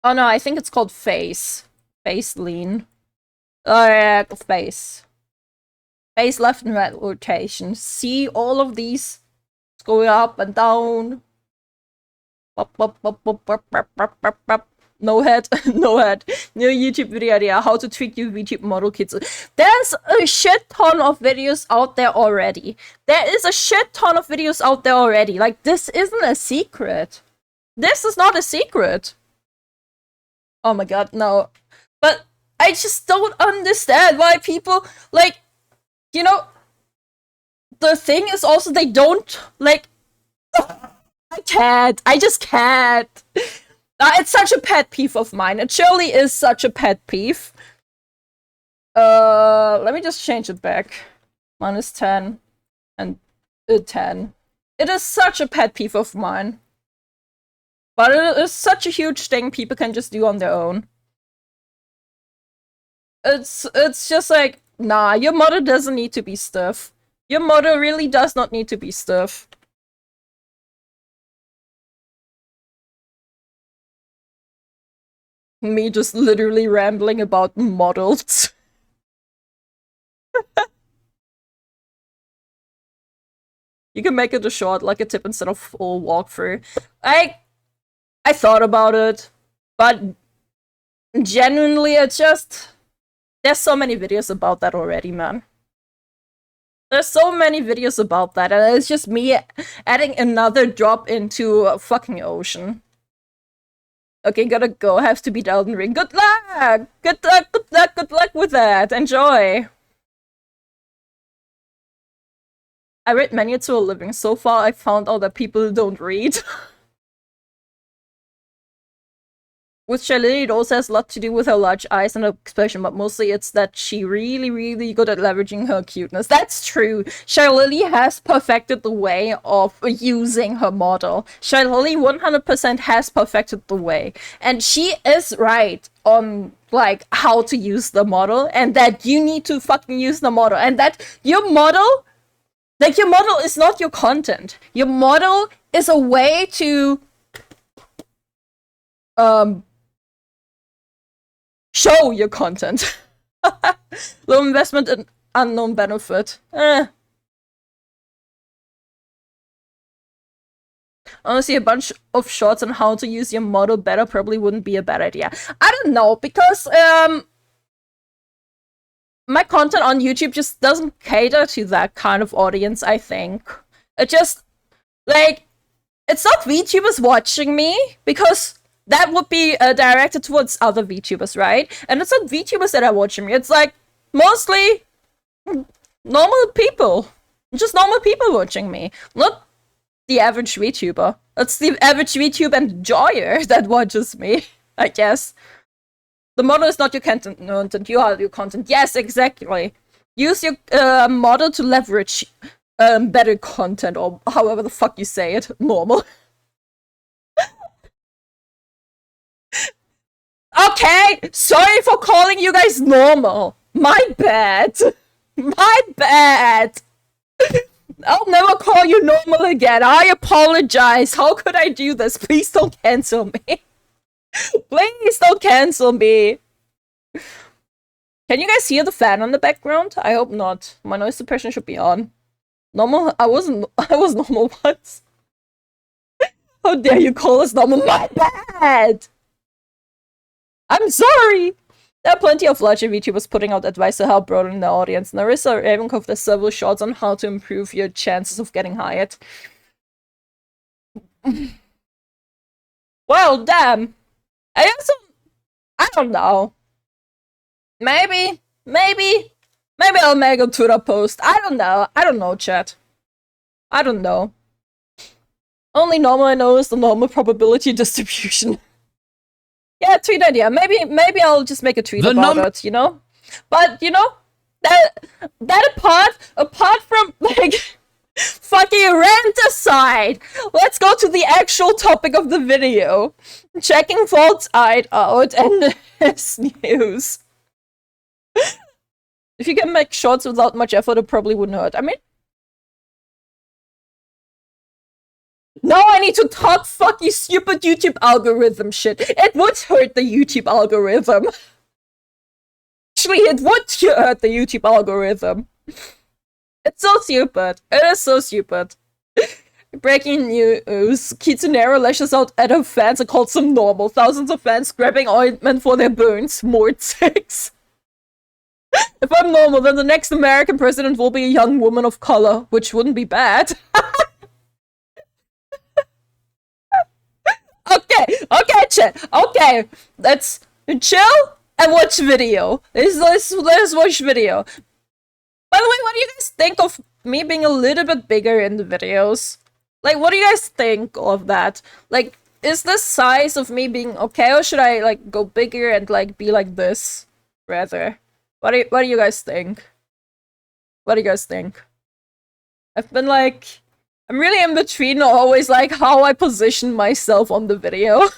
Oh no, I think it's called face. Face lean. Oh yeah, face. Face left and right rotation. See all of these going up and down. No head. No head. New YouTube video idea. How to tweak your VTube model Kitsu. There's a shit ton of videos out there already. There is a shit ton of videos out there already. Like, this isn't a secret. This is not a secret. Oh my god, no. But I just don't understand why people, like, you know, the thing is also they don't, like, I can't. I just can't. It's such a pet peeve of mine. It surely is such a pet peeve. Let me just change it back. -10 and 10. It is such a pet peeve of mine. But it is such a huge thing people can just do on their own. It's just like, nah, your model doesn't need to be stiff. Your model really does not need to be stiff. Me just literally rambling about models. You can make it a short, like a tip instead of full walkthrough. I thought about it, but genuinely, it's just... There's so many videos about that already, man. There's so many videos about that, and it's just me adding another drop into a fucking ocean. Okay, gotta go. Have to beat Elden Ring. Good luck! Good luck, good luck, good luck with that. Enjoy! I read manuals to a living. So far, I found out that people don't read. With Charlene, it also has a lot to do with her large eyes and her expression, but mostly it's that she really good at leveraging her cuteness. That's true. Charlene has perfected the way of using her model. Charlene 100% has perfected the way. And she is right on, like, how to use the model, and that you need to fucking use the model, and that your model, like, your model is not your content. Your model is a way to, show your content. Low investment and unknown benefit. Honestly, a bunch of shorts on how to use your model better probably wouldn't be a bad idea. I don't know, because my content on YouTube just doesn't cater to that kind of audience, I think. It just, like, it's not VTubers watching me, because that would be directed towards other VTubers, right? And it's not VTubers that are watching me. It's like mostly normal people. Just normal people watching me. Not the average VTuber. It's the average VTube enjoyer that watches me, I guess. The model is not your content. You are your content. Yes, exactly. Use your model to leverage better content, or however the fuck you say it. Normal. Okay, sorry for calling you guys normal. My bad. My bad. I'll never call you normal again. I apologize. How could I do this? Please don't cancel me. Please don't cancel me. Can you guys hear the fan on the background? I hope not. My noise suppression should be on. Normal? I was normal once. How dare you call us normal? My bad! I'm sorry! There are plenty of larger VTubers putting out advice to help broaden the audience. Narissa Ravencroft has several shorts on how to improve your chances of getting hired. Well, damn. I don't know. Maybe I'll make a Twitter post. I don't know, chat. I don't know. Only normal I know is the normal probability distribution. Yeah, tweet idea. Maybe I'll just make a tweet about it, you know? But, you know, that apart from, like, fucking rant aside, let's go to the actual topic of the video. Checking Vault's out and his news. If you can make shorts without much effort, it probably wouldn't hurt. I mean, now I need to talk fucking stupid YouTube algorithm shit. It would hurt the YouTube algorithm. Actually, it would hurt the YouTube algorithm. It's so stupid. It is so stupid. Breaking news. Kitsunero lashes out at her fans and calls them normal. Thousands of fans grabbing ointment for their burns. Mort 6. If I'm normal, then the next American president will be a young woman of color, which wouldn't be bad. Okay, chat. Okay, let's chill and watch video. Let's watch video. By the way, what do you guys think of me being a little bit bigger in the videos? Like, what do you guys think of that? Like, is this size of me being okay, or should I, like, go bigger and, like, be like this, rather? What do you guys think? What do you guys think? I've been, like... I'm really in between always, like, how I position myself on the video.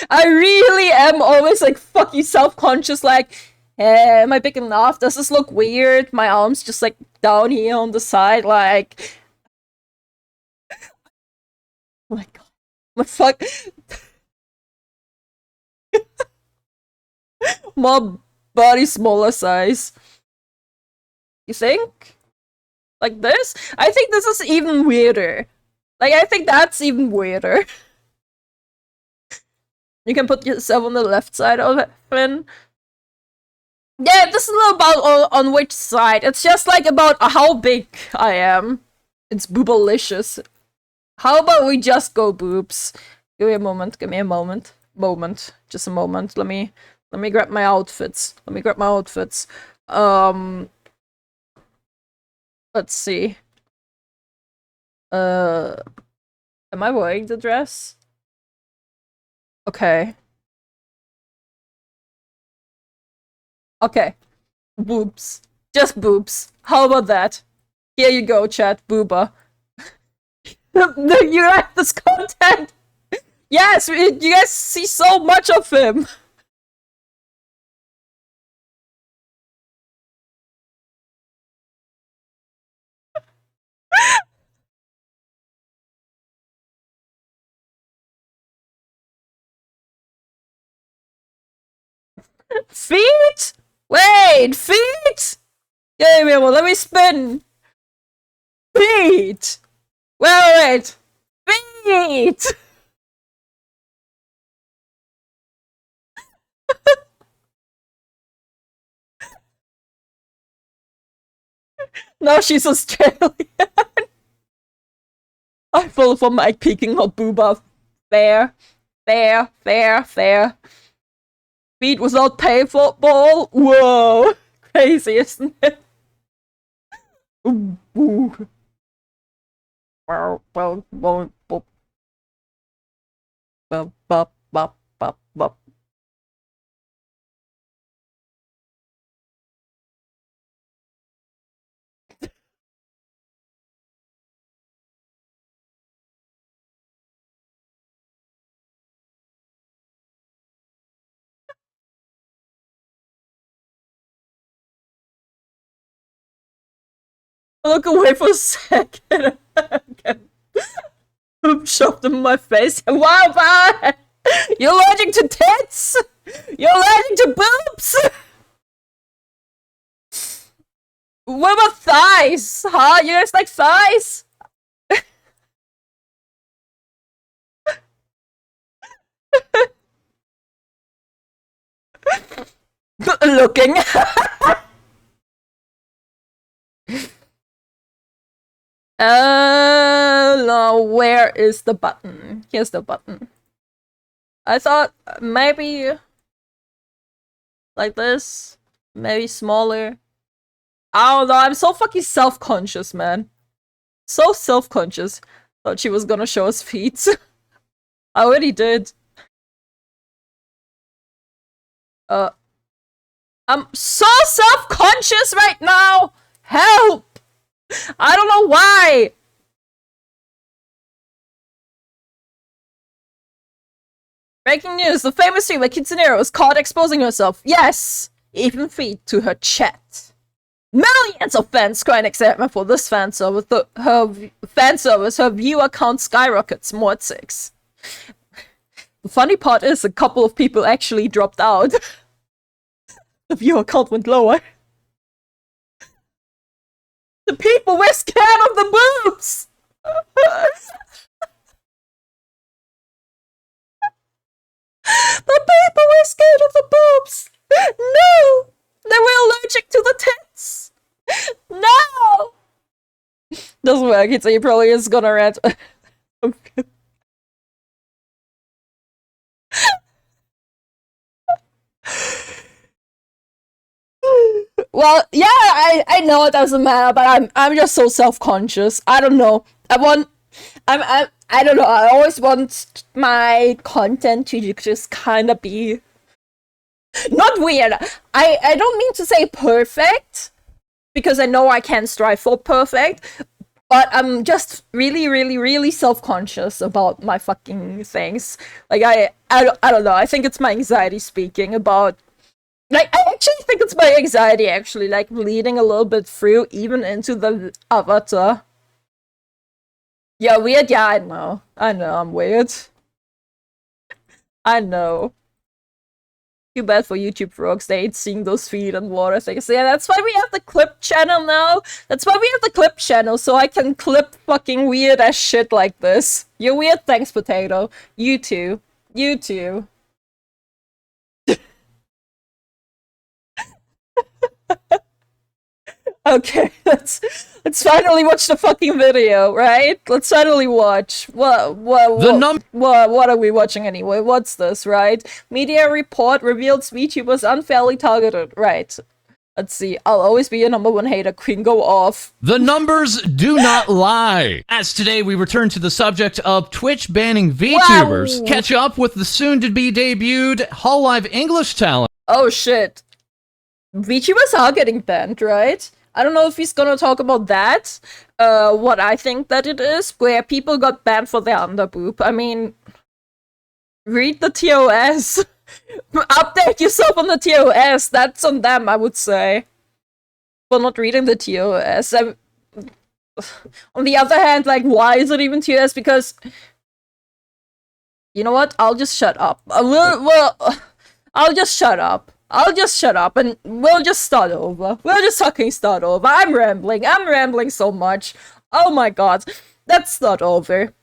I really am always, like, fucking self-conscious, like, am I big enough? Does this look weird? My arms just, like, down here on the side, like... Oh my god. My fuck... My body smaller size. You think? Like this? I think this is even weirder. Like, I think that's even weirder. You can put yourself on the left side of it, Finn. Yeah, this is not about on which side. It's just, like, about how big I am. It's boobalicious. How about we just go boobs? Give me a moment. Give me a moment. Just a moment. Let me grab my outfits. Let's see. Am I wearing the dress? Okay. Okay. Boobs. Just boobs. How about that? Here you go, chat. Booba. You like this content? Yes, you guys see so much of him. Feet? Wait, feet? Give me one, let me spin. Feet! Wait. Feet! No, she's Australian. I fall for Mike peeking her booba. Fair. Feet without pay football? Whoa! Crazy, isn't it? Ooh. Well. Look away for a second. Poop shoved in my face. Wow, bye! You're allergic to tits? You're allergic to boobs? What about thighs? Huh? You guys like thighs? Looking. No, where is the button? Here's the button. I thought maybe like this, maybe smaller. I don't know, I'm so fucking self-conscious, man. So self-conscious. Thought she was gonna show us feet. I already did. I'm so self-conscious right now! Help! I don't know why! Breaking news, the famous streamer Kitsunero is caught exposing herself. Yes! Even feed to her chat. Millions of fans cry an excitement for this fan service. Her viewer count skyrockets, more at 6. The funny part is a couple of people actually dropped out. The viewer count went lower. The people were scared of the boobs! The people were scared of the boobs! No! They were allergic to the tits! No! Doesn't work, it's he probably is gonna rant. Well, yeah, I know it doesn't matter, but I'm just so self-conscious. I don't know. I don't know. I always want my content to just kind of be not weird. I don't mean to say perfect, because I know I can't strive for perfect, but I'm just really self-conscious about my fucking things. Like I don't know. I think it's my anxiety speaking about. Like, I actually think it's my anxiety, actually, like, bleeding a little bit through, even into the avatar. Yeah, weird? Yeah, I know, I'm weird. I know. Too bad for YouTube frogs, they ain't seeing those feet and water things. Yeah, that's why we have the clip channel now. That's why we have the clip channel, so I can clip fucking weird-ass shit like this. You're weird, thanks, Potato. You too. You too. Okay, let's finally watch the fucking video, right? Let's finally watch. What are we watching anyway? What's this, right? Media report reveals VTubers unfairly targeted. Right. Let's see. I'll always be your #1 hater. Queen, go off. The numbers do not lie. As today we return to the subject of Twitch banning VTubers, catch up with the soon-to-be debuted Hololive English talent. Oh shit. VTubers are getting banned, right? I don't know if he's gonna talk about that. What I think that it is, where people got banned for their underboob. I mean, read the TOS. Update yourself on the TOS. That's on them, I would say. For not reading the TOS. On the other hand, like, why is it even TOS? Because, you know what? I'll just shut up. I'll just shut up. I'll just shut up and we'll just start over. We'll just fucking start over. I'm rambling so much. Oh my god. Let's start over.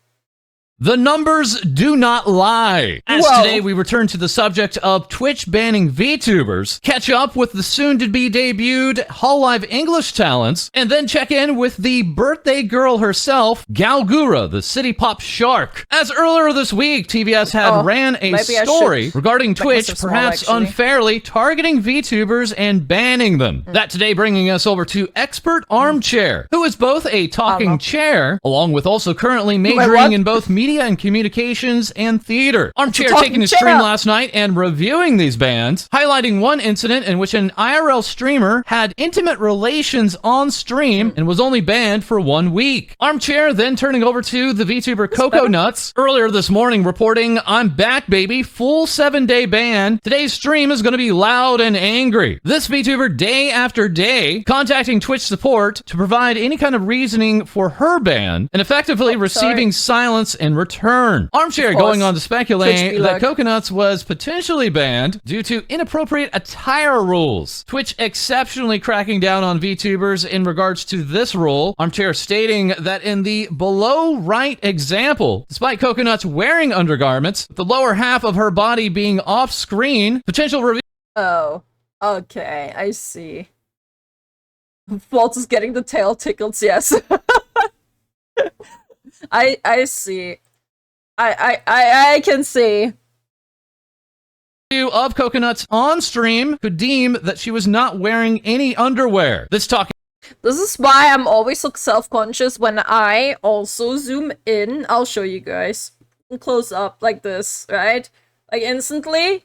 The numbers do not lie. As today we return to the subject of Twitch banning VTubers, catch up with the soon-to-be debuted Hololive English talents, and then check in with the birthday girl herself, Galgura, the city pop shark. As earlier this week, TVS had ran a story regarding Twitch perhaps unfairly targeting VTubers and banning them. That today bringing us over to Expert Armchair, who is both a talking chair, along with also currently majoring in both music media and communications and theater. Armchair taking a stream last night and reviewing these bans, highlighting one incident in which an IRL streamer had intimate relations on stream and was only banned for 1 week. Armchair then turning over to the VTuber Coco Nuts earlier this morning reporting, "I'm back, baby, full 7-day ban. Today's stream is going to be loud and angry." This VTuber day after day contacting Twitch support to provide any kind of reasoning for her ban and effectively receiving silence in return. Armchair going on to speculate that Coconuts was potentially banned due to inappropriate attire rules. Twitch exceptionally cracking down on VTubers in regards to this rule. Armchair stating that in the below right example, despite Coconuts wearing undergarments, the lower half of her body being off screen, potential review. Oh, okay, I see. Waltz is getting the tail tickles, yes. I see. I can see. Of Coconuts on stream could deem that she was not wearing any underwear. This is why I'm always so self-conscious when I also zoom in. I'll show you guys. Close up like this, right? Like instantly,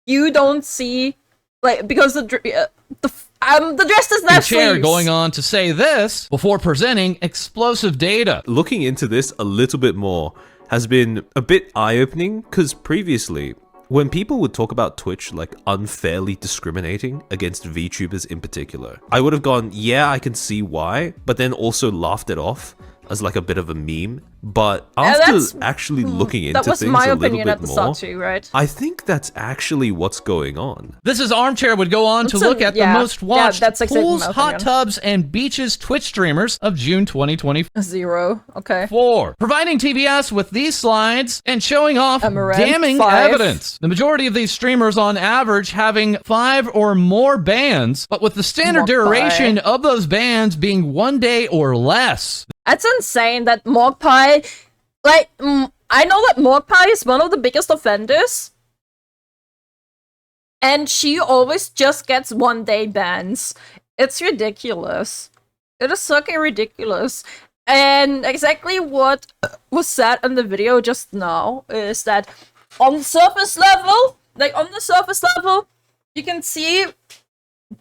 you don't see, like, because the dress doesn't have sleeves. Going on to say this before presenting explosive data. Looking into this a little bit more has been a bit eye-opening, because previously, when people would talk about Twitch like unfairly discriminating against VTubers in particular, I would have gone, yeah, I can see why, but then also laughed it off as like a bit of a meme. But after actually looking into things a little bit more, too, right? I think that's actually what's going on. This is Armchair would go on to look at the most watched pools, hot tubs, and beaches Twitch streamers of June 2020. 0. Okay. 4. Providing TBS with these slides and showing off damning 5. evidence. The majority of these streamers on average having 5 or more bans, but with the standard duration of those bans being 1 day or less. That's insane that Morgpie, like, I know that Morgpie is one of the biggest offenders. And she always just gets 1-day bans. It's ridiculous. It is fucking ridiculous. And exactly what was said in the video just now is that on the surface level, you can see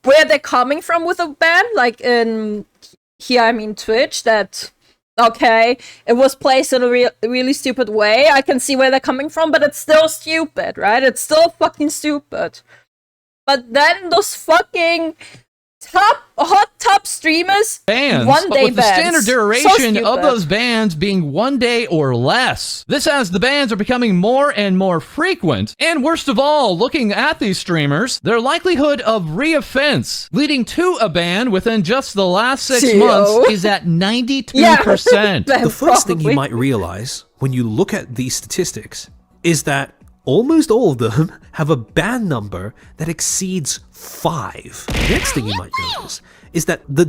where they're coming from with a ban. Like in here, I mean Twitch, that, okay, it was placed in a really stupid way. I can see where they're coming from, but it's still stupid, right? It's still fucking stupid. But then those fucking hot tub streamers, bans, 1 day with the standard duration of those bans being 1 day or less. This as the bans are becoming more and more frequent. And worst of all, looking at these streamers, their likelihood of reoffense leading to a ban within just the last 6 months is at 92%. The first thing you might realize when you look at these statistics is that almost all of them have a ban number that exceeds 5. The next thing you might notice is that the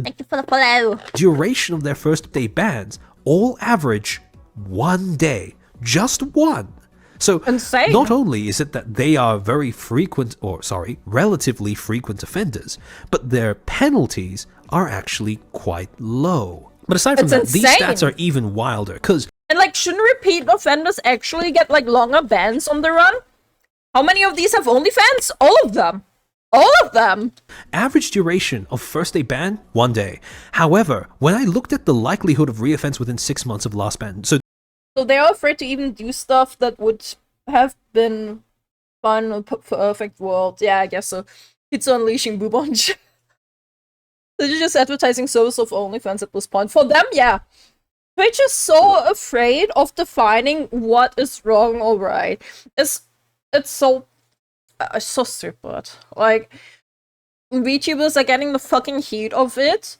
duration of their first day bans all average 1 day. Just 1. So insane. Not only is it that they are relatively frequent offenders, but their penalties are actually quite low. But aside from that, these stats are even wilder, because and like, shouldn't repeat offenders actually get like longer bans on the run? How many of these have OnlyFans? All of them. All of them. Average duration of first day ban, 1 day. However, when I looked at the likelihood of reoffense within 6 months of last ban, so they are afraid to even do stuff that would have been fun or perfect world. Yeah, I guess so. It's unleashing Boobonch. They're just advertising service of OnlyFans at this point. For them, yeah. Twitch is so afraid of defining what is wrong or right. It's so stupid. Like, VTubers are getting the fucking heat of it.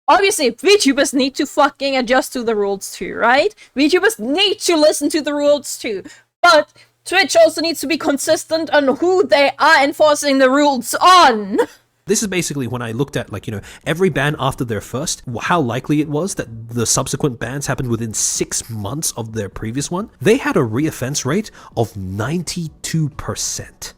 Obviously, VTubers need to fucking adjust to the rules too, right? VTubers need to listen to the rules too. But Twitch also needs to be consistent on who they are enforcing the rules on. This is basically when I looked at, like, every ban after their first, how likely it was that the subsequent bans happened within 6 months of their previous one. They had a reoffense rate of 92%.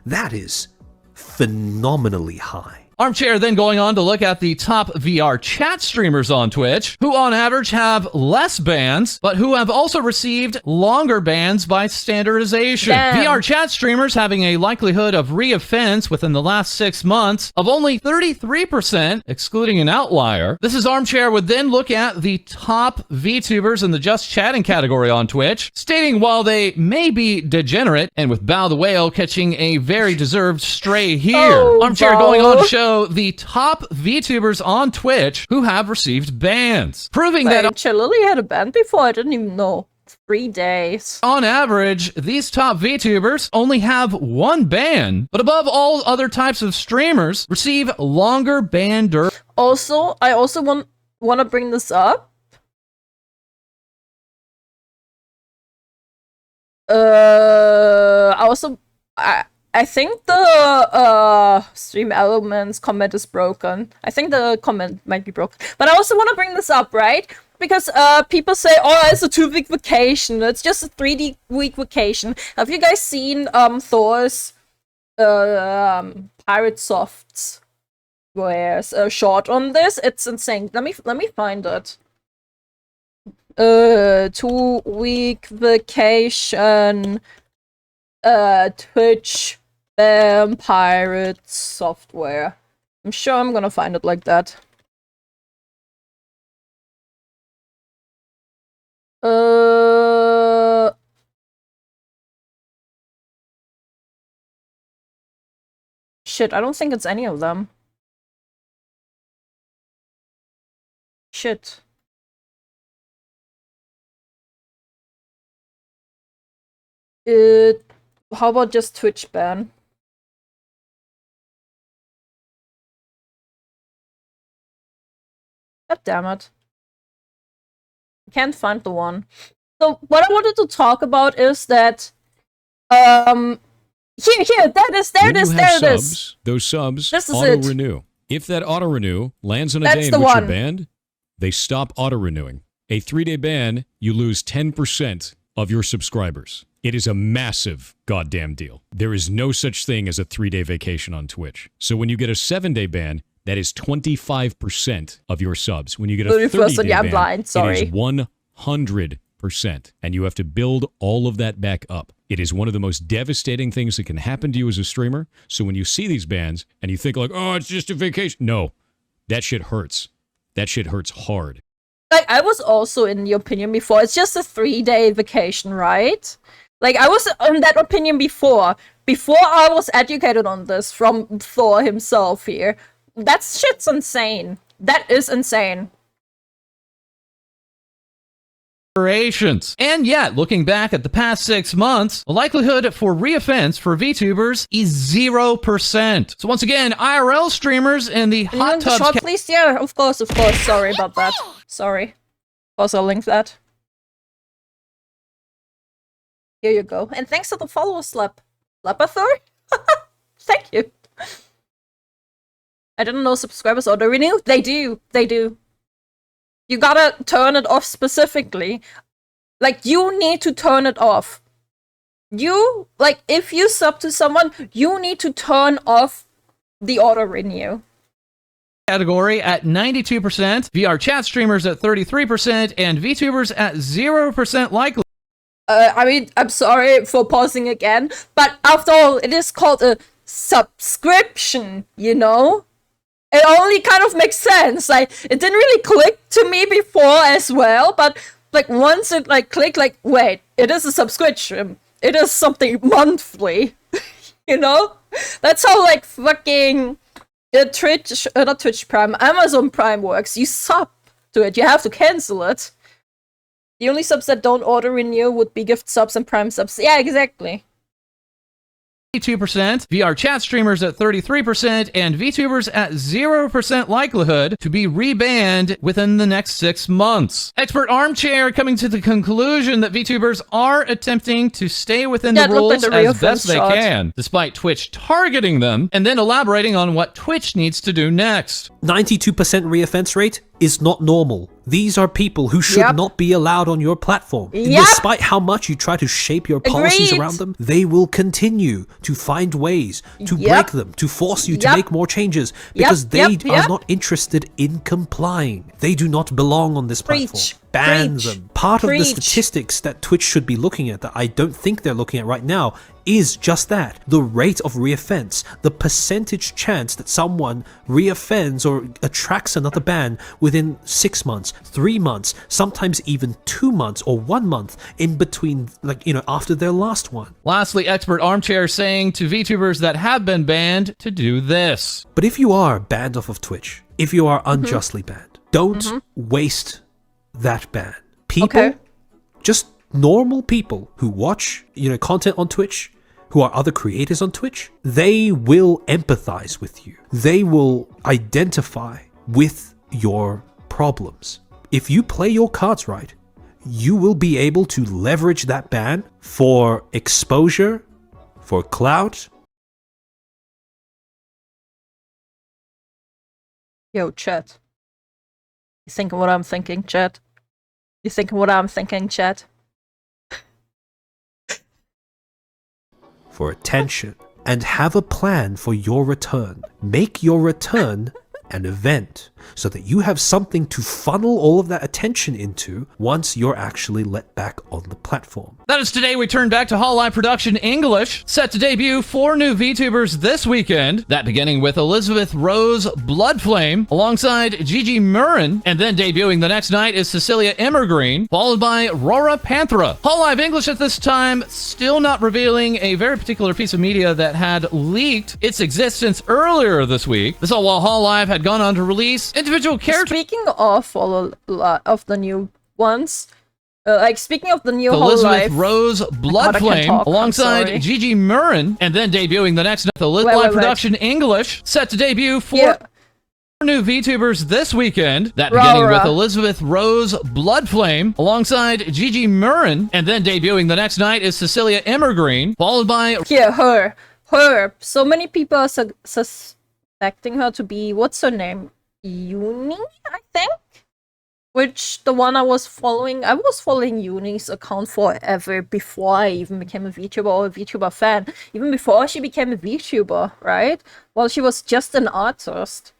That is phenomenally high. Armchair then going on to look at the top VR chat streamers on Twitch, who on average have less bans, but who have also received longer bans by standardization. Damn. VR chat streamers having a likelihood of re-offense within the last 6 months of only 33%, excluding an outlier. This is Armchair would then look at the top VTubers in the just chatting category on Twitch, stating while they may be degenerate, and with Bow the Whale catching a very deserved stray here. Armchair going on to show the top VTubers on Twitch who have received bans, proving that Lily had a ban before. I didn't even know. 3 days. On average, these top VTubers only have 1 ban, but above all other types of streamers, receive longer ban duration. Also, I also want to bring this up. I think the stream elements comment is broken. I think the comment might be broken. But I also want to bring this up, right? Because people say, oh, it's a 2-week vacation. It's just a 3-week vacation. Have you guys seen Thor's Pirate Soft's wears a short on this? It's insane. Let me find it. 2-week vacation Twitch pirate software. I'm sure I'm gonna find it like that. Shit, I don't think it's any of them. Shit. How about just Twitch ban? God damn it. I can't find the one. So what I wanted to talk about is that here, there it is. Those subs This is auto it. renew. If that auto renew lands on a That's day in the which one. you're banned, they stop auto renewing. A 3-day ban, you lose 10% of your subscribers. It is a massive goddamn deal. There is no such thing as a 3-day vacation on Twitch. So when you get a 7-day ban, that is 25% of your subs. When you get a 30-day ban, blind, sorry. it is 100%. And you have to build all of that back up. It is one of the most devastating things that can happen to you as a streamer. So when you see these bans and you think like, oh, it's just a vacation. No, that shit hurts. That shit hurts hard. Like, I was also in the opinion before, it's just a 3-day vacation, right? Like, I was in that opinion before I was educated on this from Thor himself here. That shit's insane. That is insane. And yet, looking back at the past 6 months, the likelihood for reoffense for VTubers is 0%. So once again, IRL streamers in the hot tubs. Shot, please? Yeah, of course. Sorry about that. Sorry. Of course, I'll link that. Here you go. And thanks for the follow slap. Slapathor? Thank you. I didn't know subscribers auto renew. They do. You gotta turn it off specifically. Like, you need to turn it off. If you sub to someone, you need to turn off the auto renew. Category at 92%, VR chat streamers at 33%, and VTubers at 0% likely. I mean, I'm sorry for pausing again, but after all, it is called a subscription, you know? It only kind of makes sense. Like, it didn't really click to me before as well, but like once it clicked, wait, it is a subscription. It is something monthly, you know? That's how fucking not Twitch Prime, Amazon Prime works. You sub to it, you have to cancel it. The only subs that don't auto renew would be gift subs and Prime subs. Yeah, exactly. 2%, VR chat streamers at 33%, and VTubers at 0% likelihood to be rebanned within the next 6 months. Expert Armchair coming to the conclusion that VTubers are attempting to stay within the rules as best they can, despite Twitch targeting them, and then elaborating on what Twitch needs to do next. 92% reoffense rate? is not normal. These are people who should not be allowed on your platform. Despite how much you try to shape your policies around them, they will continue to find ways to break them, to force you to make more changes, because they are not interested in complying. They do not belong on this platform. Ban them. Part of the statistics that Twitch should be looking at, that I don't think they're looking at right now, is just that. The rate of reoffense, the percentage chance that someone reoffends or attracts another ban within 6 months, 3 months, sometimes even 2 months or 1 month in between, like, you know, after their last one. Lastly, Expert Armchair saying to VTubers that have been banned to do this. But if you are banned off of Twitch, if you are unjustly banned, don't waste that ban. People, just normal people who watch, you know, content on Twitch, who are other creators on Twitch, they will empathize with you. They will identify with your problems. If you play your cards right, you will be able to leverage that ban for exposure, for clout. Yo, chat. You thinking what I'm thinking, chat? You thinking what I'm thinking, chat? For attention, and have a plan for your return. Make your return an event so that you have something to funnel all of that attention into once you're actually let back on the platform. That is today we turn back to Hololive Production English, set to debut 4 new VTubers this weekend, that beginning with Elizabeth Rose Bloodflame, alongside Gigi Murrin, and then debuting the next night is Cecilia Immergreen, followed by Rora Panthera. Hololive English at this time still not revealing a very particular piece of media that had leaked its existence earlier this week. This all while Hololive had gone on to release individual characters. Speaking of all of the new ones, speaking of the new Elizabeth Hololive, Rose Bloodflame, alongside Gigi Murrin, and then debuting the next night, the Hololive Production English, set to debut 4 new VTubers this weekend, that beginning with Elizabeth Rose Bloodflame, alongside Gigi Murrin, and then debuting the next night is Cecilia Immergreen, followed by her. So many people are suspecting her to be, what's her name? Uni, I think? Which, the one I was following Uni's account forever before I even became a VTuber or a VTuber fan. Even before she became a VTuber, right? Well, she was just an artist.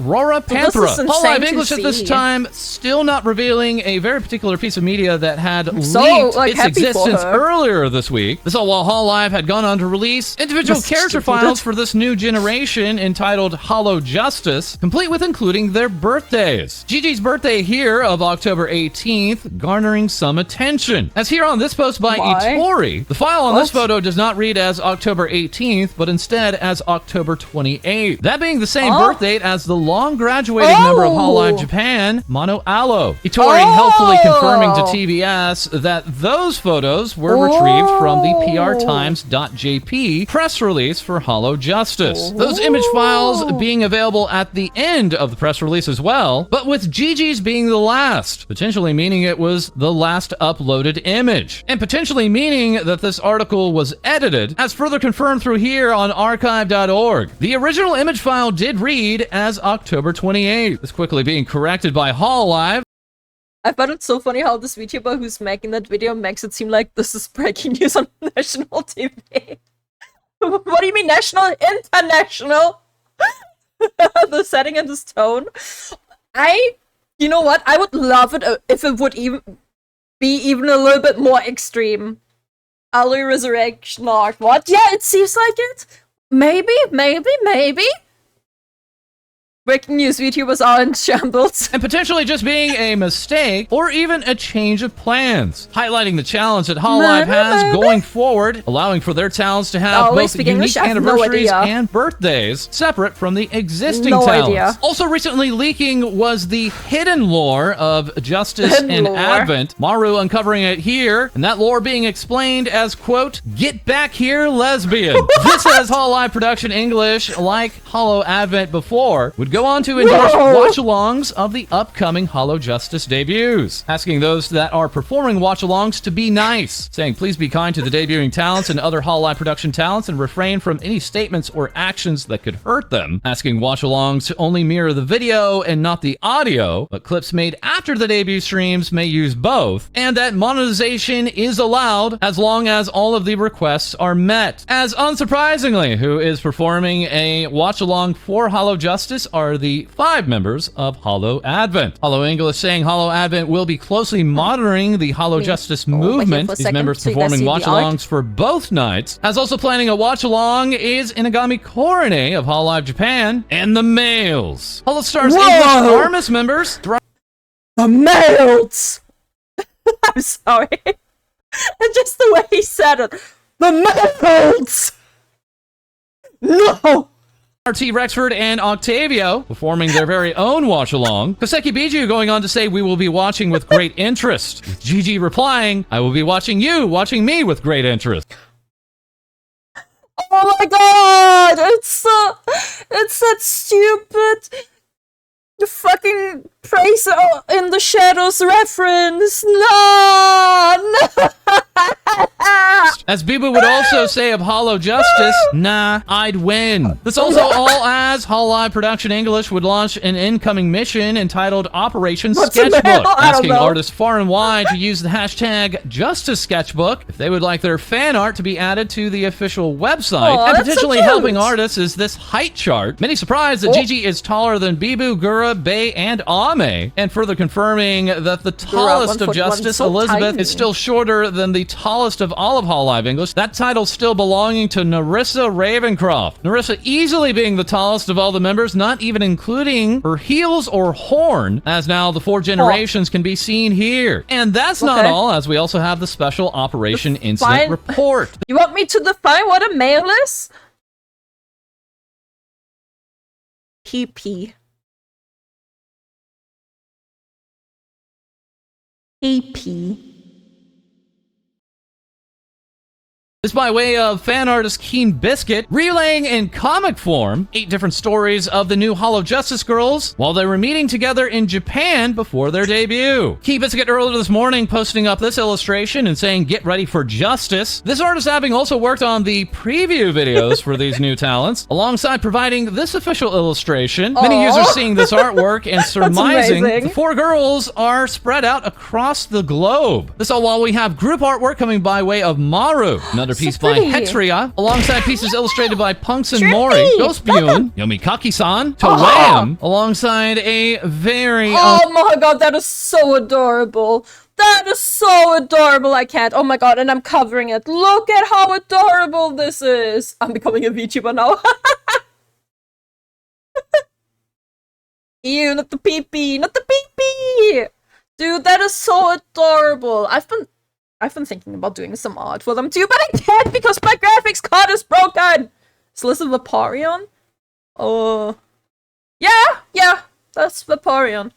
Rora Panthera. Hololive English at this time still not revealing a very particular piece of media that had leaked its existence earlier this week. This all while Hololive had gone on to release individual character files for this new generation entitled Hollow Justice, complete with including their birthdays. Gigi's birthday here of October 18th garnering some attention. As here on this post by Itori, the file on this photo does not read as October 18th, but instead as October 28th. That being the same birth date as the long-graduated member of Hololive Japan, Mono Aloe. Itori helpfully confirming to TBS that those photos were retrieved from the prtimes.jp press release for Hollow Justice. Those image files being available at the end of the press release as well, but with Gigi's being the last, potentially meaning it was the last uploaded image, and potentially meaning that this article was edited, as further confirmed through here on archive.org. The original image file did read as October 28th. This quickly being corrected by Hololive. I found it so funny how this VTuber who's making that video makes it seem like this is breaking news on national TV. What do you mean national? International? The setting and this tone. You know what? I would love it if it would even be a little bit more extreme. Aloe Resurrection arc. What? Yeah, it seems like it. Maybe. Breaking news, VTubers are in shambles. And potentially just being a mistake or even a change of plans. Highlighting the challenge that Hololive has going forward, allowing for their talents to have both unique anniversaries and birthdays separate from the existing talents. Also recently leaking was the hidden lore of Justice and Advent. Maru uncovering it here, and that lore being explained as, quote, "Get back here, lesbian." This as Hololive Production English, like Hollow Advent before, would go go on to endorse watch-alongs of the upcoming Hollow Justice debuts, asking those that are performing watch-alongs to be nice, saying please be kind to the debuting talents and other Hololive production talents and refrain from any statements or actions that could hurt them, asking watch-alongs to only mirror the video and not the audio, but clips made after the debut streams may use both, and that monetization is allowed as long as all of the requests are met. As unsurprisingly, who is performing a watch-along for Hollow Justice are the 5 members of Hollow Advent. Hollow English saying Hollow Advent will be closely monitoring the Hollow Justice movement. These members performing watch-alongs for both nights. As also planning a watch-along is Inagami Korone of Hololive Japan and the males. Hollow Stars English Armis members. The males! I'm sorry. Just the way he said it. The males! No! RT Rexford and Octavio performing their very own watch-along. Koseki Biju going on to say, we will be watching with great interest. With Gigi replying, I will be watching you, watching me with great interest. Oh my god! It's that stupid fucking Tracer in the Shadows reference. No! As Bibu would also say of Hollow Justice, nah, I'd win. This also all as Hololive Production English would launch an incoming mission entitled Operation Sketchbook, asking artists far and wide to use the hashtag #JusticeSketchbook if they would like their fan art to be added to the official website, and potentially helping artists is this height chart. Many surprised that Gigi is taller than Bibu, Gura, Bei, and Ame, and further confirming that the tallest of Justice, Elizabeth, is still shorter than the tallest of all of Hololive English. That title still belonging to Narissa Ravencroft. Narissa easily being the tallest of all the members, not even including her heels or horn, as now the 4 generations can be seen here. And that's not all, as we also have the special Operation Incident Report. You want me to define what a male is? PP. AP. This by way of fan artist Keen Biscuit, relaying in comic form 8 different stories of the new Hollow Justice girls while they were meeting together in Japan before their debut. Keen Biscuit earlier this morning posting up this illustration and saying, get ready for justice. This artist having also worked on the preview videos for these new talents, alongside providing this official illustration. Many users seeing this artwork and surmising the 4 girls are spread out across the globe. This all while we have group artwork coming by way of Maru. Another piece by Hexria, alongside pieces illustrated by Punks and Mori, Ghostbune, Yomikaki-san, Toam, alongside a very... Oh my god, that is so adorable. That is so adorable, I can't. Oh my god, and I'm covering it. Look at how adorable this is. I'm becoming a VTuber now. Ew, not the pee-pee, not the pee-pee! Dude, that is so adorable. I've been thinking about doing some art for them too, but I can't because my graphics card is broken! Is this Vaporeon? Oh. Yeah, that's Vaporeon.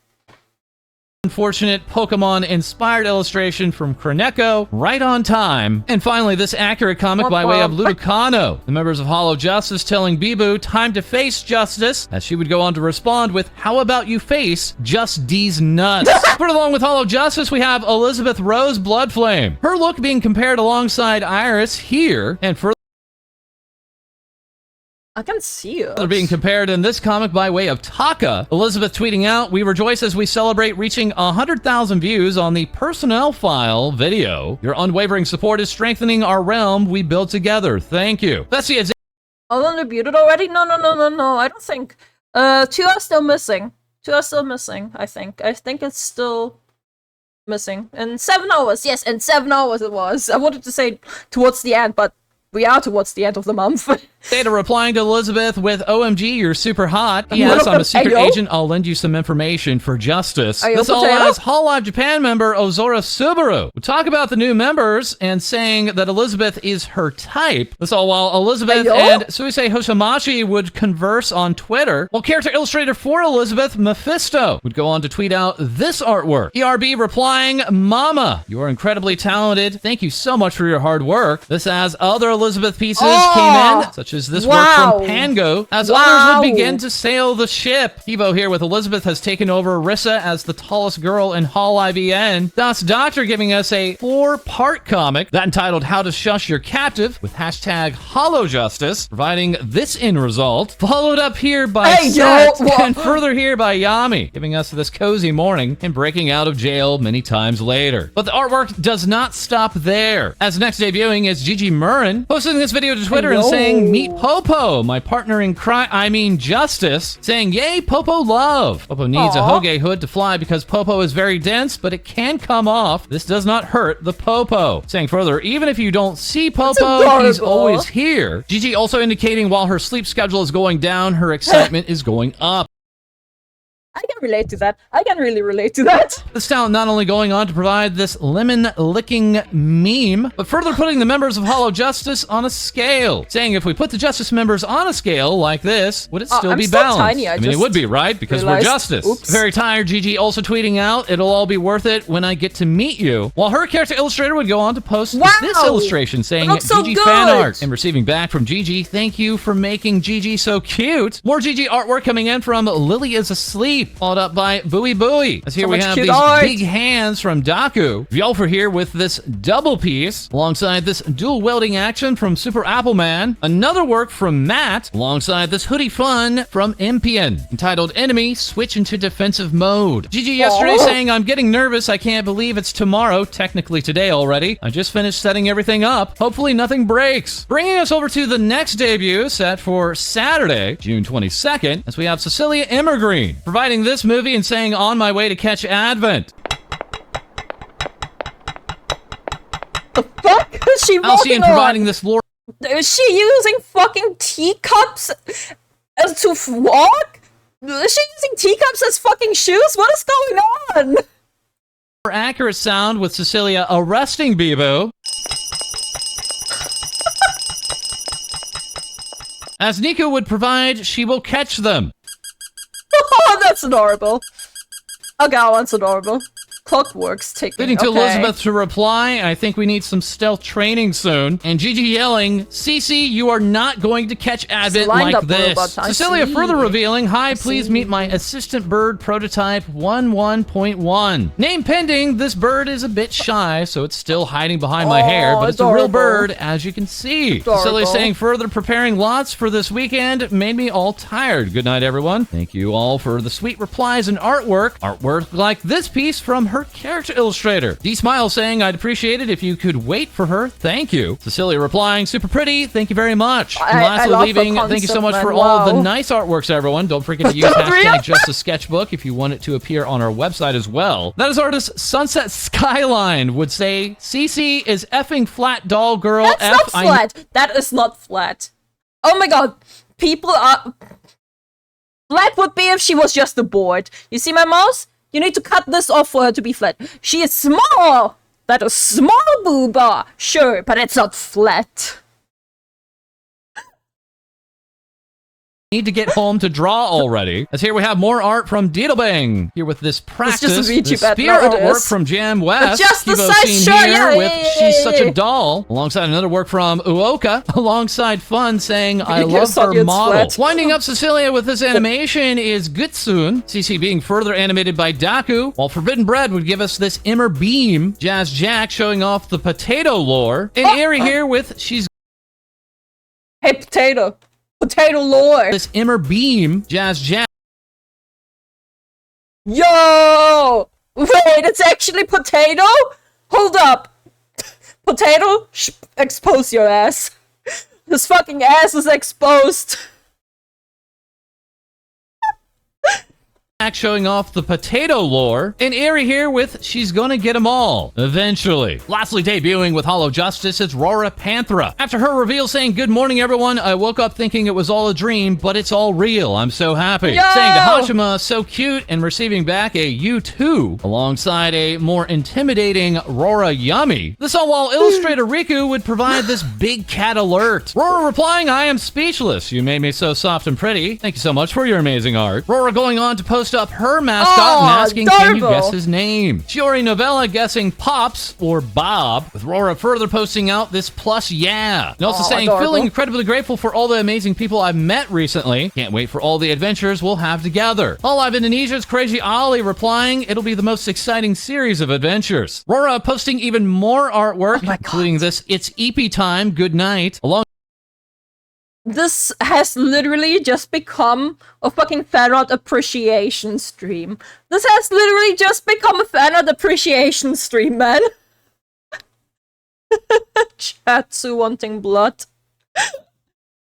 Unfortunate Pokemon-inspired illustration from Kroneko, right on time. And finally, this accurate comic by way of Ludicano, the members of Hollow Justice telling Bibu time to face justice, as she would go on to respond with, how about you face just D's nuts? Put along with Hollow Justice, we have Elizabeth Rose Bloodflame. Her look being compared alongside Iris here, and further I can see it. They're being compared in this comic by way of Taka. Elizabeth tweeting out, we rejoice as we celebrate reaching 100,000 views on the Personnel File video. Your unwavering support is strengthening our realm we built together. Thank you. Bessie, it's... All debuted already? No. I don't think. 2 are still missing. 2 are still missing, I think. I think it's still missing. In 7 hours. Yes, in 7 hours it was. I wanted to say towards the end, but we are towards the end of the month. Data replying to Elizabeth with, OMG, you're super hot. Yes, I'm a secret agent. I'll lend you some information for justice. This all as Hololive Japan member Ozora Subaru. We'll talk about the new members and saying that Elizabeth is her type. This all while Elizabeth and Suisei Hoshamachi would converse on Twitter, while character illustrator for Elizabeth, Mephisto, would go on to tweet out this artwork. ERB replying, Mama, you are incredibly talented. Thank you so much for your hard work. This as other Elizabeth pieces came in, such as this work from Pango, as others would begin to sail the ship. Evo here with Elizabeth has taken over Rissa as the tallest girl in Hall IVN. Das Doctor giving us a 4-part comic that entitled How to Shush Your Captive with hashtag HoloJustice, providing this end result. Followed up here by Seth, and further here by Yami, giving us this cozy morning and breaking out of jail many times later. But the artwork does not stop there, as next debuting is Gigi Murrin, posting this video to Twitter and saying, "Meet Popo, my partner in justice," saying, "Yay, Popo love." Popo needs a Hoge hood to fly because Popo is very dense, but it can come off. This does not hurt the Popo. Saying further, even if you don't see Popo, he's always here. Gigi also indicating while her sleep schedule is going down, her excitement is going up. I can relate to that. I can really relate to that. This talent not only going on to provide this lemon-licking meme, but further putting the members of HoloJustice on a scale. Saying if we put the Justice members on a scale like this, would it still be balanced? Tiny, I mean, it would be, right? Because we're Justice. Oops. Very tired, Gigi also tweeting out, "It'll all be worth it when I get to meet you." While her character illustrator would go on to post this illustration saying, "Gigi fan art," and receiving back from Gigi, "Thank you for making Gigi so cute." More Gigi artwork coming in from Lily is Asleep, followed up by Booey Booey. As here we have these big hands from Daku. Vyolfer here with this double piece, alongside this dual wielding action from Super Appleman. Another work from Matt, alongside this hoodie fun from Impian, entitled Enemy Switch into Defensive Mode. Gigi yesterday saying, "I'm getting nervous. I can't believe it's tomorrow. Technically today already. I just finished setting everything up. Hopefully nothing breaks." Bringing us over to the next debut set for Saturday, June 22nd, as we have Cecilia Immergreen, providing this movie and saying, "On my way to catch Advent." The fuck is she walking on? Providing this lore. Is she using fucking teacups as to walk? Is she using teacups as fucking shoes? What is going on? For accurate sound with Cecilia arresting Bebo. As Nico would provide, she will catch them. Oh, that's adorable. Oh god, that's adorable. Clockwork's ticking. Leading to Elizabeth to reply, "I think we need some stealth training soon." And Gigi yelling, "Cece, you are not going to catch Advent like this." Cecilia further revealing, "Hi, please meet my assistant bird prototype 11.1. Name pending, this bird is a bit shy, so it's still hiding behind my hair, but it's a real bird, as you can see." Cecilia saying further, "Preparing lots for this weekend made me all tired. Good night, everyone. Thank you all for the sweet replies and artwork. Artwork like this piece from her character illustrator." D-Smile saying, "I'd appreciate it if you could wait for her. Thank you." Cecilia replying, "Super pretty. Thank you very much." And lastly leaving, "Thank you so much for all the nice artworks, everyone. Don't forget to use hashtag #JustASketchbook if you want it to appear on our website as well." That is artist Sunset Skyline would say, "CC is effing flat doll girl." That's not flat. That is not flat. Oh my god. People are... Flat would be if she was just a board. You see my mouse? You need to cut this off for her to be flat. She is small! That is small booba! Sure, but it's not flat. Need to get home to draw already. As here we have more art from Deedlebang. Here with this practice, the spear artwork from Jam West. Just the size, sure, with She's Such a Doll. Alongside another work from Uoka. Alongside Fun saying, "I love her model." Winding up Cecilia with this animation is Gutsun. CC being further animated by Daku. While Forbidden Bread would give us this Immer Beam. Jazz Jack showing off the potato lore. And Ari here with She's... Hey, potato. Potato lore. This Immer Beam, Jazz Jack. Yo! Wait, it's actually potato? Hold up. Potato? Expose your ass. This fucking ass is exposed. Showing off the potato lore, and Ari here with She's Gonna Get 'Em All eventually. Lastly debuting with HoloJustice is Rora Panthera. After her reveal saying, "Good morning everyone, I woke up thinking it was all a dream, but it's all real. I'm so happy." Yo! Saying to Hashima, "So cute," and receiving back a "You too," alongside a more intimidating Rora Yummy. This all while illustrator Riku would provide this big cat alert. Rora replying, "I am speechless. You made me so soft and pretty. Thank you so much for your amazing art." Rora going on to post dressed up her mascot and asking, can you guess his name? Shiori Novella guessing Pops or Bob, with Rora further posting out this plus yeah. And also saying, feeling incredibly grateful for all the amazing people I've met recently. Can't wait for all the adventures we'll have together. Hololive Indonesia's Crazy Ali replying, it'll be the most exciting series of adventures. Rora posting even more artwork, including this It's EP Time, Good Night, along. This has literally just become a fucking fan art appreciation stream. This has literally just become a fan art appreciation stream, man. Chatsu wanting blood.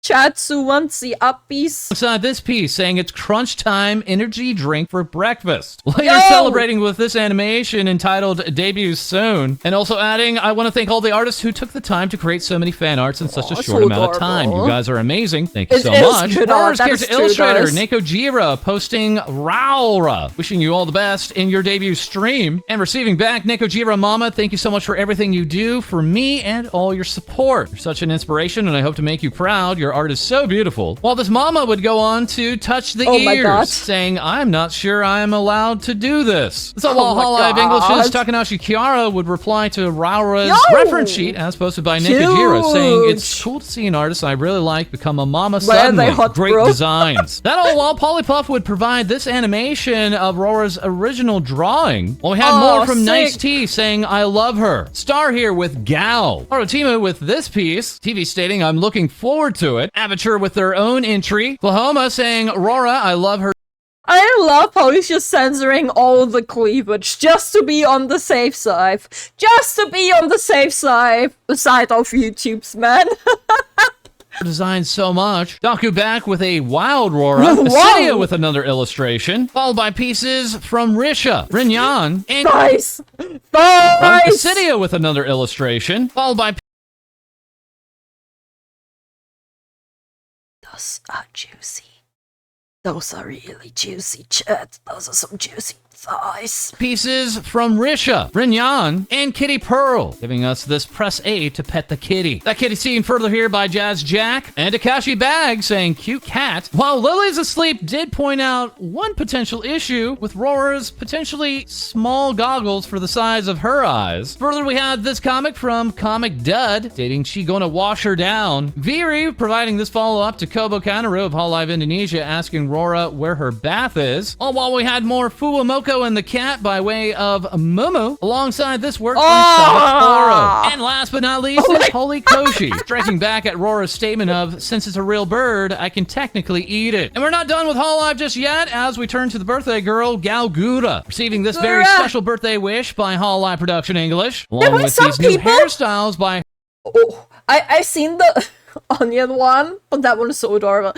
Chatsu wants the uppies. Inside this piece saying it's crunch time energy drink for breakfast. Later celebrating with this animation entitled Debut Soon. And also adding, I want to thank all the artists who took the time to create so many fan arts in such a short amount of time. You guys are amazing. Thank you so much. Rora's character illustrator, Neko Jira, posting Raura. Wishing you all the best in your debut stream. And receiving back, Neko Jira Mama, thank you so much for everything you do for me and all your support. You're such an inspiration and I hope to make you proud. Your art is so beautiful. While this mama would go on to touch the ears, saying, I'm not sure I'm allowed to do this. So while Hololive English's Takanashi Kiara would reply to Raura's reference sheet as posted by Nekojira, saying, it's cool to see an artist I really like become a mama suddenly. Great designs. That all while Polypuff would provide this animation of Raura's original drawing. While we had more from Nice T saying, I love her. Star here with Gal. Harutima with this piece. TV stating, I'm looking forward to it. Avature with their own entry. Oklahoma saying, Rora, I love her. I love how he's just censoring all the cleavage just to be on the safe side. Just to be on the safe side of YouTube's, man. Designed so much. Daku back with a wild Rora. Acidia with another illustration. Followed by pieces from Risha, Rinyan, and Acidia with another illustration. Followed by Those are juicy. Those are really juicy, chat. Those are some juicy thighs. Pieces from Risha, Rinyan, and Kitty Pearl, giving us this press A to pet the kitty. That kitty seen further here by Jazz Jack, and Takashi Bag saying cute cat. While Lily's Asleep did point out one potential issue with Rora's potentially small goggles for the size of her eyes. Further, we had this comic from Comic Dud, stating she gonna wash her down. Viri providing this follow-up to Kobo Kanaru of Hololive Indonesia, asking Rora where her bath is. All while we had more Fuwamoko and the Cat by way of Mumu, alongside this work by Sabakoro. And last but not least is Holy Koshi, striking back at Rora's statement of, since it's a real bird, I can technically eat it. And we're not done with Hololive just yet, as we turn to the birthday girl, Galgura, receiving this very special birthday wish by Hololive Production English, along with these new hairstyles by... I've seen the onion one, but that one is so adorable.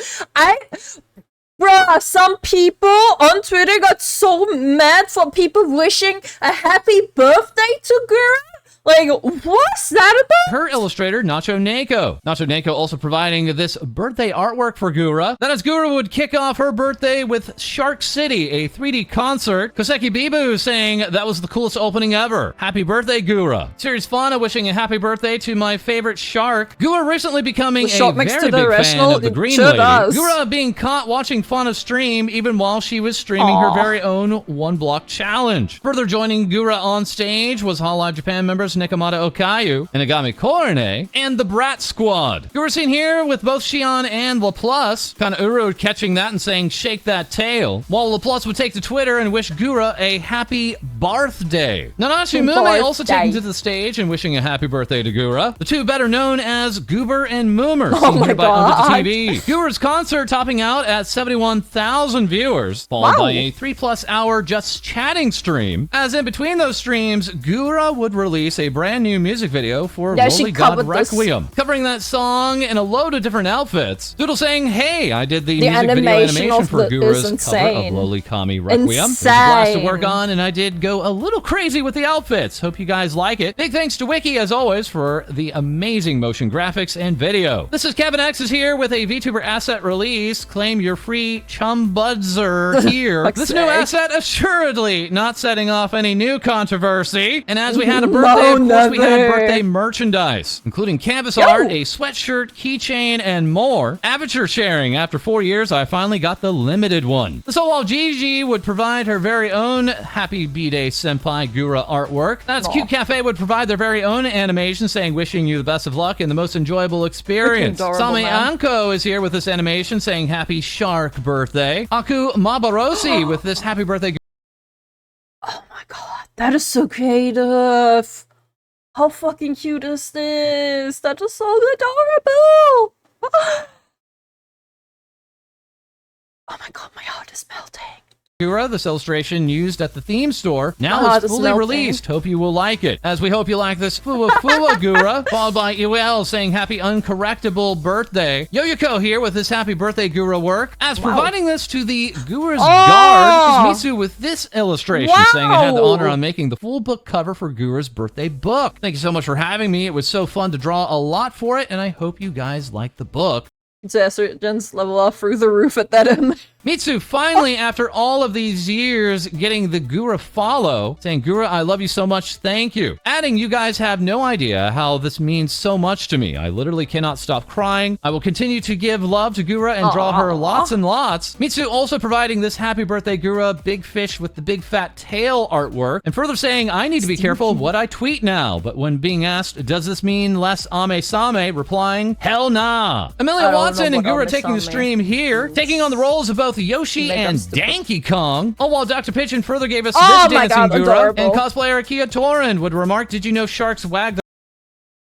Bruh, some people on Twitter got so mad for people wishing a happy birthday to Gura. Like, what's that about? Her illustrator, Nacho Neko. Nacho Neko also providing this birthday artwork for Gura. Then as Gura would kick off her birthday with Shark City, a 3D concert. Koseki Bibu saying that was the coolest opening ever. Happy birthday, Gura. Series Fauna wishing a happy birthday to my favorite shark. Gura recently becoming a very big fan of the Green Lady. Gura being caught watching Fauna stream even while she was streaming her very own one block challenge. Further joining Gura on stage was Hololive Japan members Nekomata Okayu, and Agami Korone, and the Brat Squad. You were seen here with both Shion and Laplace, Kanauru catching that and saying, shake that tail, while Laplace would take to Twitter and wish Gura a happy birthday. Nanashi Mume also taking to the stage and wishing a happy birthday to Gura. The two better known as Goober and Moomer, seen here by Under the TV. Gura's concert topping out at 71,000 viewers, followed by a 3+ hour just chatting stream. As in between those streams, Gura would release a brand new music video for Lowly God Requiem, covering that song in a load of different outfits. Doodle saying, hey, I did the music video animation for Gura's cover of Lowly Kami Requiem. It was a blast to work on, and I did go go a little crazy with the outfits. Hope you guys like it. Big thanks to Wiki, as always, for the amazing motion graphics and video. This is Kevin X is here with a VTuber asset release. Claim your free chum budzer here. This new asset assuredly not setting off any new controversy. And as we had a birthday, of course, we had birthday merchandise, including canvas art, a sweatshirt, keychain, and more. Avature sharing. After 4 years, I finally got the limited one. So while Gigi would provide her very own Happy B-Day Senpai Gura artwork, That's Cute Cafe would provide their very own animation saying wishing you the best of luck and the most enjoyable experience. Sami Anko is here with this animation saying happy shark birthday. Aku Mabarosi with this happy birthday. Oh my god, that is so creative. How fucking cute is this? That is so adorable. Oh my god, my heart is melting. Gura, this illustration used at the theme store, now is fully released. Hope you will like it. As we hope you like this Fua Gura, followed by UL saying happy uncorrectable birthday. Yoyoko here with this happy birthday Gura work. As providing this to the Gura's guard is Mitsu with this illustration saying I had the honor on making the full book cover for Gura's birthday book. Thank you so much for having me. It was so fun to draw a lot for it, and I hope you guys like the book. Gens level off through the roof at that image. Mitsu finally, after all of these years, getting the Gura follow, saying, Gura, I love you so much, thank you. Adding, you guys have no idea how this means so much to me. I literally cannot stop crying. I will continue to give love to Gura and draw her lots and lots. Mitsu also providing this happy birthday Gura big fish with the big fat tail artwork, and further saying, I need to be careful of what I tweet now. But when being asked, does this mean less ame-same, replying, hell nah. Amelia Watson and Gura taking the stream here, taking on the roles of both Yoshi and Donkey Kong. Oh, while Dr. Pigeon further gave us this dancing Gura, and cosplayer Kia Torin would remark, did you know sharks wag their...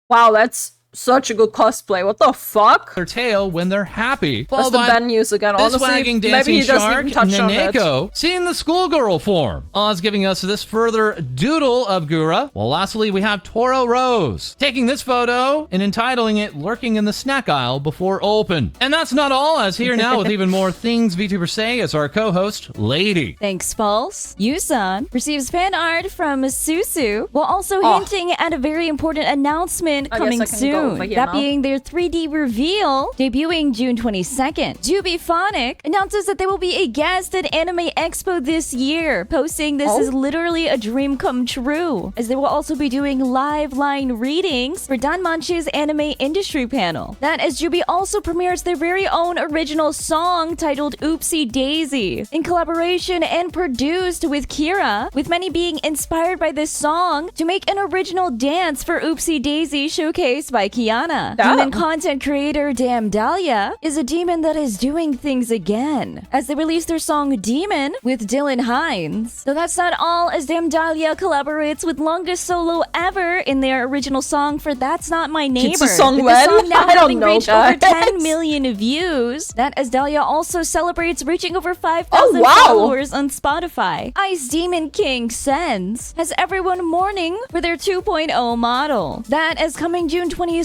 Wow, that's such a good cosplay. What the fuck? Their tail when they're happy. That's the Ben news again. This Honestly, wagging dancing maybe he doesn't shark, even touch on it. Naneko, seeing the schoolgirl form. Oz giving us this further doodle of Gura. Well, lastly, we have Toro Rose taking this photo and entitling it Lurking in the Snack Aisle Before Open. And that's not all, as here now with even more things VTubers say is our co-host, Lady. Thanks, Pulse. Yusan receives fan art from Susu, while also hinting at a very important announcement coming soon. That being their 3D reveal, debuting June 22nd. Jubiphonic announces that they will be a guest at Anime Expo this year, posting this is literally a dream come true, as they will also be doing live line readings for Danmanchi's anime industry panel. That as Jubi also premieres their very own original song titled Oopsie Daisy, in collaboration and produced with Kira, with many being inspired by this song to make an original dance for Oopsie Daisy showcased by Kiana. Demon content creator Damn Dahlia is a demon that is doing things again, as they release their song Demon with Dylan Hines. Though that's not all, as Damn Dahlia collaborates with longest solo ever in their original song for That's Not My Neighbor. Kitsu song with the song now having reached over 10 million views. That as Dahlia also celebrates reaching over 5,000 followers on Spotify. Ice Demon King Sens has everyone mourning for their 2.0 model. That as coming June 22nd,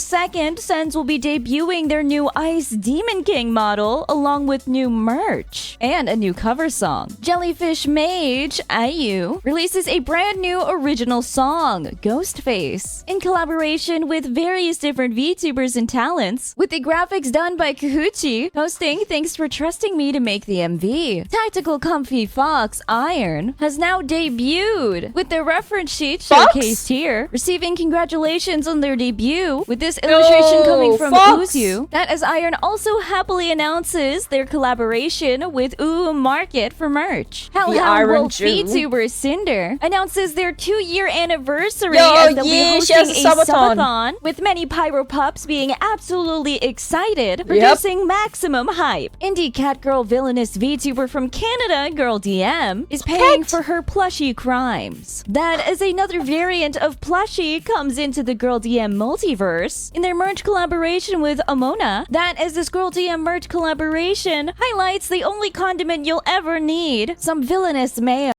Sens will be debuting their new Ice Demon King model along with new merch and a new cover song. Jellyfish Mage, IU, releases a brand new original song, Ghostface, in collaboration with various different VTubers and talents, with the graphics done by Kahuchi, posting thanks for trusting me to make the MV. Tactical Comfy Fox, Iron, has now debuted, with their reference sheet showcased here, receiving congratulations on their debut, with this illustration coming from Uzu. That as Iron also happily announces their collaboration with Market for merch. Wolf VTuber Cinder announces their 2-year anniversary as they'll be hosting a subathon, with many Pyro Pups being absolutely excited, producing maximum hype. Indie Catgirl villainous VTuber from Canada, Girl DM, is paying for her plushie crimes. That as another variant of plushie comes into the Girl DM multiverse in their merch collaboration with Amona. That as this Girl DM merch collaboration highlights the only condiment you'll ever need, some villainous mayo.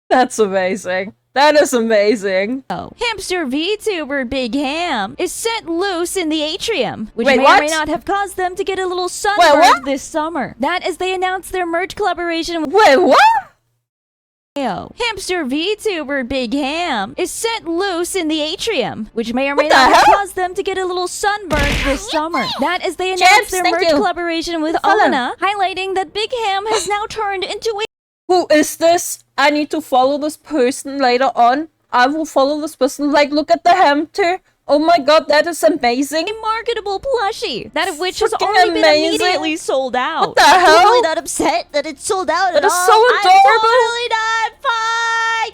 That's amazing. That is amazing. Hamster VTuber Big Ham is set loose in the atrium, which may or may not have caused them to get a little sunburned this summer. That as they announced their merch collaboration. Wait, what? Hamster VTuber Big Ham is set loose in the atrium, which may or may not have caused them to get a little sunburn this summer. That is they announced their merch collaboration with Alana, highlighting that Big Ham has now turned into a— Who is this? I need to follow this person later on. I will follow this person. Like, look at the hamster. Oh my god, that is amazing. A marketable plushie, that of which has Freaking already been amazing. immediately sold out. What the hell? I'm totally not upset that it's sold out That at is all. so adorable. I'm totally not fine.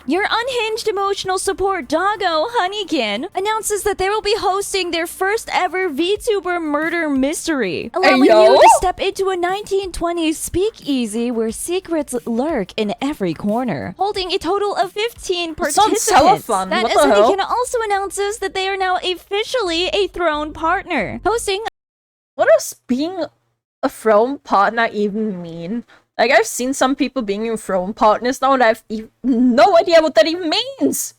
Your unhinged emotional support doggo, Honeykin, announces that they will be hosting their first ever VTuber murder mystery, allowing you to step into a 1920s speakeasy where secrets lurk in every corner, holding a total of 15 participants. Sounds hella fun. That What is the hell? Honeykin also announces that they are now officially a throne partner, hosting— What does being a throne partner even mean? Like, I've seen some people being in throne partners now, and I've no idea what that even means.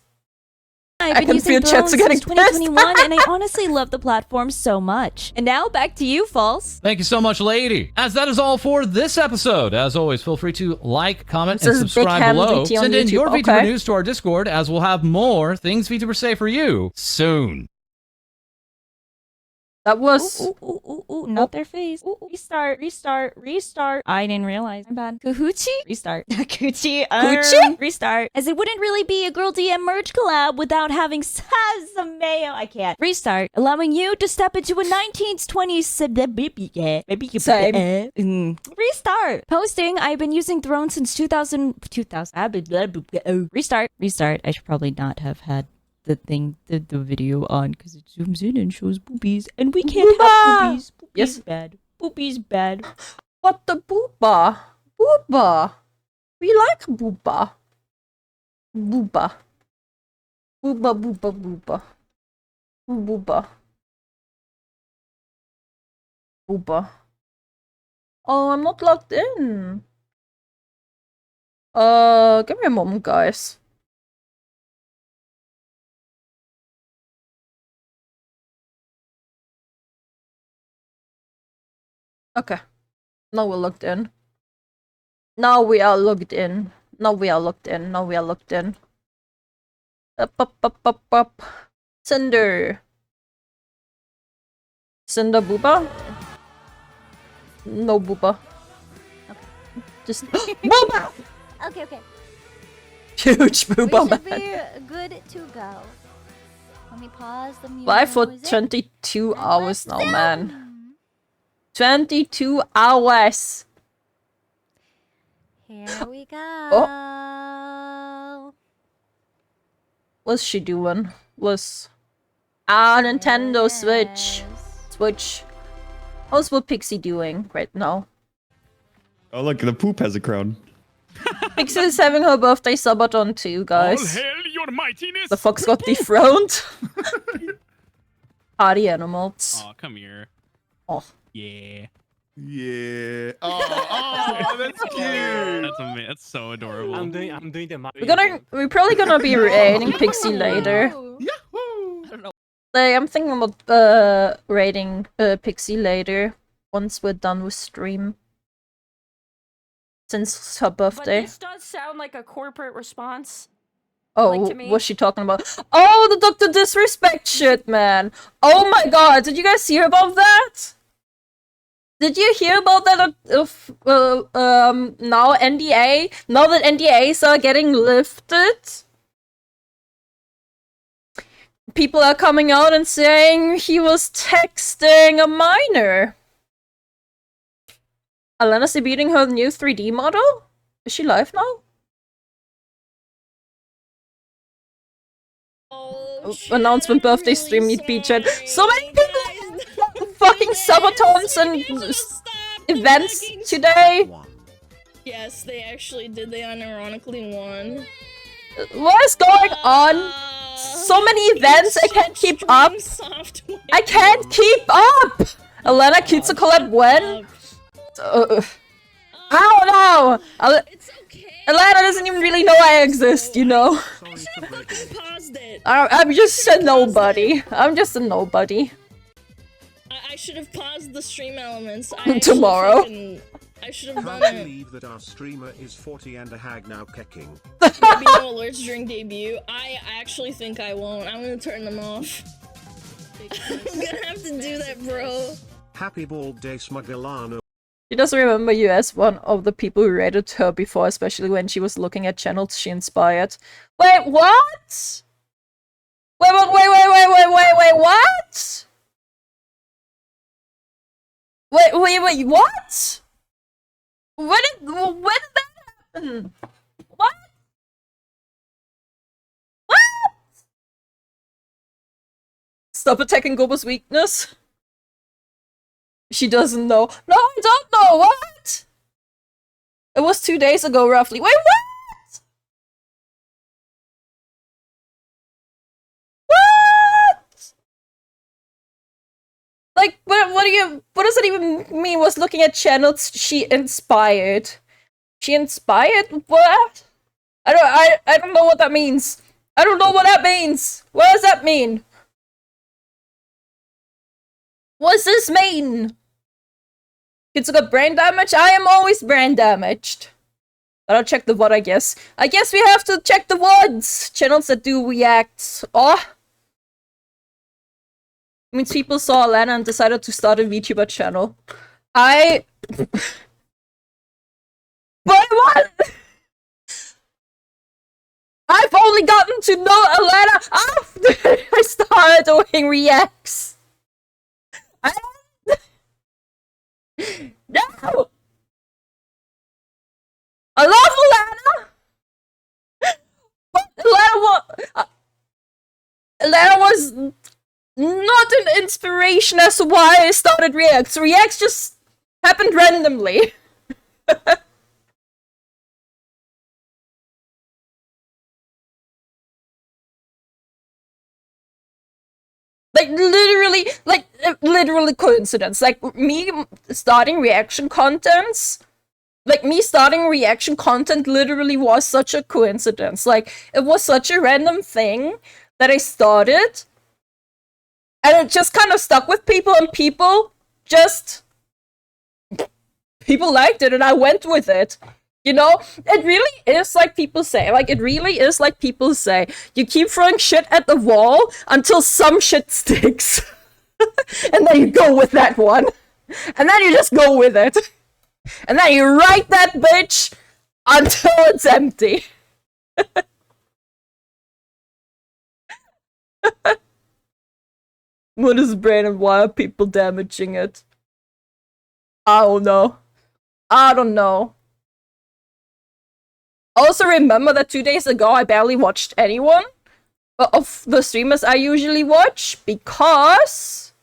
I've been using Thrones since 2021, and I honestly love the platform so much. And now, back to you, False. Thank you so much, lady. As that is all for this episode. As always, feel free to like, comment, and subscribe below. Send in your VTuber news to our Discord, as we'll have more things VTubers say for you soon. That was... Not their face. Restart, restart, restart. I didn't realize. I'm bad. Kahuchi? Restart. Coochie? Restart. As it wouldn't really be a Girl DM merge collab without having some mayo. I can't. Restart. Allowing you to step into a 1920s... Restart. Posting. I've been using Throne since 2000... Restart. Restart. I should probably not have had the video on because it zooms in and shows boobies, and we can't have boobies. Boobies bad. Boobies bad. What the booba? Booba. We like booba. Booba. Booba, booba, booba. Booba. Booba. Oh, I'm not logged in. Give me a moment, guys. Okay. Now we're logged in. Now we are logged in. Now we are logged in. Now we are logged in. Up. Cinder. Cinder booba? No booba. Okay. Just booba! Okay. Huge booba, We should man. be good to go. Let me pause the music. Live for 22 hours now, man. 22 hours. Here we go. Oh. What's she doing? What's... Nintendo Switch. How's what Pixie doing right now? Oh look, the poop has a crown. Pixie is having her birthday subathon too, guys. All hail your mightiness. The fox got dethroned. Party animals. Oh, come here. Oh. Yeah. Yeah. Oh, that's cute. That's so adorable. I'm doing the We're probably gonna be raiding Pixie later. Yahoo! I don't know. Like, I'm thinking about raiding Pixie later once we're done with stream. Since it's her birthday. But this does sound like a corporate response. Oh, like to me. what's she talking about? Oh, the Dr. Disrespect shit, man. Oh my god, did you guys hear about that? Did you hear about that? Now NDA? Now that NDAs are getting lifted? People are coming out and saying he was texting a minor. Alana's debuting her new 3D model? Is she live now? Announcement birthday stream need be chat. So many people fucking subathons and events today. Yes, they actually did. They unironically won. What is going on? So many events, I can't keep up. I can't keep up. Elena Kitsu collab when? I don't know. Elena doesn't even really know I exist, you know. I'm just a nobody. I'm just a nobody. I should have paused the stream elements. Tomorrow. I should have done Can't it. believe that our streamer is 40 and a hag now kecking. Maybe no alerts during debut. I actually think I won't. I'm gonna turn them off. I'm gonna have to do that, bro. Happy bald day, Smuggelano. She doesn't remember you as one of the people who rated her before, especially when she was looking at channels she inspired. Wait, what? Wait, what? Wait, what? When did that happen? What? What? Stop attacking Gobo's weakness. She doesn't know. No, I don't know. What? It was 2 days ago, roughly. Wait, what? What? Like, what does it even mean? Was looking at channels she inspired. She inspired? What? I don't know what that means. I don't know what that means. What does that mean? What does this mean? Kitsu got brain damage? I am always brain damaged. But I'll check the VOD, I guess. I guess we have to check the VODs! Channels that do reacts. Oh! It means people saw Alana and decided to start a VTuber channel. But what? I've only gotten to know Alana after I started doing reacts. No! I love Alana! But Alana was not an inspiration as to why I started reacts. Reacts just happened randomly. Literally coincidence. Like, me starting reaction content literally was such a coincidence. Like, it was such a random thing that I started, and it just kind of stuck with people, and people liked it, and I went with it. You know, it really is like people say. You keep throwing shit at the wall until some shit sticks. And then you go with that one. And then you just go with it. And then you write that bitch until it's empty. What is brain and why are people damaging it? I don't know. Also remember that 2 days ago I barely watched anyone of the streamers I usually watch because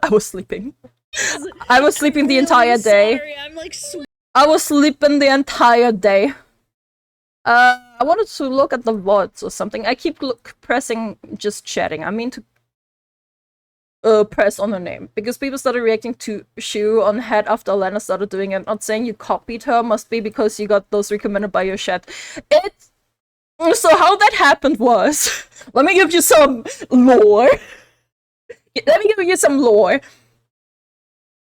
I was sleeping. I was sleeping the entire day. Sorry, I'm like I was sleeping the entire day. I wanted to look at the VODs or something. I keep pressing just chatting. I mean to press on her name because people started reacting to Shu on head after Alana started doing it. Not saying you copied her, must be because you got those recommended by your chat. So how that happened was, let me give you some lore.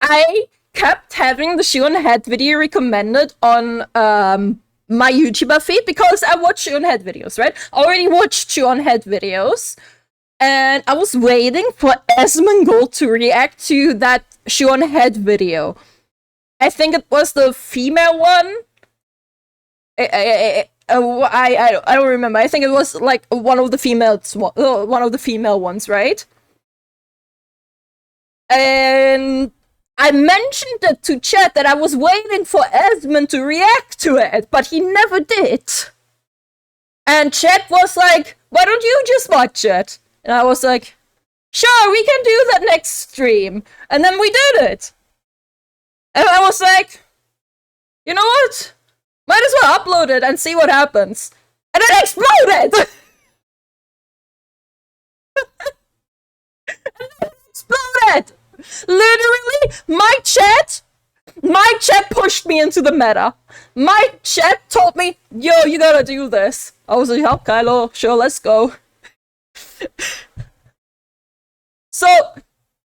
I kept having the Shu on head video recommended on my YouTuber feed because I watch Shu on head videos, right? I already watched Shu on head videos. And I was waiting for Esmond to react to that Shu on head video. I think it was the female one. I don't remember. I think it was like one of the female ones, right? And I mentioned it to chat that I was waiting for Esmond to react to it, but he never did. And chat was like, "Why don't you just watch it?" And I was like, "Sure, we can do that next stream." And then we did it. And I was like, you know what? Might as well upload it and see what happens. And it exploded! And it exploded! Literally, my chat pushed me into the meta. My chat told me, "Yo, you gotta do this." I was like, "Oh, Kylo, sure, let's go." So,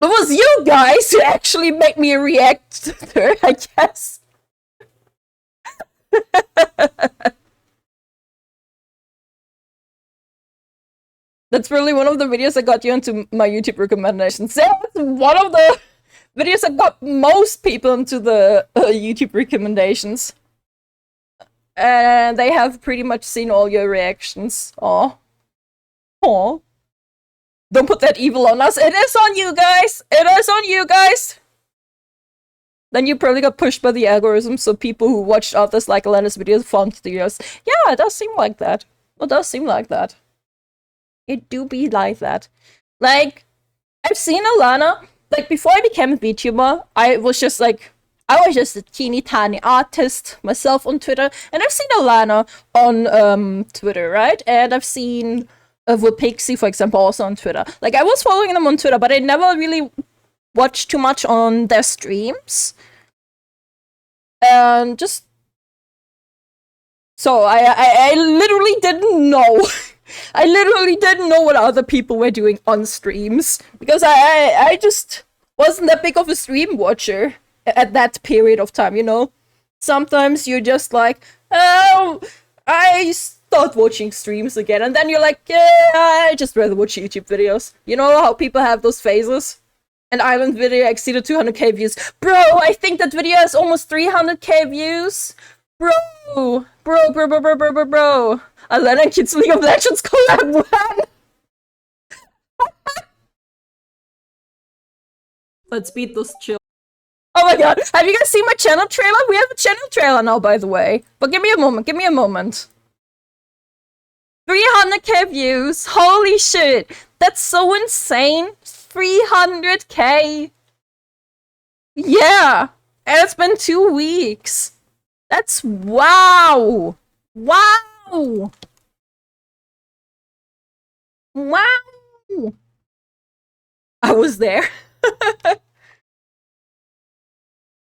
It was you guys who actually made me react to her, I guess. That's really one of the videos that got you into my YouTube recommendations. That's one of the videos that got most people into the YouTube recommendations. And they have pretty much seen all your reactions. Aw. Aw. Don't put that evil on us. It is on you guys! It is on you guys! Then you probably got pushed by the algorithm, so people who watched others like Alana's videos found videos. Yeah, it does seem like that. It does seem like that. It do be like that. Like, I've seen Alana, like, before I became a VTuber, I was just a teeny tiny artist myself on Twitter, and I've seen Alana on Twitter, right? And I've seen Pixie, for example, also on Twitter. Like, I was following them on Twitter, but I never really watched too much on their streams. And just... So, I literally didn't know... I literally didn't know what other people were doing on streams. Because I just wasn't that big of a stream watcher at that period of time, you know? Sometimes you're just like, oh, I start watching streams again. And then you're like, yeah, I just rather watch YouTube videos. You know how people have those phases? An island video exceeded 200k views. Bro, I think that video has almost 300k views. Bro. Alana and Kitsu League of Legends collab when? Let's beat those chill. Oh my god, have you guys seen my channel trailer? We have a channel trailer now, by the way. But give me a moment. 300k views, holy shit. That's so insane. 300k. Yeah, and it's been 2 weeks. That's wow. Wow. Wow. I was there.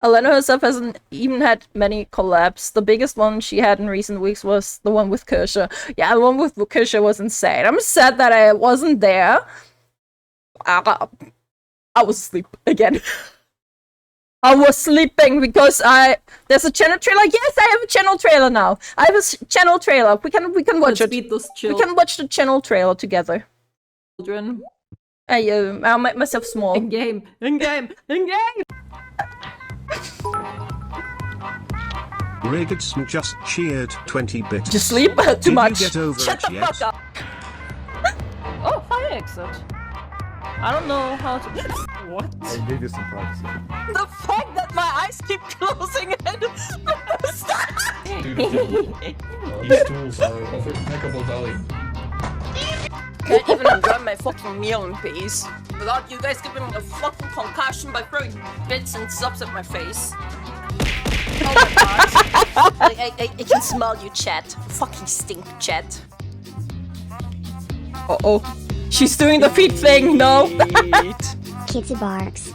Alana herself hasn't even had many collabs. The biggest one she had in recent weeks was the one with Kersha. Yeah, the one with Kersha was insane. I'm sad that I wasn't there. I was asleep again. I was sleeping because there's a channel trailer. Yes, I have a channel trailer now. I have a channel trailer. We can watch it. We can watch the channel trailer together. Children. I'll make myself small. In game. Riggedson just cheered 20 bits. Just sleep too much. Did you get over Shut it the yet? fuck up. Oh, fire exit. I don't know how to... What? I gave you some privacy. The fact that my eyes keep closing and... Stop! These tools are of impeccable value. Can't even enjoy my fucking meal in peace. Without you guys giving me a fucking concussion by throwing bits and subs at my face. Oh my god. I can smell you, chat. Fucking stink, chat. Uh-oh. She's doing the feet thing, no! Kitsu barks.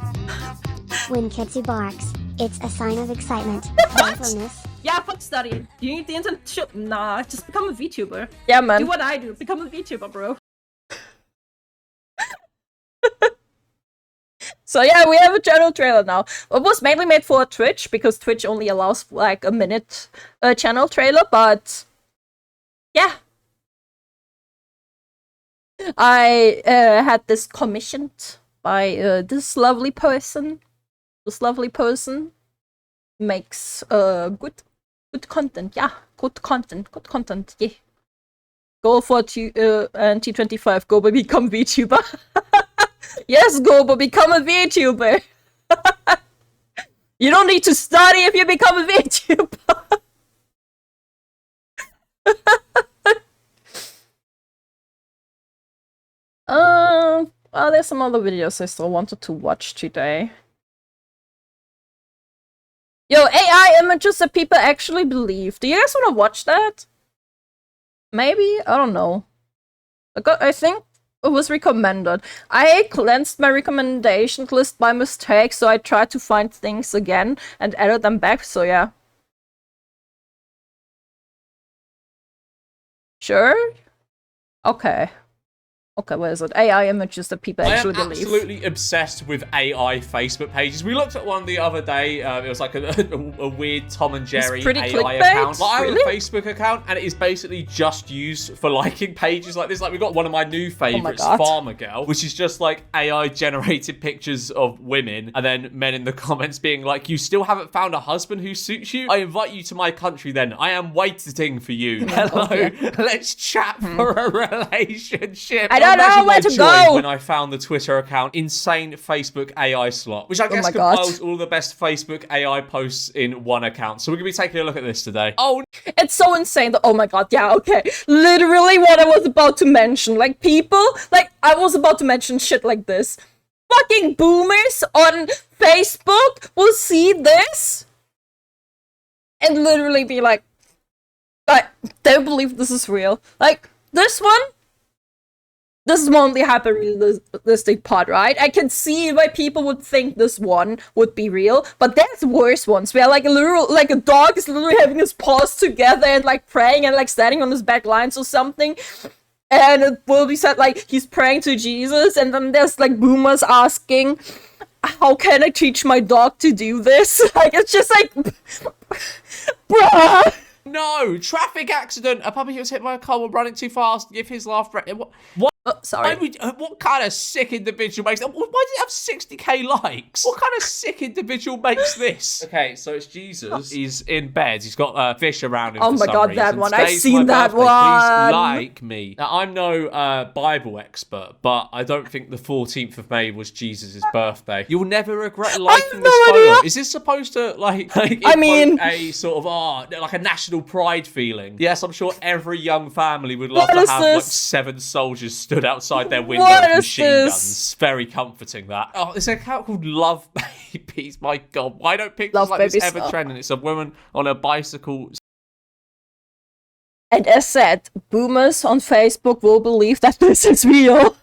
When Kitsu barks, it's a sign of excitement, playfulness. Yeah, fuck studying. Do you need the internship? Nah, just become a VTuber. Yeah, man. Do what I do. Become a VTuber, bro. So yeah, we have a channel trailer now. It was mainly made for Twitch, because Twitch only allows like a minute channel trailer, but... Yeah. I had this commissioned by this lovely person. This lovely person makes good content. Yeah, good content. Yeah. Goal for T25. Go become VTuber. Yes, Gobo, become a VTuber. You don't need to study if you become a VTuber. Well, there's some other videos I still wanted to watch today. Yo, AI images that people actually believe. Do you guys want to watch that? Maybe? I don't know. I think it was recommended. I cleansed my recommendation list by mistake, so I tried to find things again and added them back, so yeah. Sure? Okay. Okay, what is it? AI images that people actually I am believe. absolutely obsessed with AI Facebook pages. We looked at one the other day. It was like a weird Tom and Jerry AI account. Like, I have a Facebook account, and it is basically just used for liking pages like this. Like, we got one of my new favorites, Farmer Girl, which is just like AI generated pictures of women, and then men in the comments being like, "You still haven't found a husband who suits you? I invite you to my country then. I am waiting for you. Hello, let's chat for a relationship." I don't know where to go. When I found the Twitter account, insane Facebook AI slot, which I guess compiles all the best Facebook AI posts in one account. So we're gonna be taking a look at this today. Oh, it's so insane that, oh my god, yeah, okay. Literally what I was about to mention. Like, people, like, I was about to mention shit like this. Fucking boomers on Facebook will see this and literally be like, I don't believe this is real. Like, this one, this is one of the hyper-realistic part, right? I can see why people would think this one would be real, but there's worse ones where like a dog is literally having his paws together and like praying and like standing on his back lines or something. And it will be said like he's praying to Jesus, and then there's like boomers asking, how can I teach my dog to do this? Like, it's just like, bruh. no, traffic accident. A puppy was hit by a car while running too fast. Give his laugh. What? Sorry. What kind of sick individual makes that? Why does it have 60k likes? What kind of sick individual makes this? Okay, so it's Jesus. He's in bed. He's got a fish around him. Oh my god, that one. I've seen that one. Please like me. Now, I'm no Bible expert, but I don't think the 14th of May was Jesus' birthday. You'll never regret liking this photo. Is this supposed to like I mean, a sort of like a national pride feeling? Yes, I'm sure every young family would love to have like 7 soldiers stood outside their window with machine guns. Very comforting, that. Oh, there's an account called Love Babies. My god, why don't pictures like this ever trend? And it's a woman on a bicycle. And as said, boomers on Facebook will believe that this is real.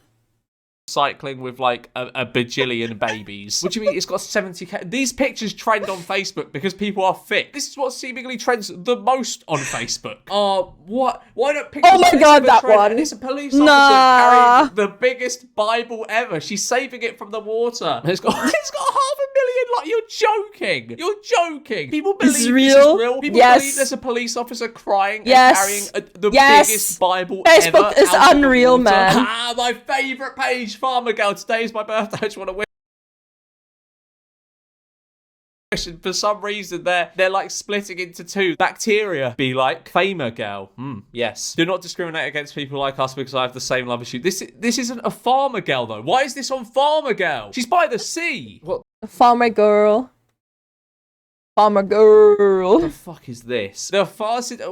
Cycling with like a bajillion babies. What do you mean it's got 70k? These pictures trend on Facebook because people are fit. This is what seemingly trends the most on Facebook. What? Why don't pictures? Oh my god, that one. And it's a police officer carrying the biggest Bible ever. She's saving it from the water. And it's got 500,000. Like, you're joking. You're joking. People believe this is real. People believe there's a police officer crying and carrying the biggest Bible ever. Facebook is unreal, man. Ah, my favourite page, Farmer Girl. Today is my birthday. I just want to wish. And for some reason, they're like splitting into 2. Bacteria be like Famer Girl. Yes. Do not discriminate against people like us because I have the same love as you. This isn't a Farmer Girl though. Why is this on Farmer Girl? She's by the sea. What? Farmer Girl. Farmer Girl. What the fuck is this? The fastest.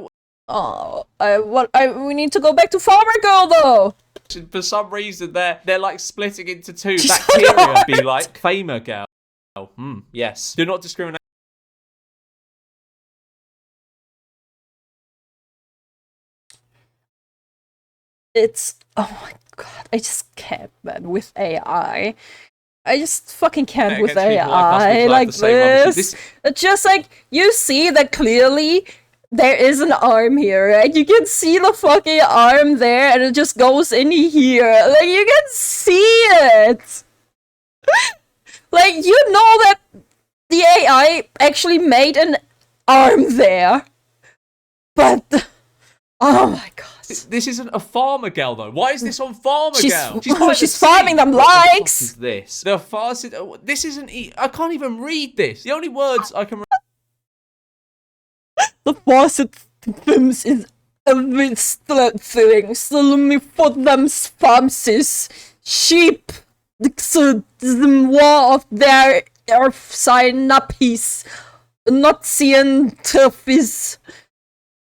Oh, we need to go back to Farmer Girl though. For some reason, they're like splitting into 2. Bacteria be like Famer Girl. Yes. Do not discriminate. It's, oh my god, I just can't, man, with AI. I just fucking can't with AI like this. It's just like, you see that clearly there is an arm here, right? You can see the fucking arm there, and it just goes in here. Like, you can see it! Like, you know that the AI actually made an arm there. But, oh my god. This isn't a Farmer Girl though. Why is this on Farmer Girl? She's farming them likes. What is this? The fastest. This isn't. I can't even read this. The only words I can. The faucet films is every thing. Slowly for them spamses. Sheep. The war of their synapses. Not seeing turfis.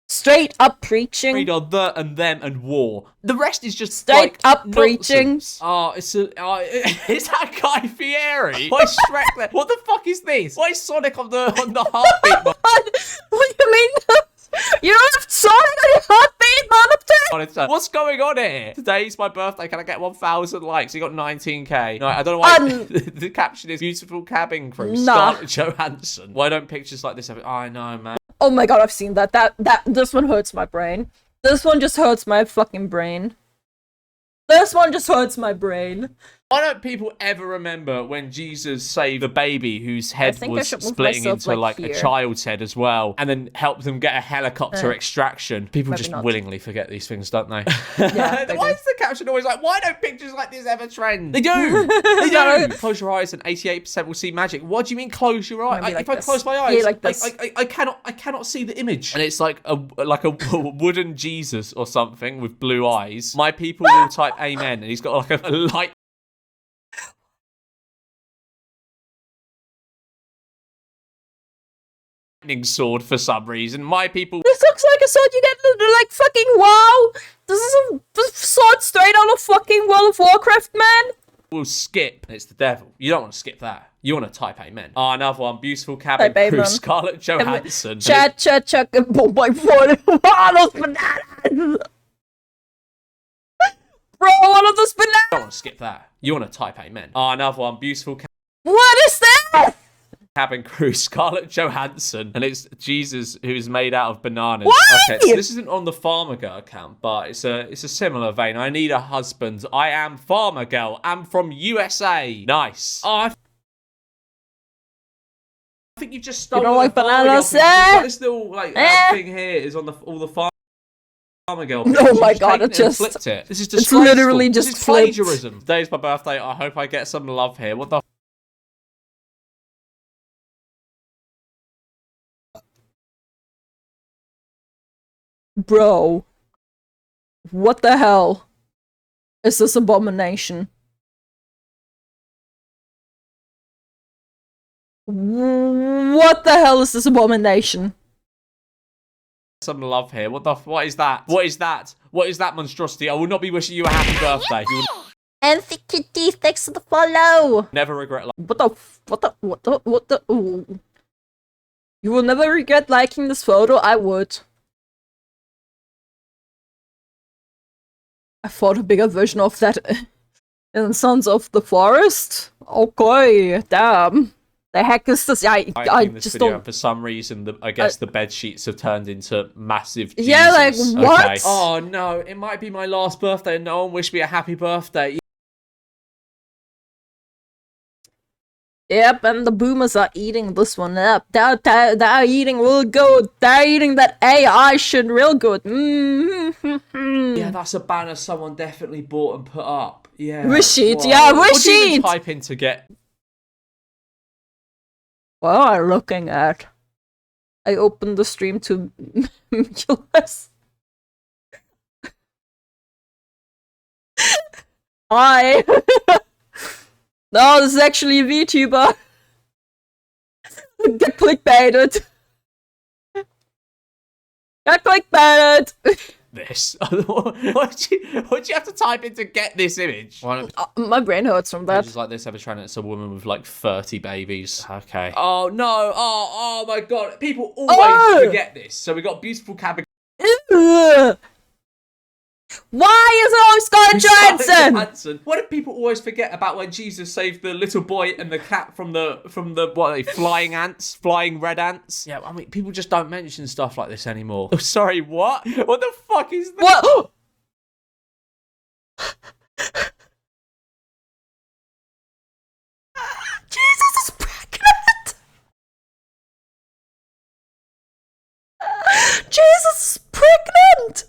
Straight up preaching. Read on the and them and war. The rest is just straight up preaching. Oh, is that Guy Fieri? Why Shrek there? What the fuck is this? Why is Sonic on the heartbeat? What do you mean? You don't have Sonic on your heartbeat monitor? What's going on here? Today's my birthday. Can I get 1,000 likes? You got 19k. No, I don't know why. The caption is beautiful cabin crew. Scarlett Johansson. Why don't pictures like this happen? Oh, I know, man. Oh my god, I've seen that. This one hurts my brain. This one just hurts my fucking brain. This one just hurts my brain. Why don't people ever remember when Jesus saved the baby whose head was splitting into like a child's head as well, and then helped them get a helicopter extraction? People just willingly forget these things, don't they? Yeah, why is the caption always like, why don't pictures like this ever trend? They do! They do! Close your eyes and 88% will see magic. What do you mean close your eyes? If I close my eyes, I cannot see the image. And it's like a wooden Jesus or something with blue eyes. My people will type amen, and he's got like a light sword for some reason. My people. This looks like a sword you get like fucking WoW. This is a sword straight out of fucking World of Warcraft, man. We'll skip. It's the devil. You don't want to skip that. You want to type amen. Oh, another one. Beautiful cabin crew. Scarlett Johansson. Chat. Oh my god. Those bananas. Bro, what are those bananas? You don't want to skip that. You want to type amen. Oh, another one. Beautiful. What is this? Cabin crew, Scarlett Johansson, and it's Jesus who's made out of bananas. What? Okay, so this isn't on the Farmer Girl account, but it's a similar vein. I need a husband. I am Farmer Girl. I'm from USA. Nice. Oh, I think you've just stolen. You don't like bananas, This little thing here is on all the Farmer Girl. Oh my god, it just flipped it. This is disgraceful. It's literally just this is plagiarism. Today's my birthday. I hope I get some love here. What the? Bro, what the hell is this abomination? What the hell is this abomination? Some love here. What is that? What is that? What is that monstrosity? I will not be wishing you a happy birthday. And Kitty, thanks for the follow. Never regret. What the? Ooh. You will never regret liking this photo. I would. I thought a bigger version of that in Sons of the Forest. Okay, damn. The heck is this? I just don't. For some reason, I guess the bed sheets have turned into massive. Jesus. Yeah, like what? Okay. Oh no! It might be my last birthday, and no one wished me a happy birthday. Yep, and the boomers are eating this one up. They're eating real good. They're eating that AI shit real good. Yeah, that's a banner someone definitely bought and put up. Yeah. Wish sheet. Yeah, wish sheet. What do you type in to get? What am I looking at? I opened the stream to US. Hi. No, this is actually a VTuber. Get clickbaited. Get clickbaited. This. What do you have to type in to get this image? My brain hurts from that. Just like this, ever trying to. It's a woman with like 30 babies. Okay. Oh no! Oh my god! People always forget this. So we got beautiful cabin. Why is it always Scarlett Johansson? What do people always forget about when Jesus saved the little boy and the cat from the what are they, flying ants, flying red ants? Yeah, I mean people just don't mention stuff like this anymore. Oh, sorry, what? What the fuck is that? What? Jesus is pregnant. Jesus is pregnant.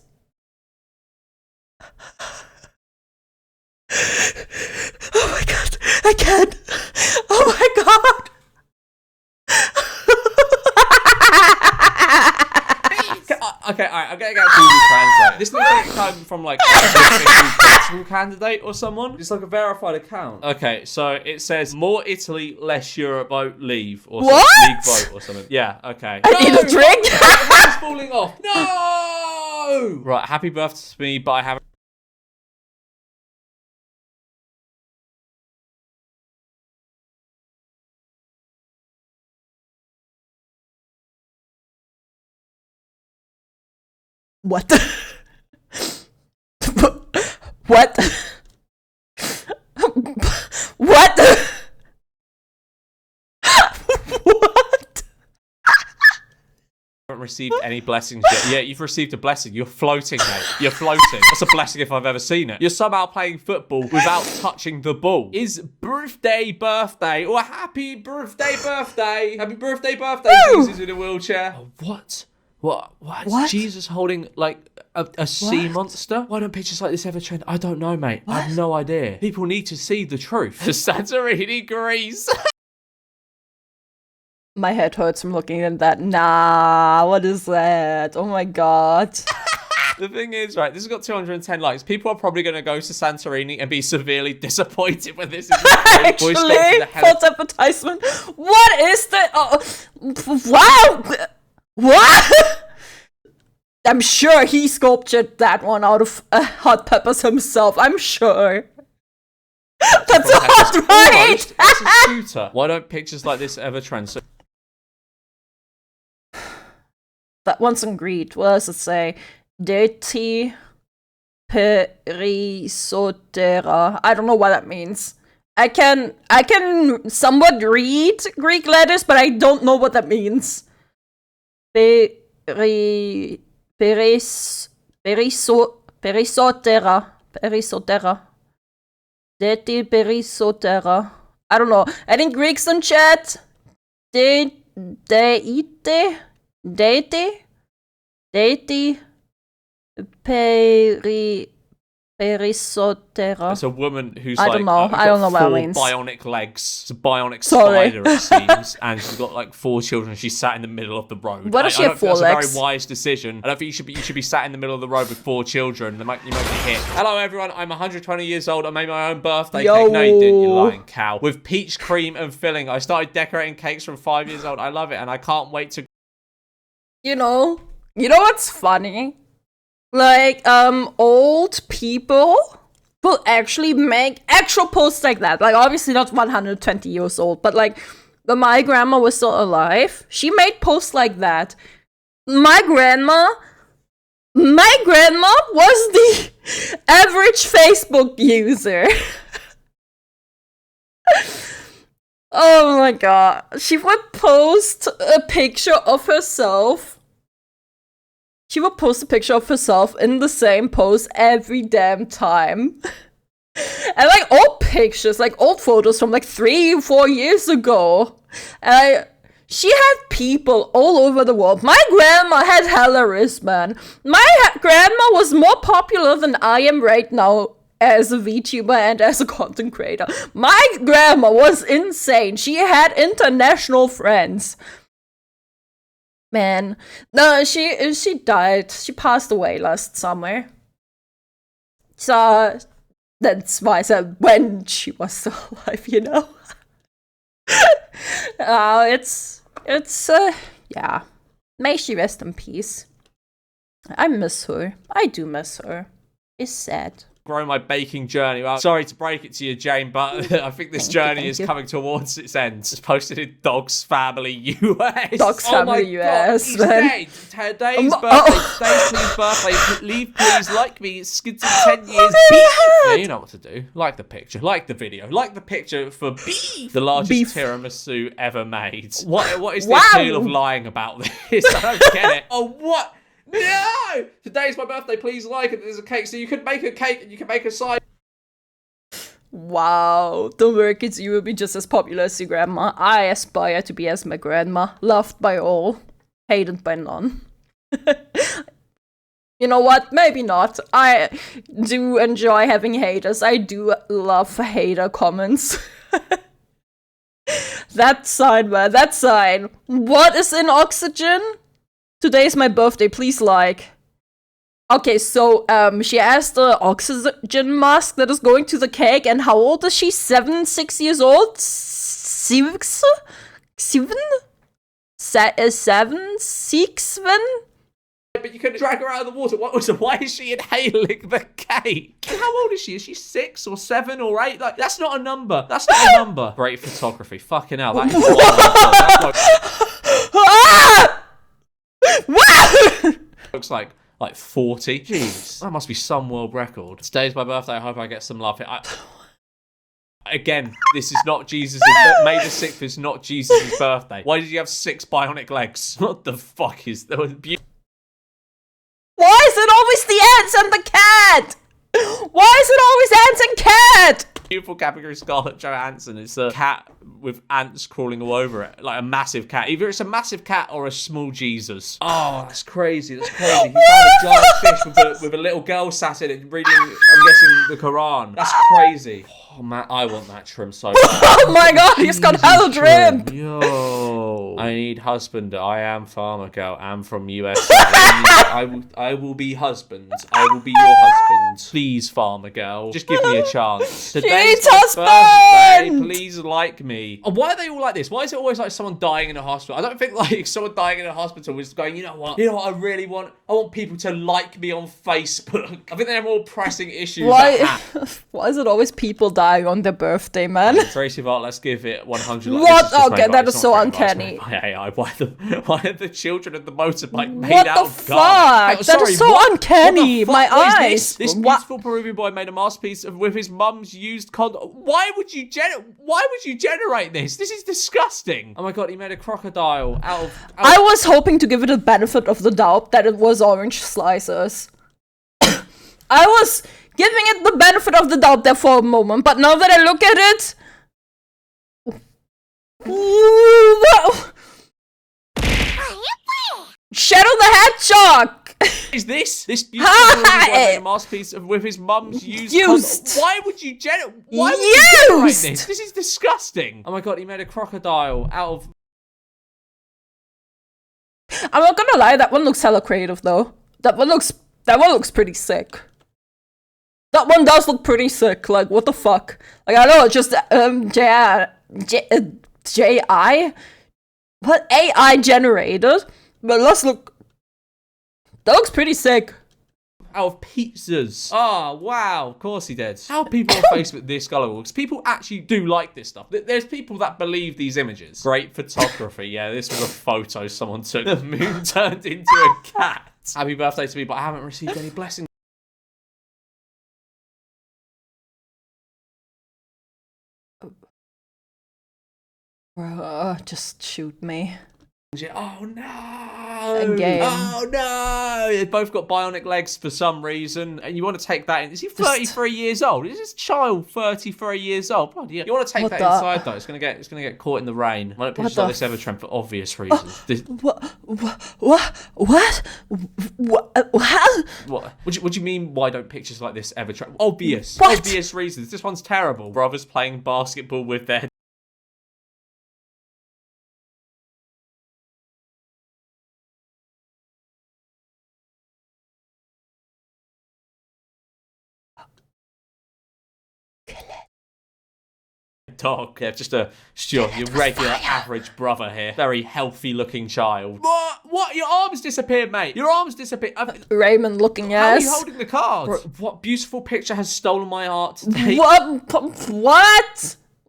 Oh my god, I can't. Oh my god. Okay, alright, I'm gonna get Google Translate. This looks like it came from like a political candidate or someone. It's like a verified account. Okay, so it says more Italy, less Europe, vote leave or what? League vote or something. Yeah, okay. I need a drink. It's falling off. No! Right, happy birthday to me, but I haven't. What? What? What? What? I haven't received any blessings yet. Yeah, you've received a blessing. You're floating, mate. You're floating. That's a blessing if I've ever seen it. You're somehow playing football without touching the ball. Is birthday or happy birthday. Happy birthday, Jesus in a wheelchair. Oh, what? What? Jesus holding like a sea monster? Why don't pictures like this ever trend? I don't know, mate. I have no idea. People need to see the truth. The Santorini, Greece. My head hurts from looking at that. Nah, what is that? Oh my god. The thing is, right, this has got 210 likes. People are probably going to go to Santorini and be severely disappointed when this is actually false advertisement. What is that? Wow. What? I'm sure he sculptured that one out of Hot Peppers himself. I'm sure. That's not right. It's a shooter. Why don't pictures like this ever trend? So that one's on Greed. What does it say? Deti perisotera. I don't know what that means. I can somewhat read Greek letters, but I don't know what that means. Perisotera. Deti perisotera. I don't know. Any Greeks in chat? Deiti perisotera. It's a woman who's I don't know what that means. Bionic legs. It's a bionic spider, it seems, and she's got like 4 children. She's sat in the middle of the road. What does she have 4 legs? That's a very wise decision. I don't think you should be sat in the middle of the road with 4 children. You might be hit. Hello everyone, I'm 120 years old. I made my own birthday cake. No, you didn't, you lying cow. With peach cream and filling. I started decorating cakes from 5 years old. I love it, and I can't wait to. You know what's funny? Like, old people will actually make actual posts like that. Like, obviously not 120 years old, but like, when my grandma was still alive, she made posts like that. My grandma was the average Facebook user. Oh my god. She would post a picture of herself. She would post a picture of herself in the same pose every damn time. And like old pictures, like old photos from like 3-4 years ago. And she had people all over the world. My grandma had hilarious, man. My grandma was more popular than I am right now as a VTuber and as a content creator. My grandma was insane. She had international friends. Man, no, she died. She passed away last summer. So that's why I said when she was still alive, you know. Yeah. May she rest in peace. I miss her. I do miss her. It's sad. Grow my baking journey. Well, sorry to break it to you, Jane, but I think this journey is coming towards its end. It's posted in Dogs Family US. Dogs Family US. Today's birthday. Today's please birthday. Please like me. It's good to 10 years. Yeah, you know what to do. Like the picture. Like the video. Like the picture for Beef. The largest tiramisu ever made. What is the appeal of lying about this? I don't get it. Oh, what? No! Today's my birthday, please like it. There's a cake, so you could make a cake and you can make a side. Wow, don't worry kids, you will be just as popular as your grandma. I aspire to be as my grandma, loved by all, hated by none. You know what, maybe not. I do enjoy having haters. I do love hater comments. That sign, man, that sign. What is in oxygen? Today's my birthday, please like. Okay, so she has the oxygen mask that is going to the cake, and how old is she? 6 years old? 6? 7? 6? But you couldn't drag her out of the water. Why is she inhaling the cake? How old is she? Is she 6 or 7 or 8? Like, that's not a number. That's not a number. Great photography. Fucking hell. That is looks like 40. Jeez, that must be some world record. Today's my birthday. I hope I get some love. Again, this is not Jesus'. May the 6th is not Jesus' birthday. Why did you have 6 bionic legs? What the fuck is that? Why is it always the ants and the cat? Why is it always ants and cat? Beautiful category Scarlett Johansson. It's a cat with ants crawling all over it. Like a massive cat. Either it's a massive cat or a small Jesus. Oh, that's crazy. That's crazy. He found a giant fish with a little girl sat in it reading, I'm guessing, the Quran. That's crazy. Oh, man, I want that trim so bad. Oh my god, he's got hella trim. Yo. I need husband. I am farmer girl. I'm from US. I will be husband. I will be your husband. Please, farmer girl. Just give me a chance. Today's my birthday. Please like me. Oh, why are they all like this? Why is it always like someone dying in a hospital? I don't think like someone dying in a hospital is going, you know what I really want? I want people to like me on Facebook. I think they have more pressing issues. Why is it always people dying on their birthday, man? Tracy Vart, let's give it 100. What? Okay, that is so uncanny. AI. Why are the children of the motorbike made out of fuck? That is so uncanny. My eyes. This beautiful Peruvian boy made a masterpiece with his mum's used condom. Why would you generate this? This is disgusting. Oh my god, he made a crocodile out of... I was hoping to give it a benefit of the doubt that it was orange slices. I was giving it the benefit of the doubt there for a moment, but now that I look at it... Shadow the Hedgehog! Is this beautiful a masterpiece with his mum's used? Why would you generate this? This is disgusting. Oh my god, he made a crocodile out of... I'm not gonna lie, that one looks hella creative though. That one looks pretty sick. That one does look pretty sick. Like, what the fuck? Like, I know it's just AI generated, but let's look. That looks pretty sick. Out of pizzas. Oh, wow. Of course he did. How are people on Facebook this gullible? Because people actually do like this stuff. There's people that believe these images. Great photography. Yeah, this was a photo someone took. The moon turned into a cat. Happy birthday to me, but I haven't received any blessings. Just shoot me. Oh no! Again. Oh no! They both got bionic legs for some reason, and you want to take that in. Is he 33 years old? Is this child 33 years old? Bloody hell. You want to take that inside though? It's gonna get caught in the rain. Why don't pictures like this ever trend for obvious reasons? What do you mean? Why don't pictures like this ever trend? Obvious reasons. This one's terrible. Brothers playing basketball with their... dog. Yeah, just your regular average brother here. Very healthy looking child. What? Your arms disappeared, mate. Your arms disappeared. Raymond looking ass. How are you holding the card? What beautiful picture has stolen my heart today? What?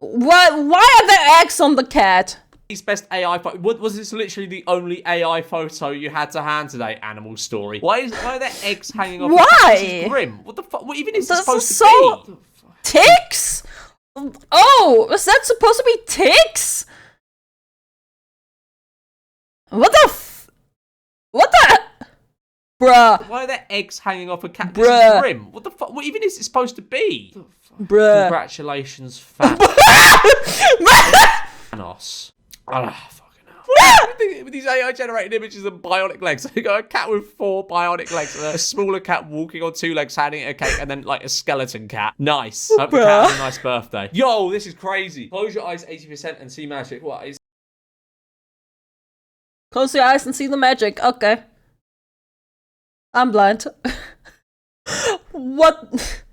Why are there eggs on the cat? Best AI photo. Was this literally the only AI photo you had to hand today? Animal Story. Why are there eggs hanging off? Why? This is grim. What the fuck? What even is this supposed to be? Ticks? Oh, is that supposed to be ticks? What the? Bruh. Why are there eggs hanging off a cat? This is grim. What the fuck? What even is it supposed to be? Bruh. Congratulations, fat Thanos. Fucking hell. With these AI generated images of bionic legs. You got a cat with 4 bionic legs, and a smaller cat walking on 2 legs, handing it a cake, and then like a skeleton cat. Nice. Hope the cat has a nice birthday. Yo, this is crazy. Close your eyes 80% and see magic. What is? Close your eyes and see the magic. Okay. I'm blind. What?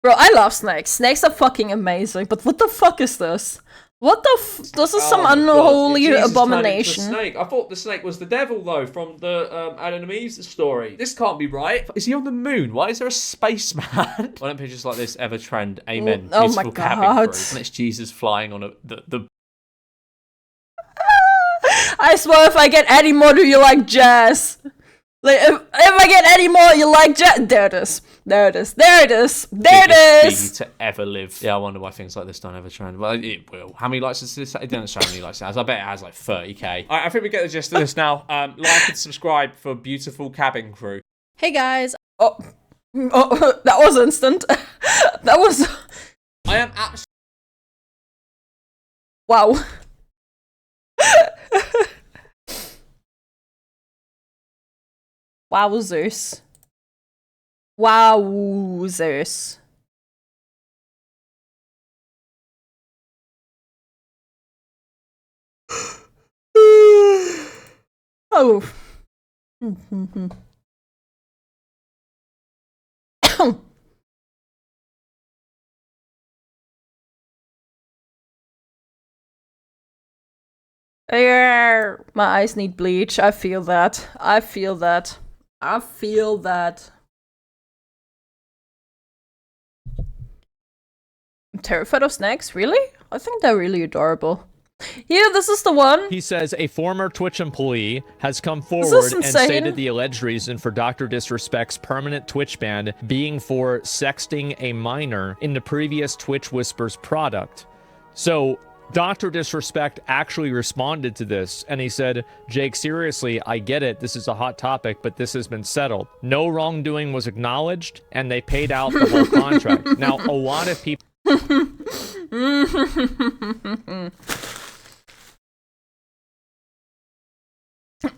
Bro, I love snakes. Snakes are fucking amazing, but what the fuck is this? What the this is some unholy abomination. Snake. I thought the snake was the devil, though, from the Adam and Eve's story. This can't be right. Is he on the moon? Why is there a spaceman? Why don't pictures like this ever trend? Amen. Oh my god. And it's Jesus flying on the... I swear if I get any more, do you like jazz? Like, if I get any more, you like there it is. There it is. There it is. There it is. To ever live. Yeah, I wonder why things like this don't ever trend. Well, it will. How many likes does this? It doesn't show how many likes it has. I bet it has like 30k. All right, I think we get the gist of this now. Like and subscribe for beautiful cabin crew. Hey guys. Oh, that was instant. That was. I am absolutely. Wow. Wowzers. Wowzers. Oh. Yeah, my eyes need bleach. I feel that. I feel that. I feel that. I'm terrified of snakes? Really? I think they're really adorable. Yeah, this is the one. He says a former Twitch employee has come forward and stated the alleged reason for Dr. Disrespect's permanent Twitch ban being for sexting a minor in the previous Twitch Whispers product. So Dr. Disrespect actually responded to this, and he said, Jake, seriously, I get it. This is a hot topic, but this has been settled. No wrongdoing was acknowledged, and they paid out the whole contract. Now, a lot of people...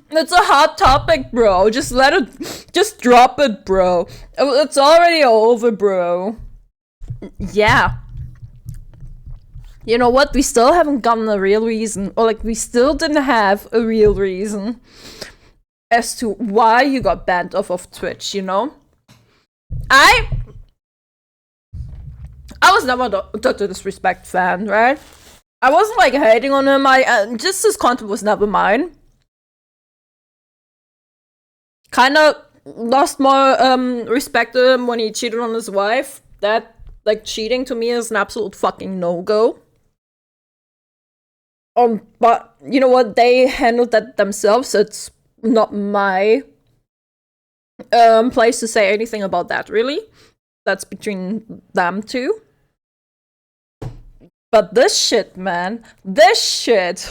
It's a hot topic, bro. Just let it... Just drop it, bro. It's already over, bro. Yeah. You know what? We still haven't gotten a real reason. Or, like, we still didn't have a real reason as to why you got banned off of Twitch, you know? I was never a Dr. Disrespect fan, right? I wasn't, like, hating on him. Just his content was never mine. Kinda lost more respect to him when he cheated on his wife. That, like, cheating to me is an absolute fucking no-go. But, you know what, they handled that themselves, so it's not my place to say anything about that, really. That's between them two. But this shit, man, this shit...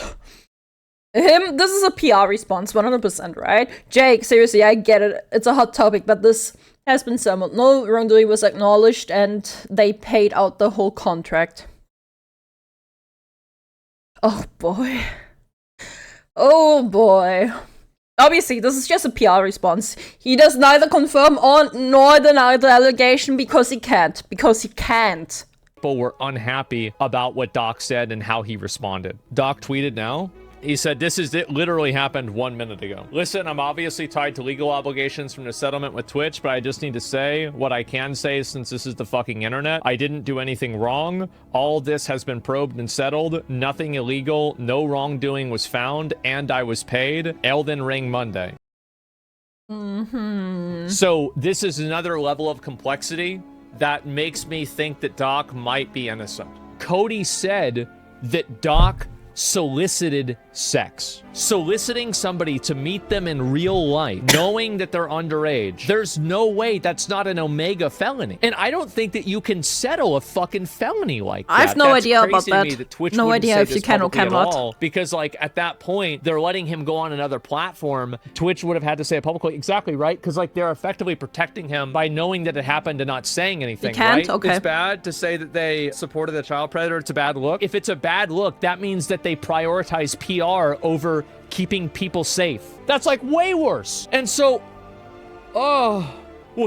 This is a PR response, 100%, right? Jake, seriously, I get it. It's a hot topic, but this has been settled. No wrongdoing was acknowledged, and they paid out the whole contract. Oh, boy. Oh, boy. Obviously, this is just a PR response. He does neither confirm or nor deny the allegation because he can't. Because he can't. People were unhappy about what Doc said and how he responded. Doc tweeted now. He said, it literally happened 1 minute ago. Listen, I'm obviously tied to legal obligations from the settlement with Twitch, but I just need to say what I can say since this is the fucking internet. I didn't do anything wrong. All this has been probed and settled. Nothing illegal. No wrongdoing was found, and I was paid. Elden Ring Monday. So this is another level of complexity that makes me think that Doc might be innocent. Cody said that Doc solicited sex. Soliciting somebody to meet them in real life, knowing that they're underage. There's no way that's not an Omega felony. And I don't think that you can settle a fucking felony like that. I have no idea about that. No idea if you can or cannot. Because, like, at that point, they're letting him go on another platform. Twitch would have had to say it publicly. Exactly, right? Because, like, they're effectively protecting him by knowing that it happened and not saying anything, right? Okay. It's bad to say that they supported the child predator. It's a bad look. If it's a bad look, that means that they prioritize PR over keeping people safe. That's like way worse. And so, well,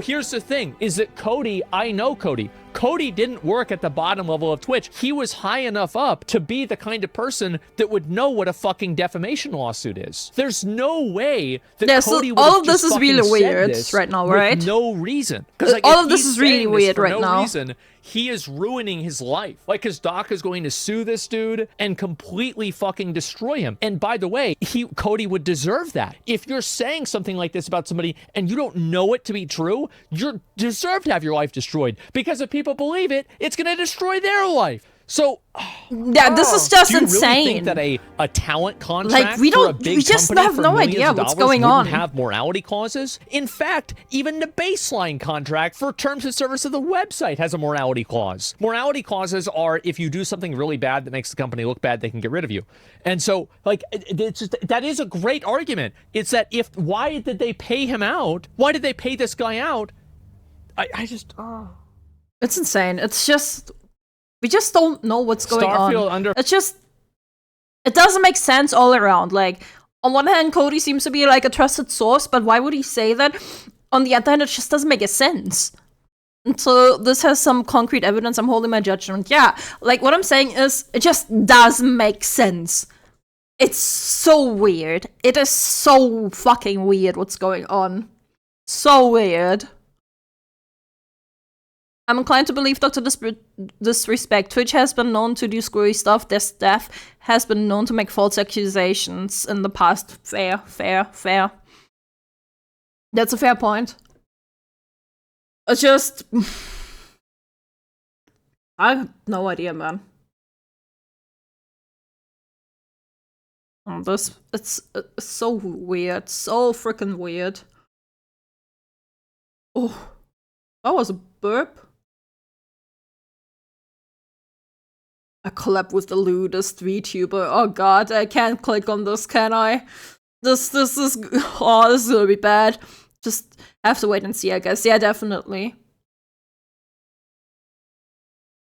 here's the thing, is that Cody, I know Cody. Cody didn't work at the bottom level of Twitch. He was high enough up to be the kind of person that would know what a fucking defamation lawsuit is. There's no way that Cody would all of this is really weird right now, right? With no reason. Because like, all of this is really weird right now. Reason, he is ruining his life. Like, his Doc is going to sue this dude and completely fucking destroy him. And by the way, Cody would deserve that. If you're saying something like this about somebody and you don't know it to be true, you deserve to have your life destroyed. Because if people believe it, it's going to destroy their life. So, yeah, this is just do you insane. Really think that a talent contract we for a don't, big we just company have for no millions idea of what's dollars going wouldn't on. have morality clauses? In fact, even the baseline contract for terms of service of the website has a morality clause. Morality clauses are if you do something really bad that makes the company look bad, they can get rid of you. And so, like, it's just, that is a great argument. It's that why did they pay him out? Why did they pay this guy out? I just, It's insane. It's just, we just don't know what's going on. It's just, it doesn't make sense all around. Like, on one hand, Cody seems to be like a trusted source, but why would he say that? On the other hand, it just doesn't make a sense. And so this has some concrete evidence. I'm holding my judgment. Yeah, like what I'm saying is, it just doesn't make sense. It's so weird. It is so fucking weird what's going on. So weird. I'm inclined to believe Dr. Disrespect. Twitch has been known to do screwy stuff. Their staff has been known to make false accusations in the past. Fair. That's a fair point. It's just... I have no idea, man. It's so weird. So freaking weird. Oh, that was a burp. A collab with the lewdest VTuber. Oh god, I can't click on this, can I? This is gonna be bad. Just have to wait and see, I guess. Yeah, definitely.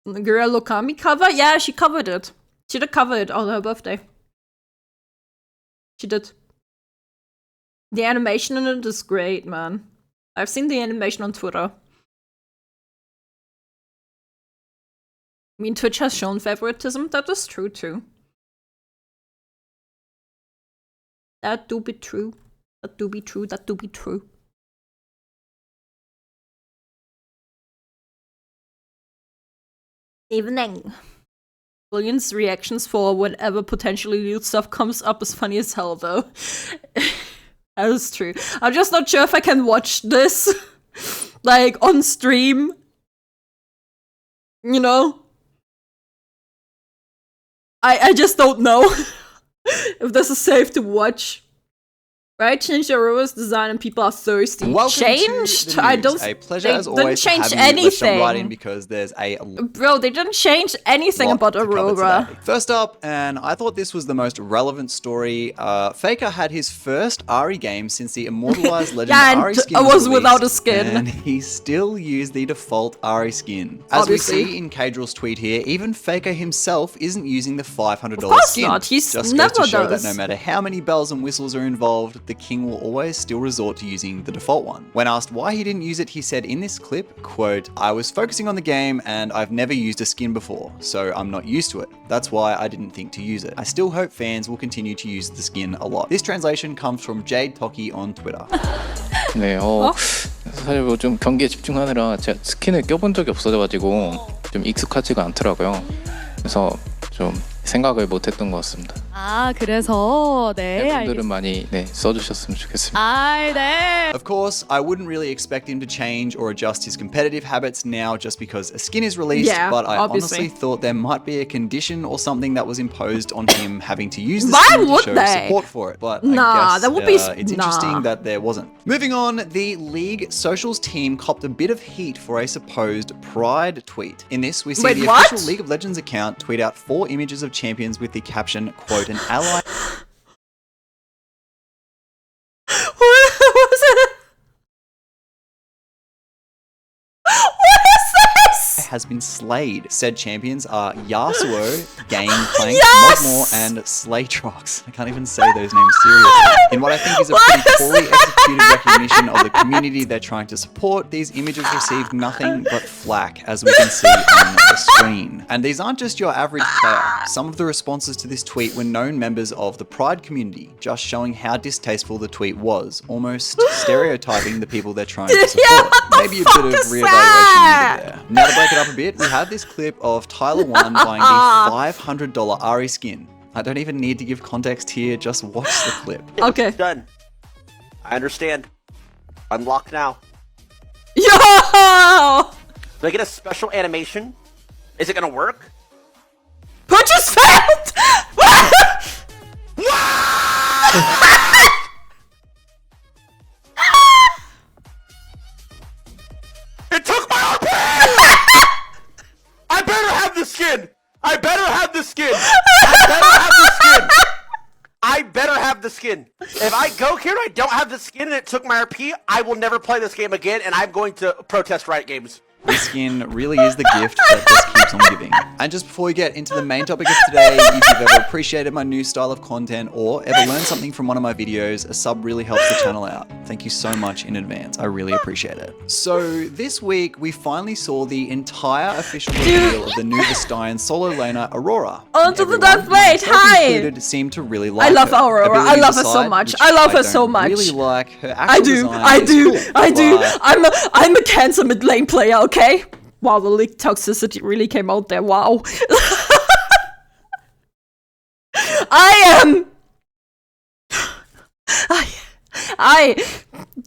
The Girl Lokami cover? Yeah, she covered it. She did cover it on her birthday. She did. The animation in it is great, man. I've seen the animation on Twitter. I mean, Twitch has shown favoritism. That is true, too. That do be true. That do be true. That do be true. Evening. Williams' reactions for whenever potentially lewd stuff comes up is funny as hell, though. That is true. I'm just not sure if I can watch this, like, on stream. You know? I just don't know if this is safe to watch. Right? Change the Aurura's design and people are thirsty. Changed? I don't. A pleasure they as always didn't change to have you. Let's jump anything. right in because there's a Bro, they didn't change anything about Aurora. First up, and I thought this was the most relevant story, Faker had his first Ari game since the Immortalized Legend Ari skin was without a skin. And he still used the default Ari skin. As Obviously. we see in Cadrill's tweet here, even Faker himself isn't using the $500 Of course skin. not. He's Just never goes to show does. that no matter how many bells and whistles are involved, the king will always still resort to using the default one. When asked why he didn't use it, he said in this clip, quote, "I was focusing on the game and I've never used a skin before, so I'm not used to it. That's why I didn't think to use it. I still hope fans will continue to use the skin a lot." This translation comes from Jade Toki on Twitter. 네, 사실 뭐 좀 경기에 집중하느라 제가 스킨을 껴본 적이 없어져가지고 좀 익숙하지가 않더라고요. 그래서 좀 생각을 못했던 것 같습니다. 아, 그래서 네, 분들은 많이 써주셨으면 좋겠습니다. 네. Of course, I wouldn't really expect him to change or adjust his competitive habits now just because a skin is released, Yeah, but I obviously. honestly thought there might be a condition or something that was imposed on him having to use the Why skin to would show they? support for it. But Nah, I guess that would be it's interesting nah. that there wasn't. Moving on, the League Socials team copped a bit of heat for a supposed Pride tweet. In this, we see Wait, the what? official League of Legends account tweet out 4 images of champions with the caption, quote, "An ally..." What was it? has been slayed. Said champions are Yasuo, Gangplank, Yes! Mogmore, and Slaytrox. I can't even say those names seriously. In what I think is a pretty poorly executed recognition of the community they're trying to support, these images received nothing but flack, as we can see on the screen. And these aren't just your average player. Some of the responses to this tweet were known members of the Pride community, just showing how distasteful the tweet was, almost stereotyping the people they're trying to support. Maybe a bit of reevaluation needed there. Now to break it up a bit, we have this clip of Tyler 1 buying the $500 Ari skin. I don't even need to give context here, just watch the clip. Okay. Done. I understand. Unlock now. Yo! Do I get a special animation? Is it gonna work? Purchase failed! It took my RP! I better have the skin! I better have the skin! I better have the skin! I better have the skin. If I go here and I don't have the skin and it took my RP, I will never play this game again, and I'm going to protest Riot Games. This skin really is the gift that just keeps on giving. And just before we get into the main topic of today, if you've ever appreciated my new style of content or ever learned something from one of my videos, a sub really helps the channel out. Thank you so much in advance. I really appreciate it. So this week, we finally saw the entire official reveal of the new Vestian solo laner, Aurora. Onto the Dark Blade, hi! Seemed to really like I love her. Aurora. I love her so much. I love her so much. Really like her actual design. I do. But I'm a cancer mid lane player, okay? Wow, the leak toxicity really came out there. Wow.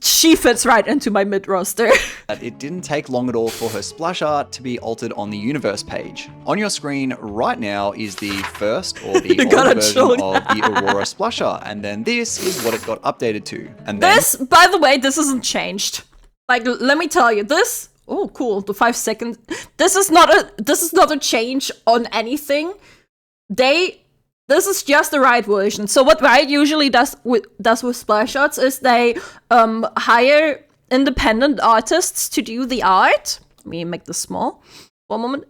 She fits right into my mid roster. It didn't take long at all for her splash art to be altered on the universe page. On your screen right now is the first or the older version of the Aurora splash art, and then this is what it got updated to. And then this, by the way, this isn't changed. Like, let me tell you, this. Oh, cool. The 5 seconds. This is not a change on anything. This is just the Riot version. So what Riot usually does with splash arts is they hire independent artists to do the art. Let me make this small. One moment.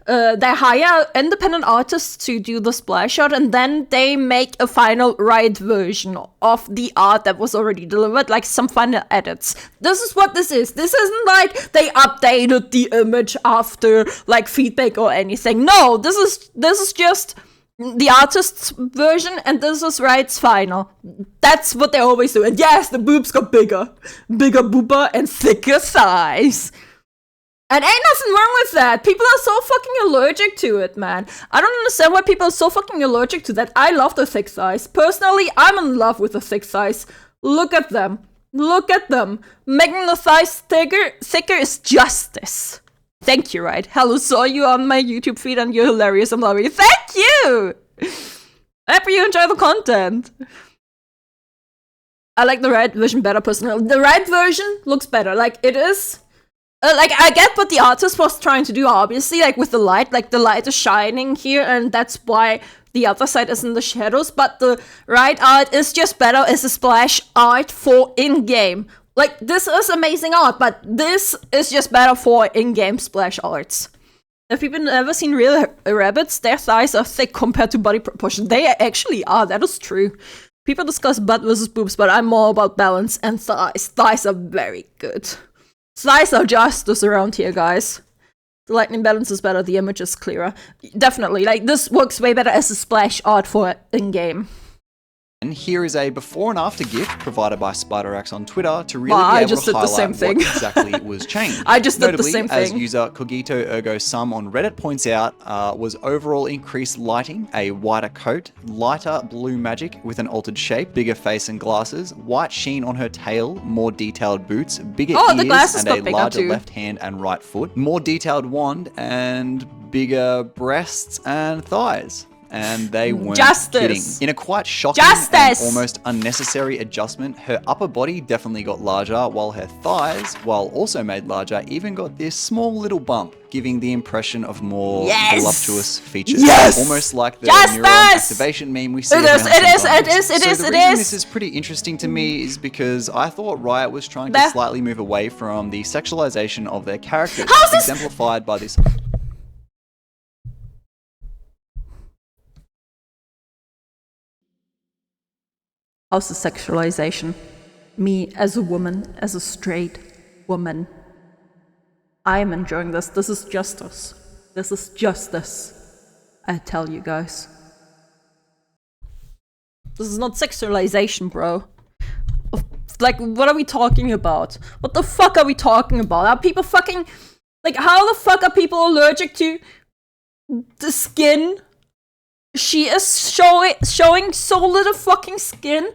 They hire independent artists to do the splash art, and then they make a final Riot version of the art that was already delivered, like some final edits. This is what this is. This isn't like they updated the image after like feedback or anything. No, this is just the artist's version, and this is Riot's final. That's what they always do. And yes, the boobs got bigger booba and thicker thighs. And ain't nothing wrong with that. People are so fucking allergic to it, man. I don't understand why people are so fucking allergic to that. I love the thick thighs. Personally, I'm in love with the thick thighs. Look at them. Look at them. Making the thighs thicker is justice. Thank you, right? Hello, saw you on my YouTube feed and you're hilarious. I'm loving you. Thank you! I hope you enjoy the content. I like the Riot version better, personally. The Riot version looks better. Like, it is... like, I get what the artist was trying to do, obviously, like, with the light. Like, the light is shining here, and that's why the other side is in the shadows. But the Riot art is just better as a splash art for in-game. Like, this is amazing art, but this is just better for in-game splash arts. Have people ever seen real rabbits? Their thighs are thick compared to body proportion. They actually are, that is true. People discuss butt versus boobs, but I'm more about balance and thighs. Thighs are very good. Thighs are justice around here, guys. The lightning balance is better, the image is clearer. Definitely, like, this works way better as a splash art for in-game. And here is a before and after GIF provided by SpiderAxe on Twitter to really be able to highlight what exactly was changed. I just did Notably, the same thing. as user Cogito Ergo Sum on Reddit points out, was overall increased lighting, a whiter coat, lighter blue magic with an altered shape, bigger face and glasses, white sheen on her tail, more detailed boots, bigger ears and a larger left hand and right foot, more detailed wand and bigger breasts and thighs. And they weren't kidding. In a quite shocking and almost unnecessary adjustment, her upper body definitely got larger, while her thighs, while also made larger, even got this small little bump, giving the impression of more voluptuous features. Almost like the neuron activation meme we see around sometimes. So the reason this is pretty interesting to me is because I thought Riot was trying to slightly move away from the sexualization of their characters, exemplified by this... How's the sexualization? Me, as a woman, as a straight woman. I am enjoying this. This is justice. This is justice. I tell you guys. This is not sexualization, bro. Like, what are we talking about? What the fuck are we talking about? Are people fucking... Like, how the fuck are people allergic to the skin? She is showing so little fucking skin.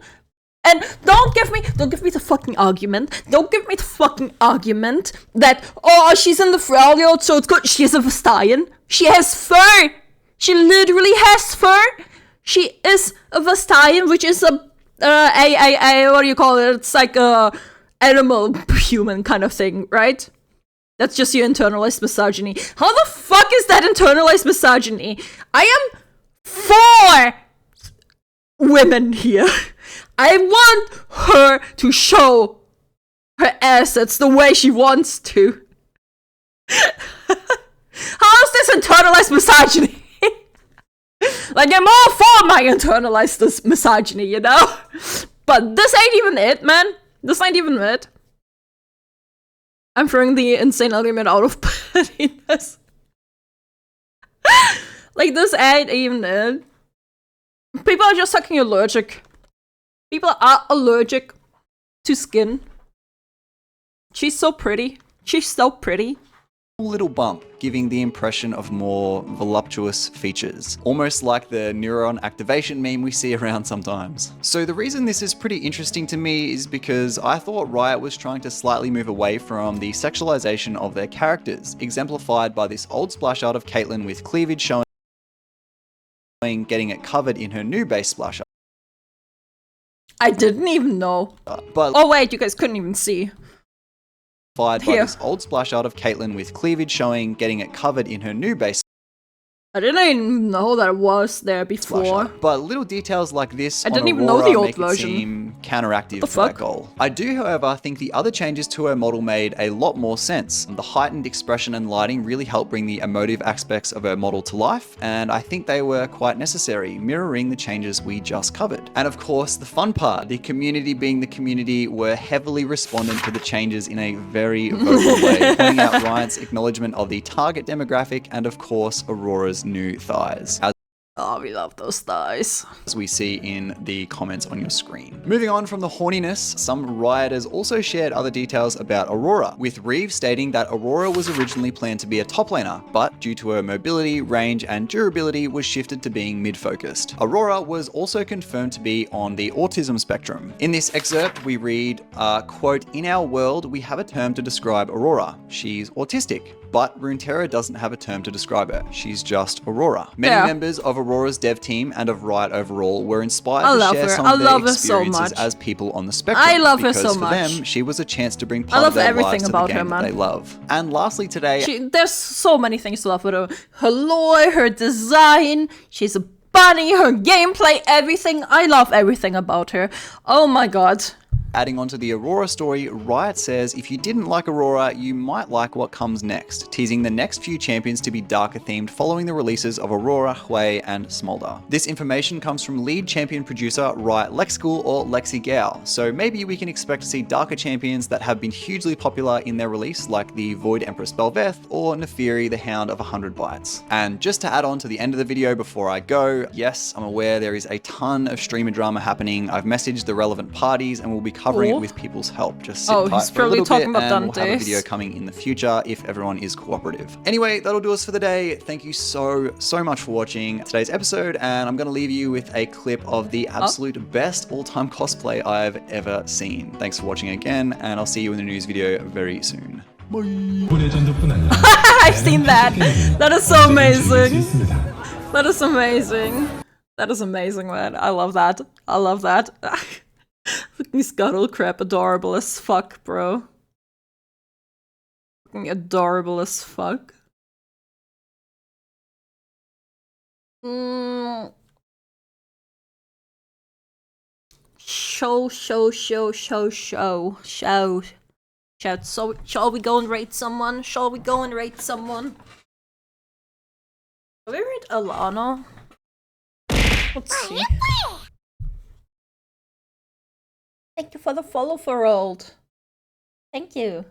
And don't give me the fucking argument. Don't give me the fucking argument that, oh, she's in the Frauliot, so it's good. She's a Vestian. She has fur. She literally has fur. She is a Vestian, which is a what do you call it? It's like a animal human kind of thing, right? That's just your internalized misogyny. How the fuck is that internalized misogyny? I am for women here. I want her to show her assets the way she wants to. How is this internalized misogyny? Like, I'm all for my internalized misogyny, you know? But this ain't even it, man. This ain't even it. I'm throwing the insane argument out of pettiness. Like, this ain't even it. People are just fucking allergic. People are allergic to skin. She's so pretty. She's so pretty. Little bump, giving the impression of more voluptuous features, almost like the neuron activation meme we see around sometimes. So the reason this is pretty interesting to me is because I thought Riot was trying to slightly move away from the sexualization of their characters, exemplified by this old splash art of Caitlyn with cleavage showing, getting it covered in her new base splash art. I didn't even know. But oh wait, you guys couldn't even see. By this old splash art of Caitlyn with cleavage showing, getting it covered in her new base. I didn't even know that it was there before. But little details like this I didn't even know the old version. It seem counteractive to that goal. I do, however, think the other changes to her model made a lot more sense. The heightened expression and lighting really helped bring the emotive aspects of her model to life, and I think they were quite necessary, mirroring the changes we just covered. And of course, the fun part, the community being the community were heavily respondent to the changes in a very vocal way, pointing out Riot's acknowledgement of the target demographic and of course Aurora's new thighs. Oh, we love those thighs. As we see in the comments on your screen. Moving on from the horniness, some rioters also shared other details about Aurora, with Reeve stating that Aurora was originally planned to be a top laner, but due to her mobility, range, and durability was shifted to being mid-focused. Aurora was also confirmed to be on the autism spectrum. In this excerpt, we read, quote, "In our world, we have a term to describe Aurora. She's autistic. But Runeterra doesn't have a term to describe her. She's just Aurora." Many members of Aurora's dev team and of Riot overall were inspired to share some of their experiences as people on the spectrum. I love her so much. For them, she was a chance to bring part of their lives to the game that they love. And lastly today, there's so many things to love with her. Her lore, her design, she's a bunny, her gameplay, everything. I love everything about her. Oh my god. Adding on to the Aurora story, Riot says if you didn't like Aurora, you might like what comes next, teasing the next few champions to be darker themed following the releases of Aurora, Hui, and Smolder. This information comes from lead champion producer Riot Lexcool or Lexi Gao, so maybe we can expect to see darker champions that have been hugely popular in their release, like the Void Empress Belveth or Neferi the Hound of 100 Bytes. And just to add on to the end of the video before I go, yes, I'm aware there is a ton of streamer drama happening. I've messaged the relevant parties and we'll be covering it with people's help. Just sit tight for a little bit and we'll have a video coming in the future if everyone is cooperative. Anyway, that'll do us for the day. Thank you so much for watching today's episode, and I'm going to leave you with a clip of the absolute best all-time cosplay I've ever seen. Thanks for watching again, and I'll see you in the news video very soon. I've seen that. That is so amazing. That is amazing. That is amazing, man. I love that. I love that. Fucking scuttle crap, adorable as fuck, bro. Fucking adorable as fuck. Show. So, shall we go and rate someone? Shall we go and rate someone? Shall we rate Alana? Let's see. Thank you for the follow for old. Thank you.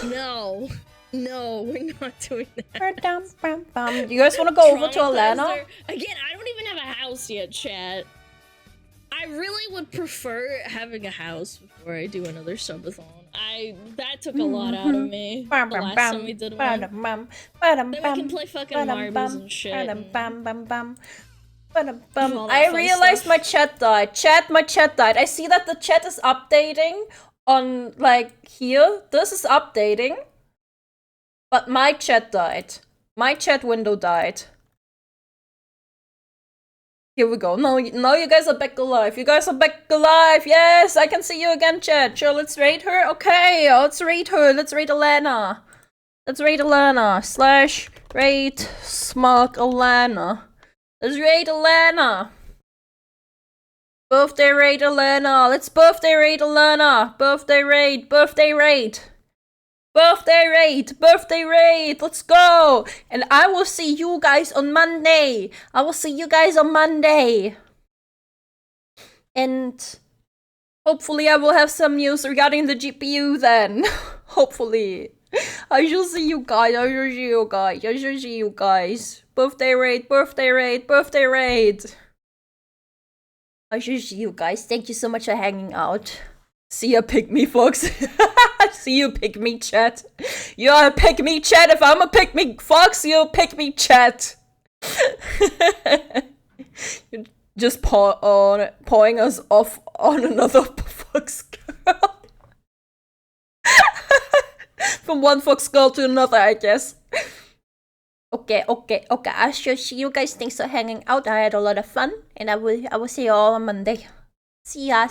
No, we're not doing that. You guys want to go over to Alana? Again, I don't even have a house yet, chat. I really would prefer having a house before I do another subathon. That took a lot out of me the last time we did one. Then we can play fucking marbles and shit. I realized my chat died. My chat died. I see that the chat is updating on, like, here. This is updating. But my chat died. My chat window died. Here we go. No, you guys are back alive. You guys are back alive. Yes, I can see you again, chat. Sure, let's raid her. Okay, let's raid her. Let's raid Alana. Let's raid Alana. / raid smug Alana. Let's raid Alana. Birthday raid Alana. Let's birthday raid Alana. Birthday raid. Birthday raid. Birthday raid! Birthday raid! Let's go! And I will see you guys on Monday! I will see you guys on Monday! And hopefully I will have some news regarding the GPU then. Hopefully. I shall see you guys. I shall see you guys. I shall see you guys. Birthday raid! Birthday raid! Birthday raid! I shall see you guys. Thank you so much for hanging out. See ya, pick me, folks. See you, pick me, chat. You're a pick me, chat. If I'm a pick me, fox, you'll pick me, chat. You're just pawing us off on another fox girl. From one fox girl to another, I guess. Okay. I shall see you guys. Thanks for hanging out. I had a lot of fun, and I will see you all on Monday. See ya.